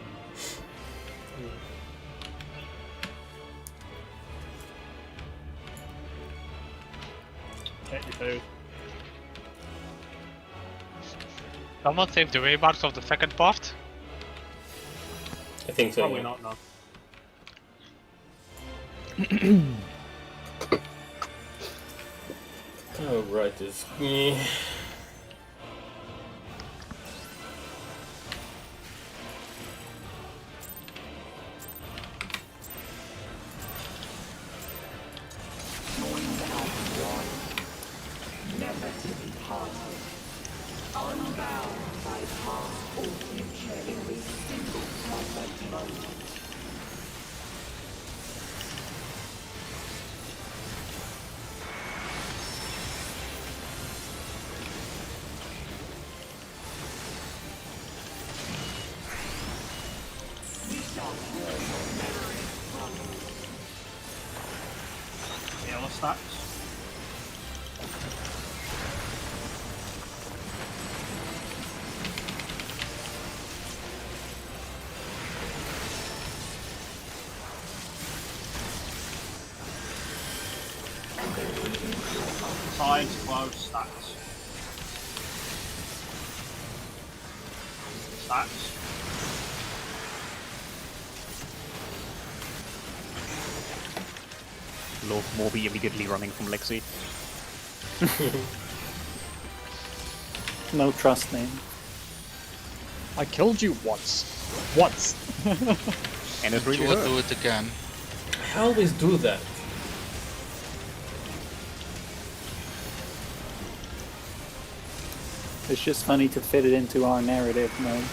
Take your food. Someone saved the waymarks of the second part. I think so. Probably yeah. not, no. Oh, right. Is stacks. Sides, close, stacks. Stacks. Lord Morby immediately running from Lexi. No trust name. I killed you once. Once. And it really You will hurt. do it again. I always do that. It's just funny to fit it into our narrative mode.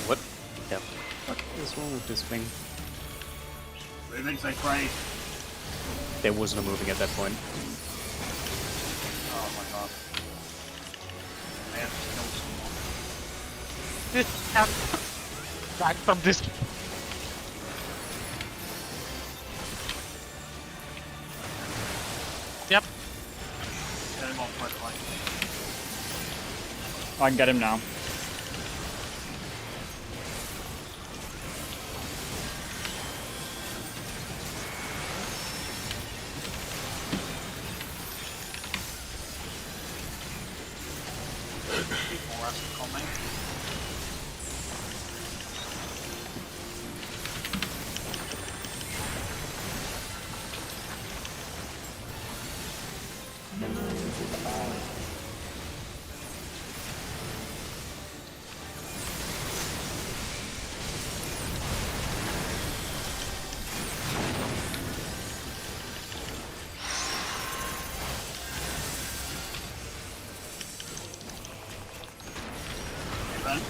What? Yeah. What is wrong with this thing? Moving, say pray. There was no moving at that point. Oh my god. I have to kill someone. This back from this. Yep. Get him off quickly. I can get him now. More acid coming. Then.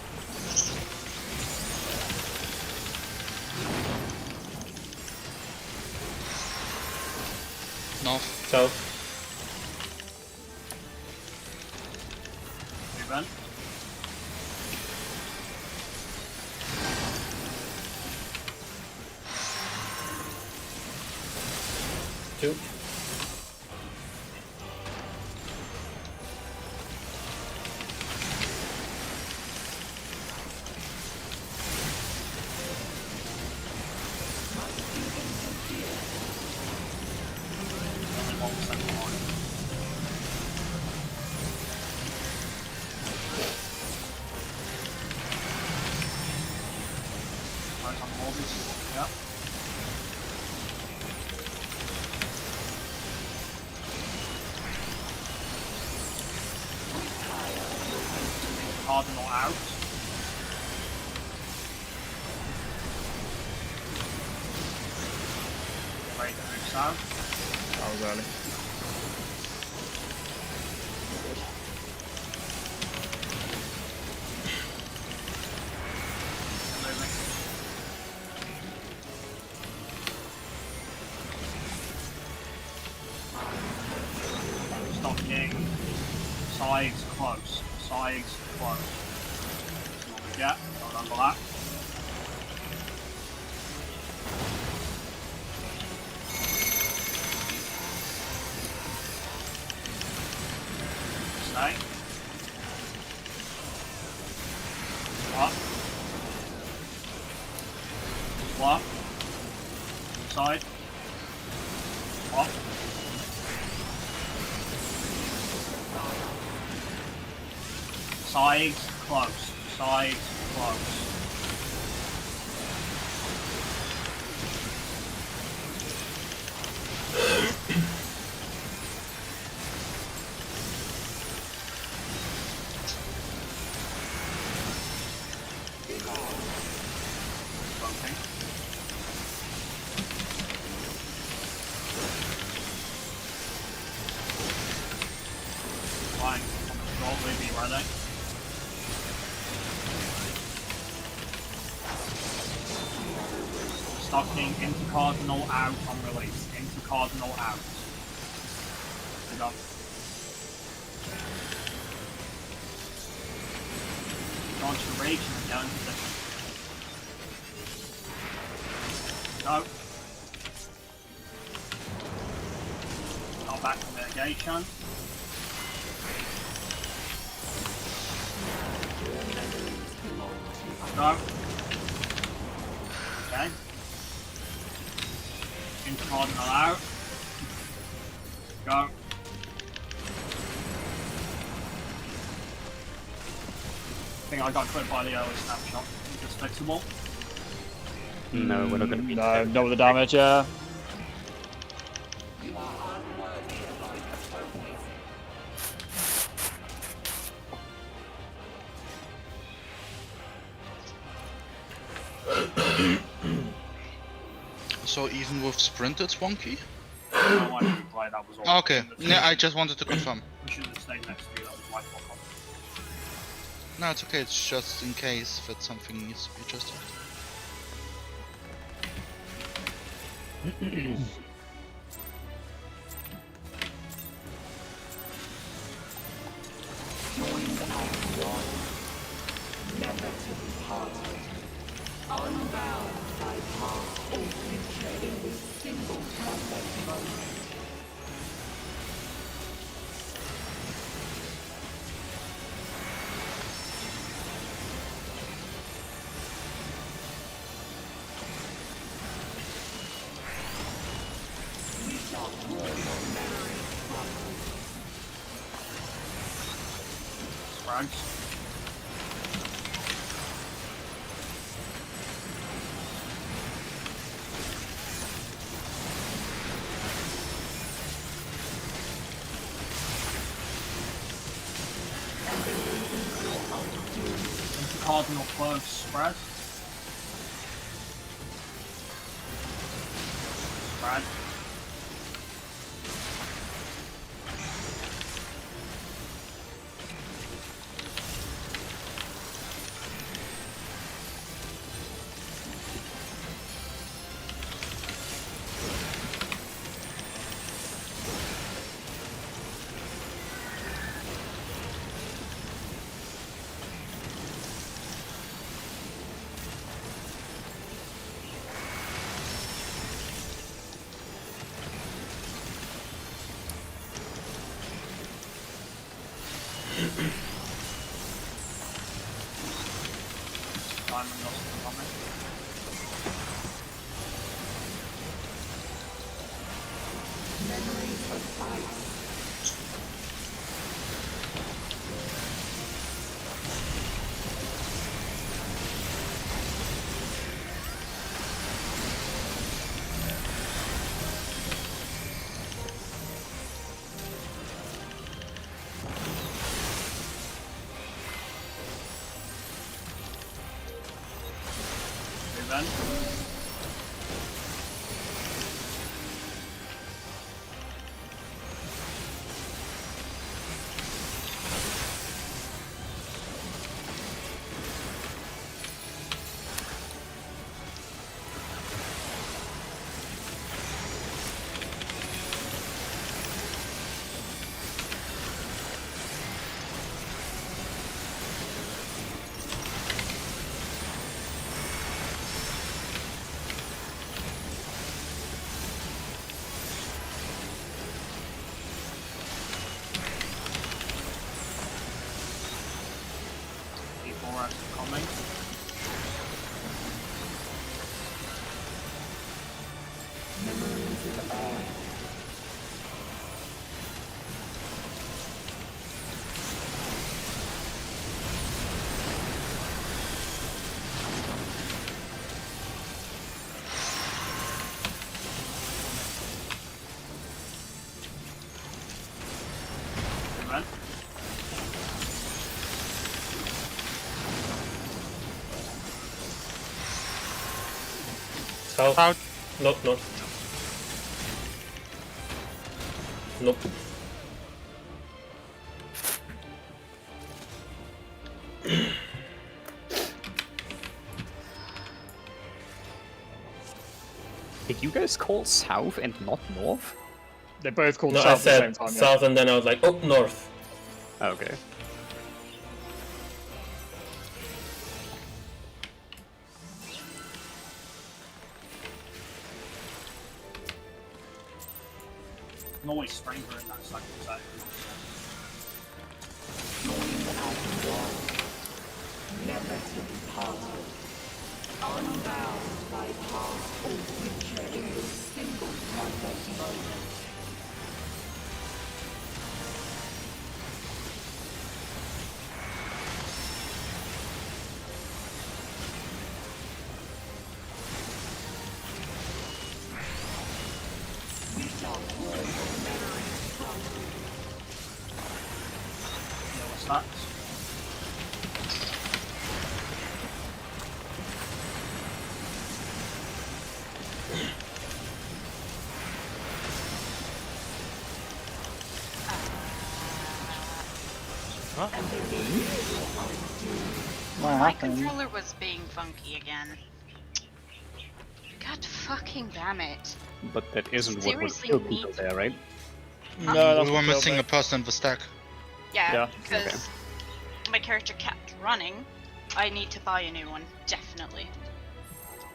No. So, Then. two. Only 1% more. Right on Morbius. Yep. Cardinal out. Ready to move south. That was early. Moving. Stocking. Sides close. Sides close. Yeah, don't remember that. Stay. Up. What? Side. Up. Sides close. Sides close. Ready? Stocking into cardinal out on release. Into cardinal out. Good on. Launch the rage and go into position. Go. Not back to mitigation. Go. Okay. Into cardinal out. Go. I think I got clipped by the early snapshot. Just fixable. No, we're not going to be. No, not with the damage, yeah. So even with sprint it's wonky? No, I didn't play, that was all. Okay, yeah, I just wanted to confirm. We should have stayed next to you, that was my fault. No, it's okay, it's just in case that something needs to be adjusted. Sprags. Into cardinal close, spread. Spread. Diamond lost the comment. Event. E4S coming. Event. South. Out. Nope, nope. Nope. you guys call south and not north? They both called No, I south at the same said time. south, and then I was like, oh, north. Okay. You can always stranger in that second set. What's that? What My happened? controller was being funky again. God fucking damn it. But that isn't what would Seriously kill people need- there, right? No, that's we were what killed missing me. a person in the stack. Yeah, Yeah, because my character kept running. I need to buy a new one, definitely.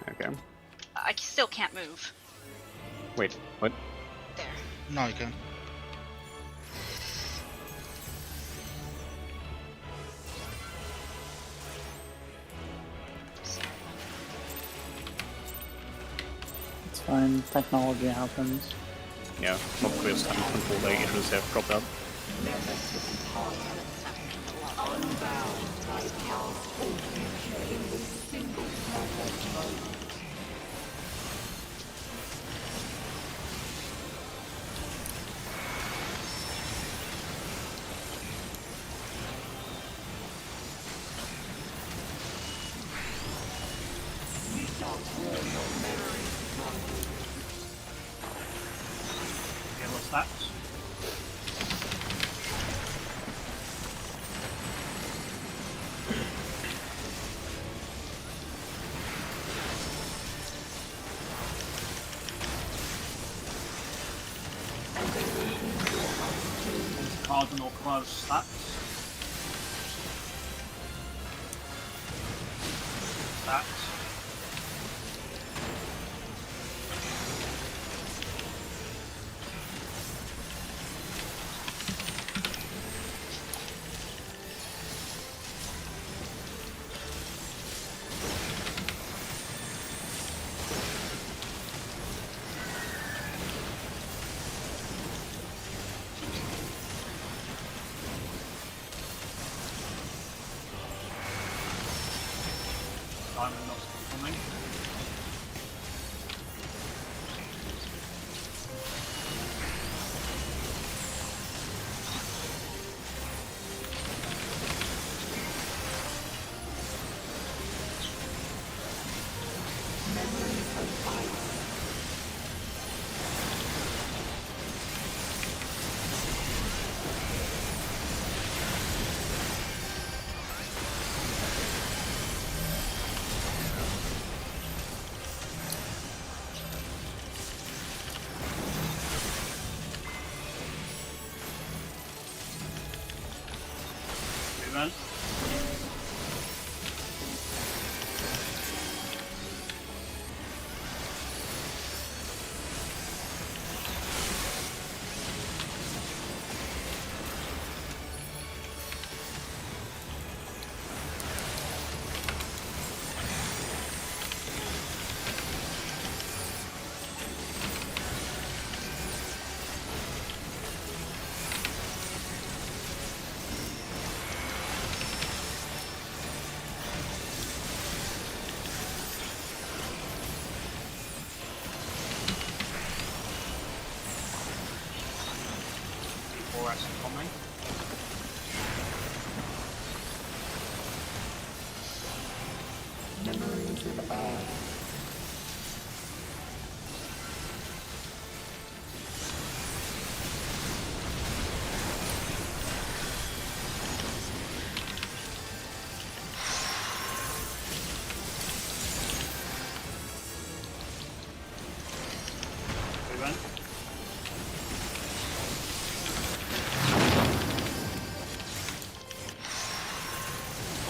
Okay. I still can't move. Wait, what? There. No, you can. It's fine. Technology happens. Yeah, not first time control issues have cropped up. Okay, what's that? Cardinal close stats. Stats. Diamond not coming. Event. E12S coming.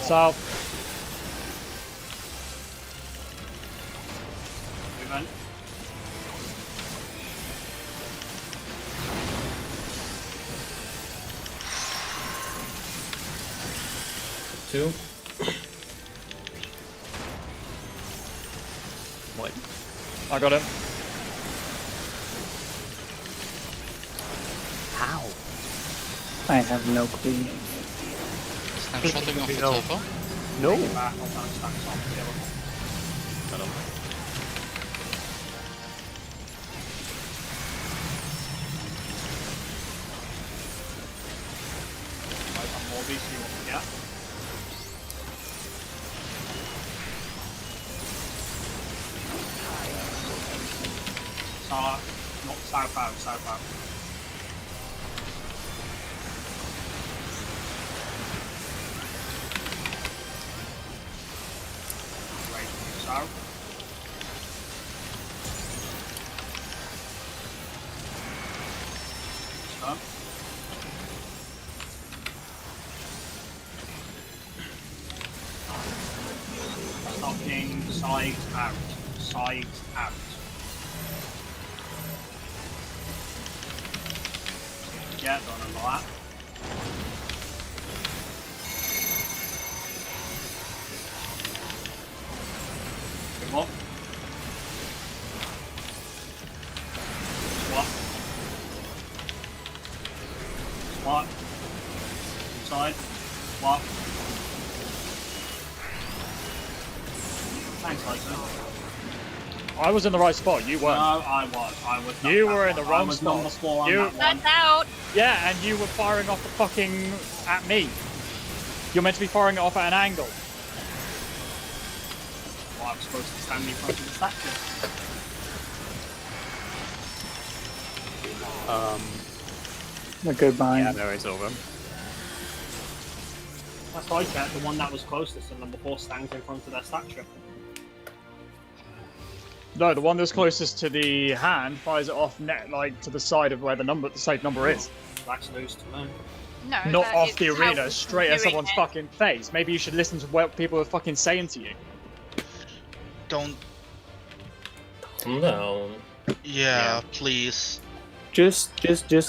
South. Movement. Two. What? I got him. How? I have no clue. Snapshotting of the tower. No. Back, I'll down stacks on the yellow. Shut up. Right, I'm more beast you want to get. Not southbound, southbound. Right, south. Stop. Stopping, sides out, sides out. Yeah, done a lot. Come on. Swap. Swap. Inside. Swap. Thanks, Lysa. I was in the right spot. You No, weren't. I was. You not were that in the one. wrong I was spot. number 4 on You- that one. That's out. Yeah, and you were firing off the fucking at me. You're meant to be firing it off at an angle. Well, I'm supposed to stand in front of the statue. Goodbye. Yeah, no, it's over. That's why I checked. The one that was closest to number 4 stands in front of their statue. No, the one that's closest to the hand fires it off net like to the side of where the safe number is. That's news to me. No, Not that off the is how arena, we're straight at doing someone's it. fucking face. Maybe you should listen to what people are fucking saying to you. Don't. Calm down. Yeah, please. Just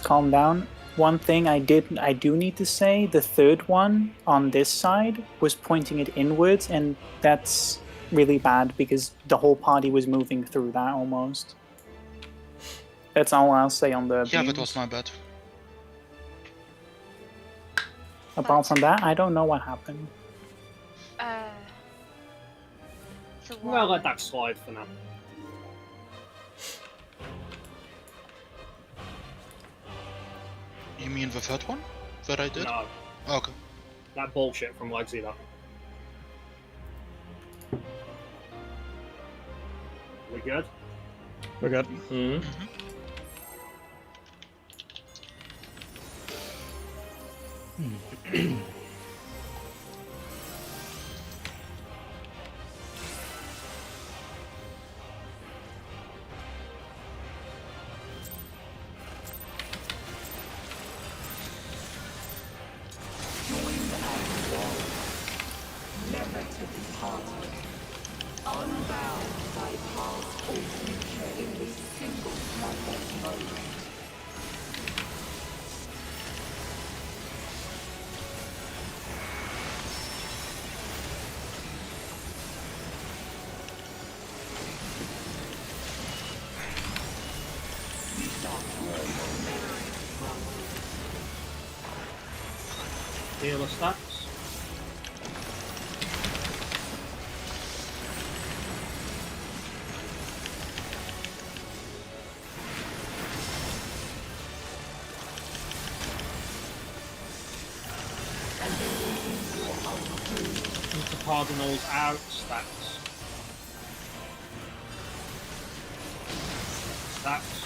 calm down. One thing I do need to say, the third one on this side was pointing it inwards, and that's really bad because the whole party was moving through that almost. That's all I'll say on the Yeah, beams. that was my bad. Apart from that, I don't know what happened. The I'm gonna one. let that slide for now. You mean the third one that I did? No, Okay. that bullshit from Legsy though. We good? We're good. Hmm. Healer stacks. Into Cardinals out, stacks. Stacks.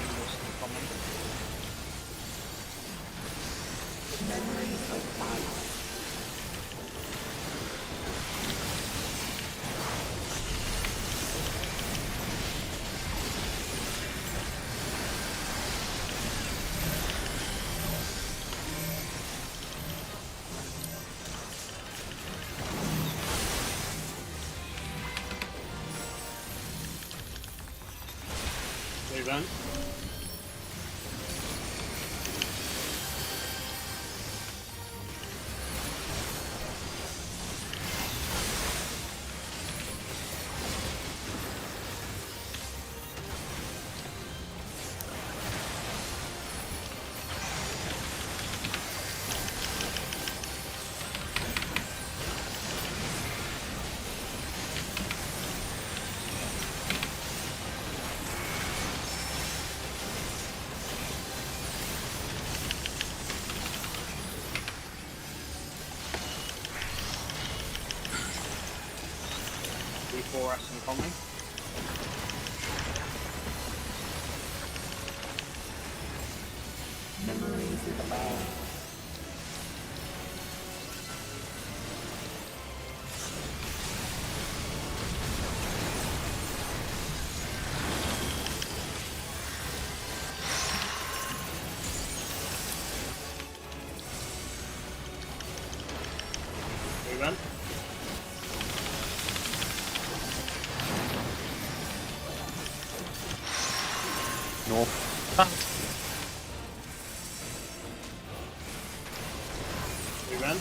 Wilson coming. Move on. E12S incoming. Move on. North. Move on.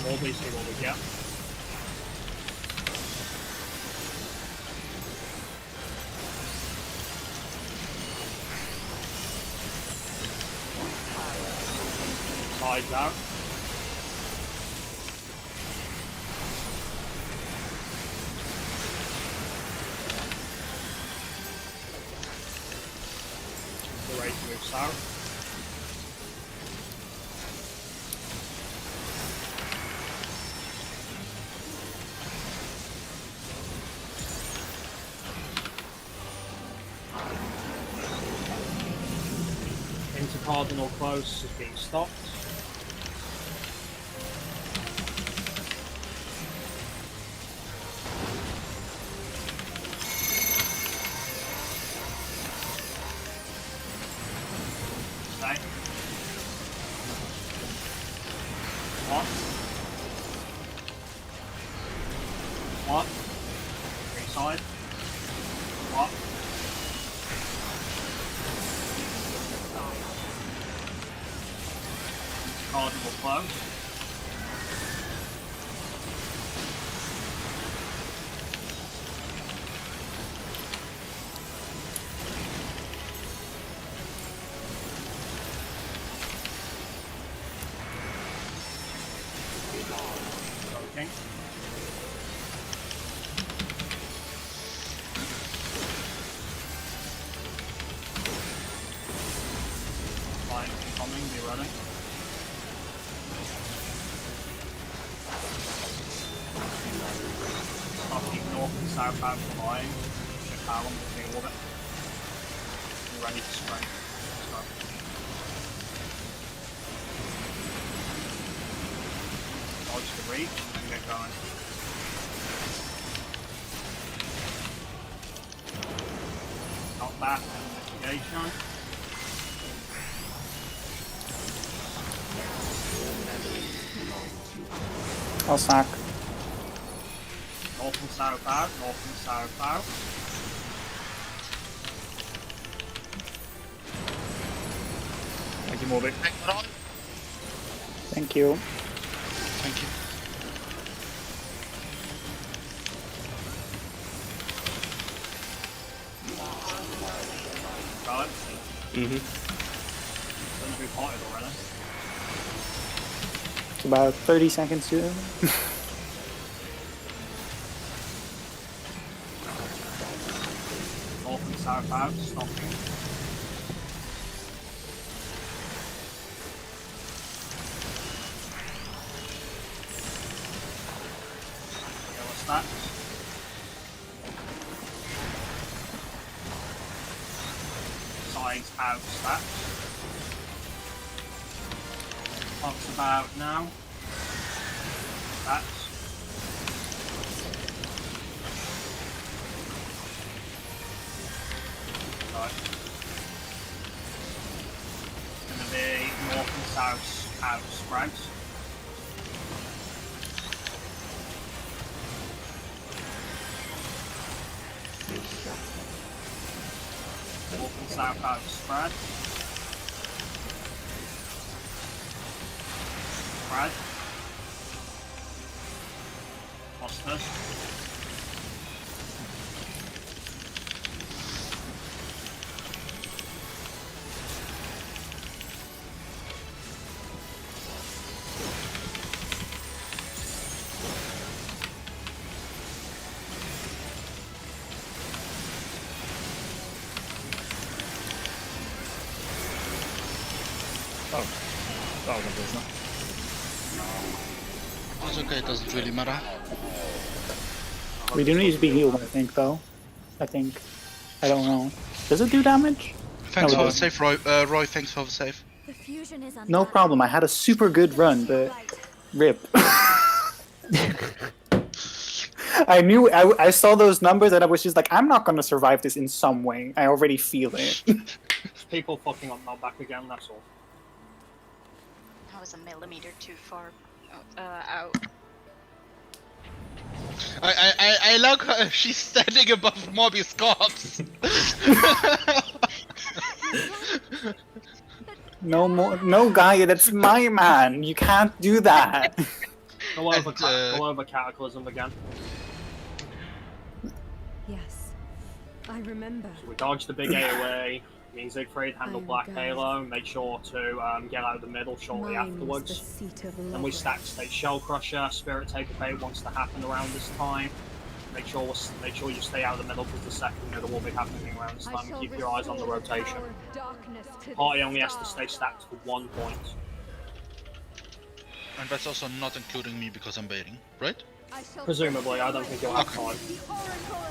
More basically what we get. Sides out. The race moves south. Cardinal close is being stopped. Okay. What? Inside. What? Cardinal close. Okay. Flying, coming, be running. Keep north and southbound flying. Check how long to deal with it. You're ready to spray. Dodge the reach and get going. Got that and mitigation. I'll sack. North and south out, north and south out. Thank you, Morbid. Thank you. Thank you. Mm-hmm. Don't be potted already. It's about 30 seconds to them. North and south out, stopping. Yellow stacks. Sides out stacks. Talks about now. Stacks. Right. It's going to be north and south out sprouts. North and south out spread. Spread. Clusters. Oh, that was a business. It's okay, it doesn't really matter. We do need to be healed, I think, though. I think. I don't know. Does it do damage? Thanks No, for it the doesn't. save, Roy. Roy, thanks for the save. The fusion is No problem. I had a super good run, but rip. I knew I saw those numbers and I was just like, I'm not gonna survive this in some way. I already feel it. People fucking on knockback again, that's all. That was a millimeter too far out. I like her. She's standing above Mobius corpse. No more, no Gaia, that's my man. You can't do that. Go over, And, go over Cataclysm again. Yes, I remember. We dodge the big AOE. Me and Siegfried handle I'm Black going. Halo. Make sure to get out of the middle shortly Mine's the afterwards. seat of Then we Logos. stack State Shell Crusher. Spirit Taker Bait wants to happen around this time. Make sure you stay out of the middle because the second middle will be happening around this I time. shall Keep your eyes on the restore rotation. power of darkness to the Party only has to stay stars. stacked for 1 point. And that's also not including me because I'm baiting, right? I shall Presumably, I don't think you'll have Okay. time.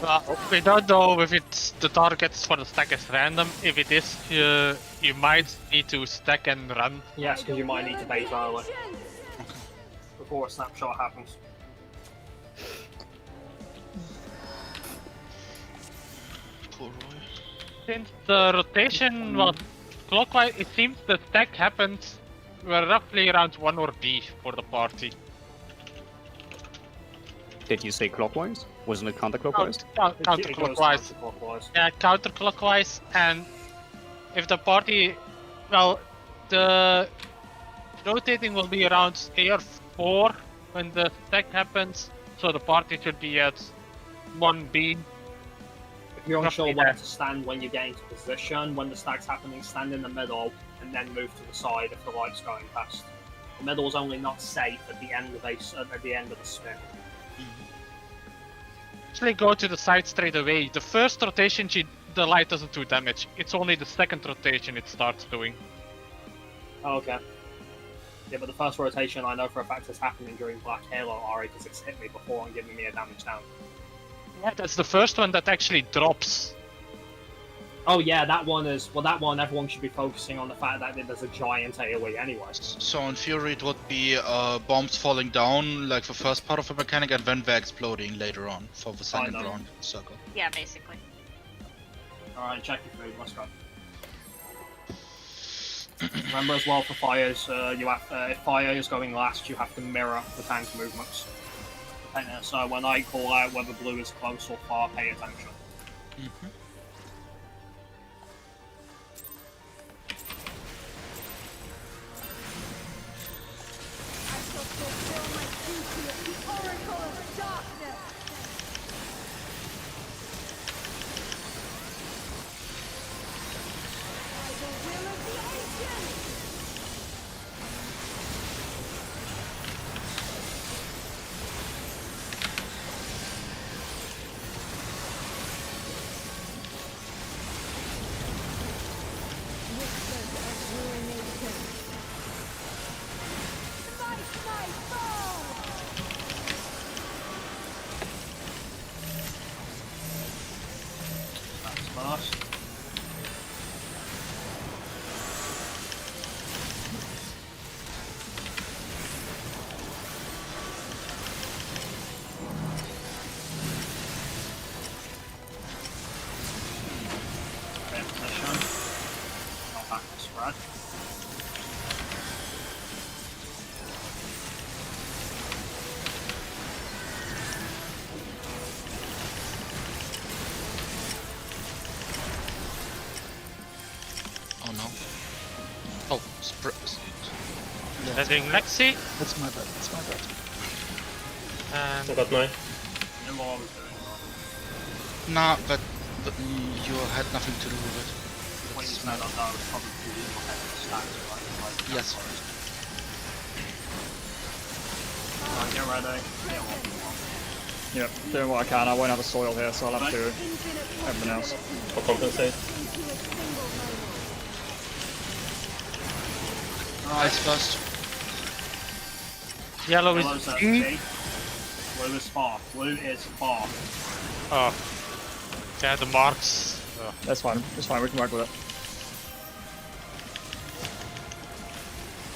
the oracle of We don't know if it's the targets for the stack is random. If it is, you might need to stack and run. Yes, because you might need to bait early vengeance. before a snapshot happens. Poor Roy. Since the rotation was clockwise, it seems the stack happened roughly around 1 or B for the party. Did you say clockwise? Wasn't it counterclockwise? It goes Counterclockwise. counterclockwise. Yeah, counterclockwise, and if the party, well, the rotating will be around AR4 when the stack happens, so the party should be at 1B. If you're unsure Roughly where there. to stand when you get into position, when the stack's happening, stand in the middle and then move to the side if the light's going past. The middle's only not safe at the end of the spin. Actually, go to the side straight away. The first rotation, the light doesn't do damage. It's only the second rotation it starts doing. Oh, okay. Yeah, but the first rotation I know for a fact is happening during Black Halo Ari because it's hit me before and giving me a damage down. Yeah, that's the first one that actually drops. Oh yeah, that one is. Well, that one everyone should be focusing on the fact that there's a giant AoE anyway. So in theory it would be bombs falling down like the first part of the mechanic and then they're exploding later on for the second know. round circle. Yeah, basically. Alright, check your food, let's go. Remember as well for fires, if fire is going last, you have to mirror the tank's movements. So when I call out whether blue is close or far, pay attention. I shall fulfill my duty as the oracle of darkness. I will Reading Lexi. That's my bad. That's my bad. I And got 9. You know what I was doing. Nah, but you had nothing to do with it. When you It's said not- that, I was probably too ahead of the stacks, right? Like, Yes. Right, get ready. Get what you want. Yep, doing what I can. I won't have a soil here, so I'll have to do everything else. I'll compensate. Ice first. yellow Yellow's is at E. G. Blue is far. Blue is far. Oh. Yeah, the marks. Oh. That's fine. It's fine. We can work with it.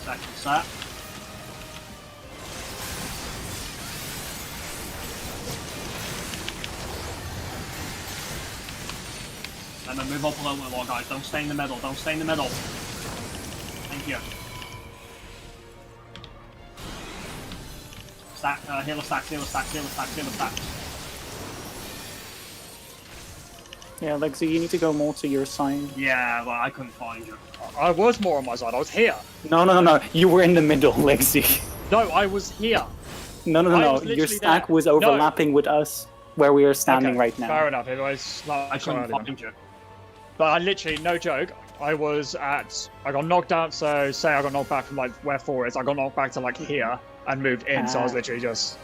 Second set. And then move up a little bit more, guys. Don't stay in the middle. Don't stay in the middle. Thank you. Stack, healer stacks, healer stacks, healer stacks, healer stacks. Yeah, Lexi, you need to go more to your side. Yeah, but I couldn't find you. I was more on my side. I was here. No. You were in the middle, Lexi. No, I was here. No. I was Your literally stack there. was overlapping with us, where we are standing Okay, right now. Fair enough. It was I couldn't find you. But I literally, no joke, I got knocked out, so say I got knocked back from like where 4 is, I got knocked back to like here and moved in, so I was literally just,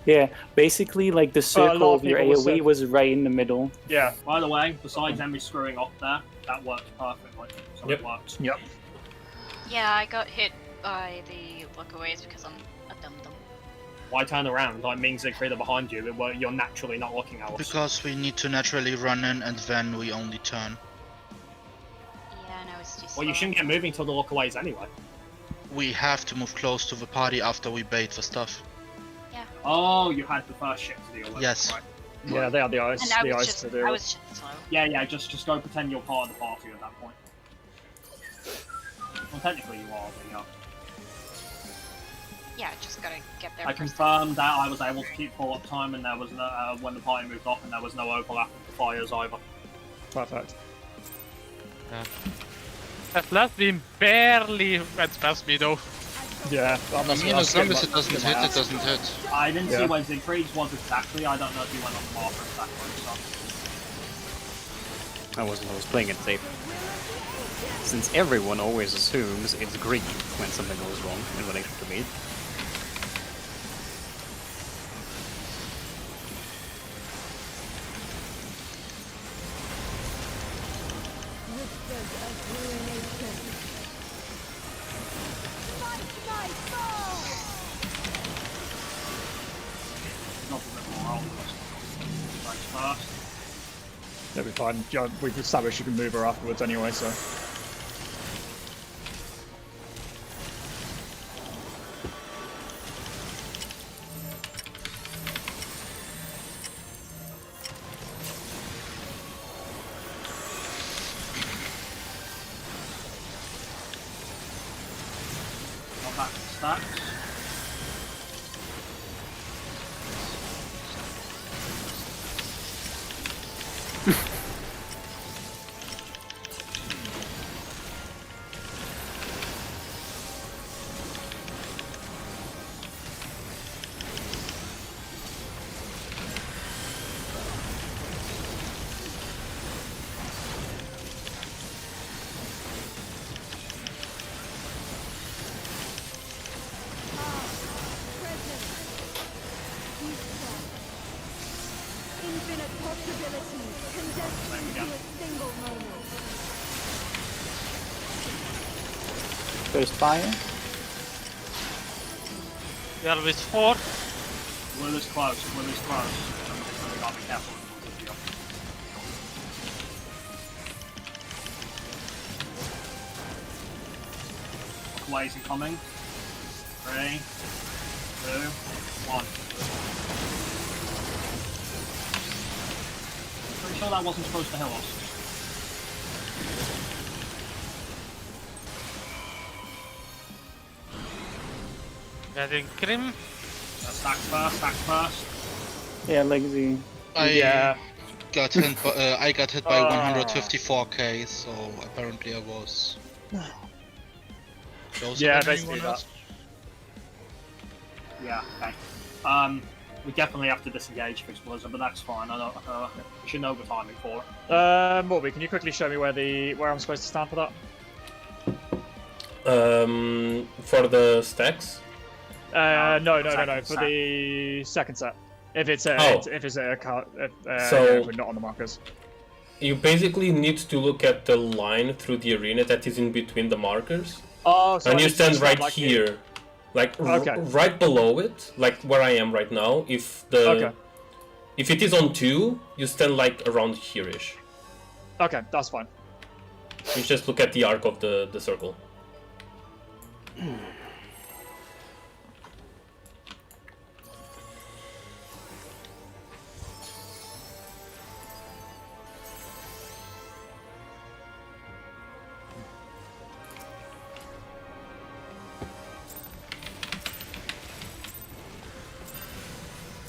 Yeah, basically, like the lot circle of of your people AoE said- was right in the middle. yeah. By the way, besides Emmy screwing up there, that worked perfectly. So Yep. it worked. Yep. Yeah, I got hit by the lookaways because I'm a dum-dum. Why turn around? Like, means Siegfried are behind you, but you're naturally not looking at us. Because we need to naturally run in and then we only turn. Yeah, no, it's too slow. Well, you shouldn't get moving till the lookaways anyway. We have to move close to the party after we bait the stuff. Oh, you had the first ship to deal with. Yes. Right. Yeah, they had the ice, And I the was ice just, to do. I was just slow. Yeah, just go pretend you're part of the party at that point. Well, technically you are, but yeah. Yeah, just gotta get there I first. confirmed that I was able to keep full uptime, and there was no when the party moved off, and there was no overlap of the fires either. Perfect. That last beam barely went past me though. Yeah. I mean, as long as it doesn't hit, it doesn't hit. I didn't see Yeah. where Siegfried's was exactly. I don't know if he went on the marker exactly. So. I was playing it safe. Since everyone always assumes it's green when something goes wrong in relation to me. Whispers of ruination. Fight my fall! Not a bit more on the first. That'll be fine. Yeah, we've established you can move her afterwards anyway, so. Not back to stacks. Presence. Future. Infinite possibilities condensed into a single moment. First fire. Yellow is 4. Blue is close. Blue is close. We gotta be careful with the Lookaways incoming. 3, 2, 1. Pretty sure that wasn't supposed to heal us. Reading Grim. Stacks first, stacks first. Yeah, Lexi. Yeah. I got hit by 154k, so apparently I was. Closer Yeah, than basically anyone that. else. Yeah, okay. We definitely have to disengage for Blizzard, but that's fine. I don't. We should know the timing for it. Morby, can you quickly show me where I'm supposed to stand for that? For the stacks? No. Second For set. the second set. If it's a, Oh. if it's a card, So- we're not on the markers. You basically need to look at the line through the arena that is in between the markers. Oh, so And I you need to stand right like here. Like Okay. right below it, like where I am right now. If it is on 2, you stand like around here-ish. Okay, that's fine. You just look at the arc of the circle.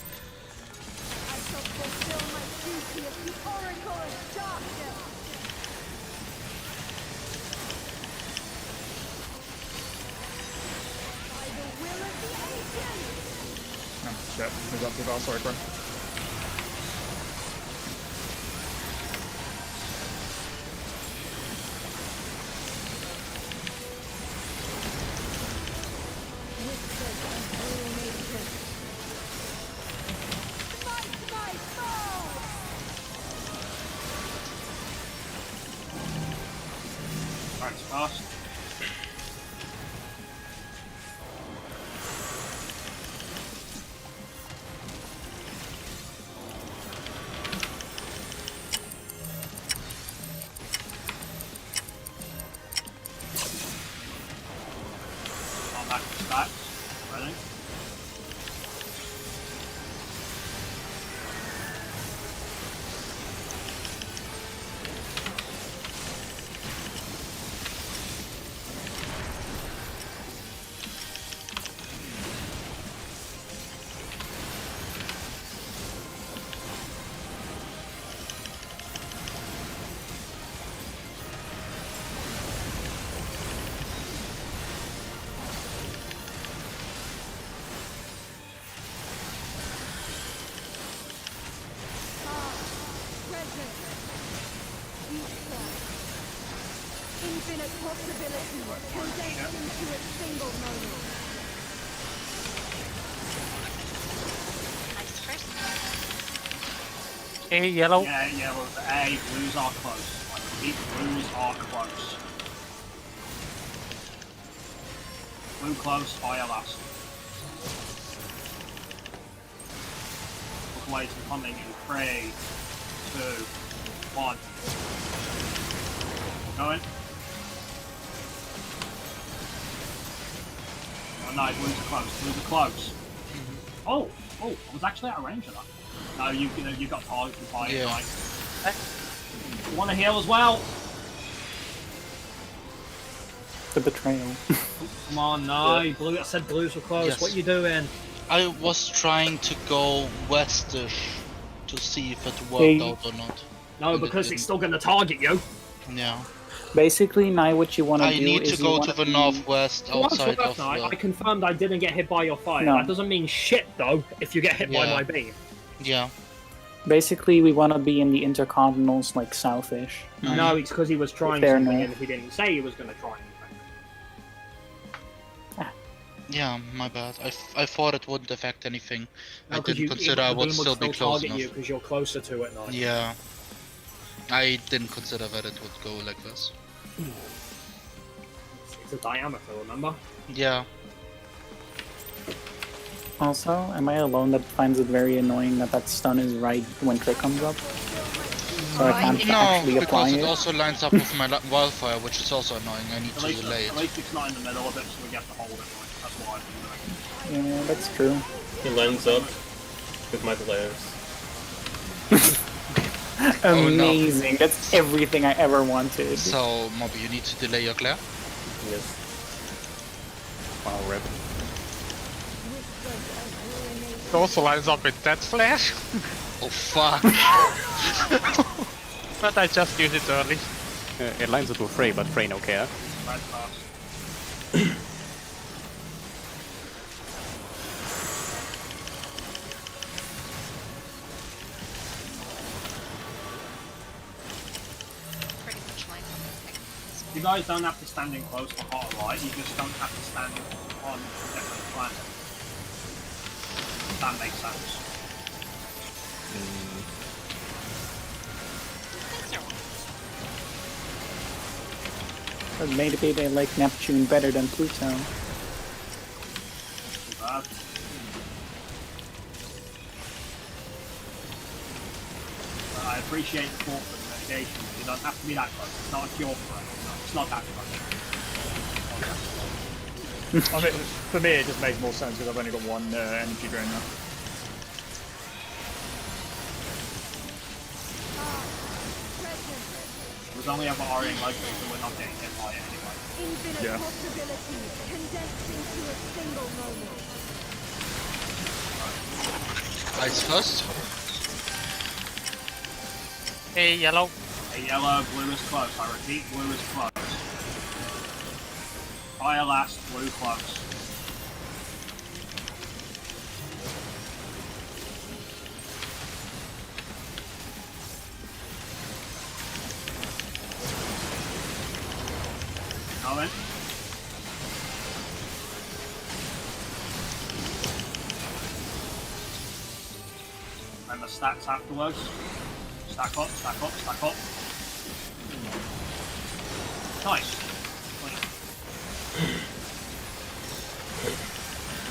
I shall fulfill my duty as the Oracle of Darkness. By the will of the ancients. Oh, shit. Move up too far, sorry, Grim. Whispers of ruination. Smite my foe! Thanks, fast. On back to stacks. Ready? Present. Future. Infinite possibility condensed into a single moment. Nice first. A yellow. Yeah, yellows A, blues are close. Like, repeat, blues are close. Blue close, fire last. Look away to coming in 3, 2, 1. Going. Oh no, blues are close, blues are close. Oh, I was actually out of range of that. No, you got targeted by it, Yeah. right? You want to heal as well? The betrayal. Come on, no, blue. I said blues were close. Yes. What you doing? I was trying to go westish to see if it worked Hey. out or not. No, And it because didn't. it's still going to target you. Yeah. Basically, now what you want to I do need is to you go wanna to the be- northwest Once outside left of now, I the... confirmed I didn't get hit by your fire. No. That doesn't mean shit, though, if you get hit by Yeah. my beam. Yeah. Basically, we want to be in the intercontinentals, like southish. No, it's because he was trying Fair something enough. and he didn't say he was going to try anything. Yeah, my bad. I thought it wouldn't affect anything. I No, 'cause didn't consider I the would beam still be close target you enough. because you're closer to it now. Yeah. I didn't consider that it would go like this. It's a diameter, remember? Yeah. Also, am I alone that finds it very annoying that that stun is right when Trick comes up? So I can't No, actually apply because it it? also lines up with my wildfire, which is also annoying. I need At to least, delay it. at least it's not in the middle of it, so we get to hold it. Right? That's why I've been doing. Yeah, that's true. He lines up with my glares. Oh, no. Amazing. That's everything I ever wanted. So, Moby, you need to delay your glare? Yes. Wow, rip. It also lines up with that flash. Oh, fuck. But I just used it early. It lines up with Frey, but Frey no care. Red pass. You guys don't have to stand in close to hot or light, you just don't have to stand on different planets. If that makes sense. But maybe they like Neptune better than Pluto. Too bad. I appreciate the thought for the mitigation, but you don't have to be that close. It's not a cure for it. It's not that close. I mean, for me, it just makes more sense because I've only got one energy drain now. There's only ever Orion like this, so we're not getting hit by it anyway. Infinite Yeah. possibilities condensed into a single moment. Ice first. Hey, yellow. A yellow, blue is close. I repeat, blue is close. Fire last, blue close. Going. And the stacks afterwards. Stack up, stack up, stack up. Nice.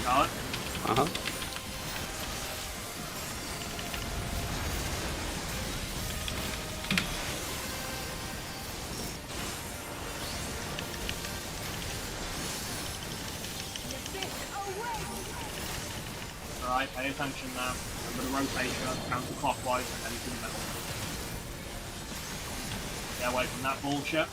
Got it. Uh-huh. Alright, pay attention now. Remember the rotation, counterclockwise, and then to the middle. Get away from that bullshit.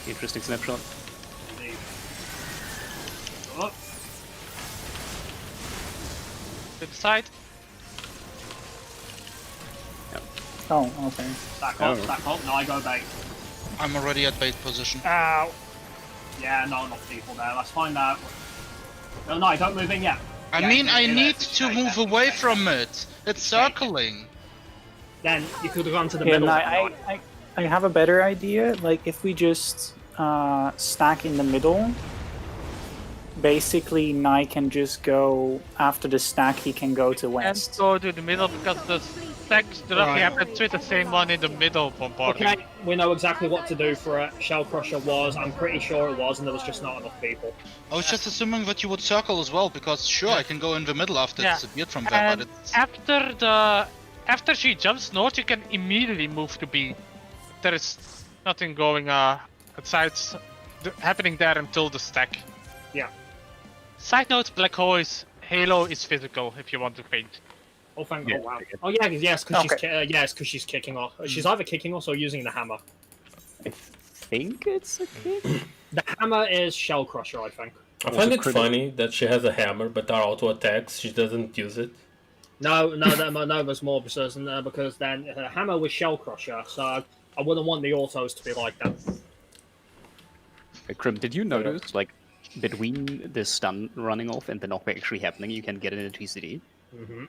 Interesting snapshot. Indeed. Up. To the side. Oh, okay. Stack up, stack up. Now I go bait. I'm already at bait position. Ow! Yeah, not enough people there. Let's find out. No, don't move in yet. I Yeah, mean, yeah, I yeah, need just to stay move there. away from it. It's circling. Then you could have gone to the Yeah, middle. no, if you I have a better idea. Like, if we just stack in the middle, basically Nai can just go after the stack. He can go to And west. go to the middle because the stacks directly happens with the same one in the middle bombarding. Okay, we know exactly what to do for it. Shell Crusher was, I'm pretty sure it was, and there was just not enough people. I was just assuming that you would circle as well, because sure, I can go in the middle after Yeah. it's disappeared from there, And but it's... after she jumps north, you can immediately move to B. There is nothing going outside happening there until the stack. Yeah. Side note: Black Hole is Halo is physical if you want to paint. Oh, thank Yeah, God. Wow. I get it. Oh, yeah, yes, because Okay. she's kicking off. She's either kicking us or using the hammer. I think it's a kick. The hammer is Shell Crusher, I think. I Was find it it critical? funny that she has a hammer, but our auto attacks, she doesn't use it. No, there's more because then her hammer was Shell Crusher, so I wouldn't want the autos to be like that. Hey, Krim, did you notice, like, between the stun running off and the knockback actually happening, you can get in a TCD? Mm-hmm.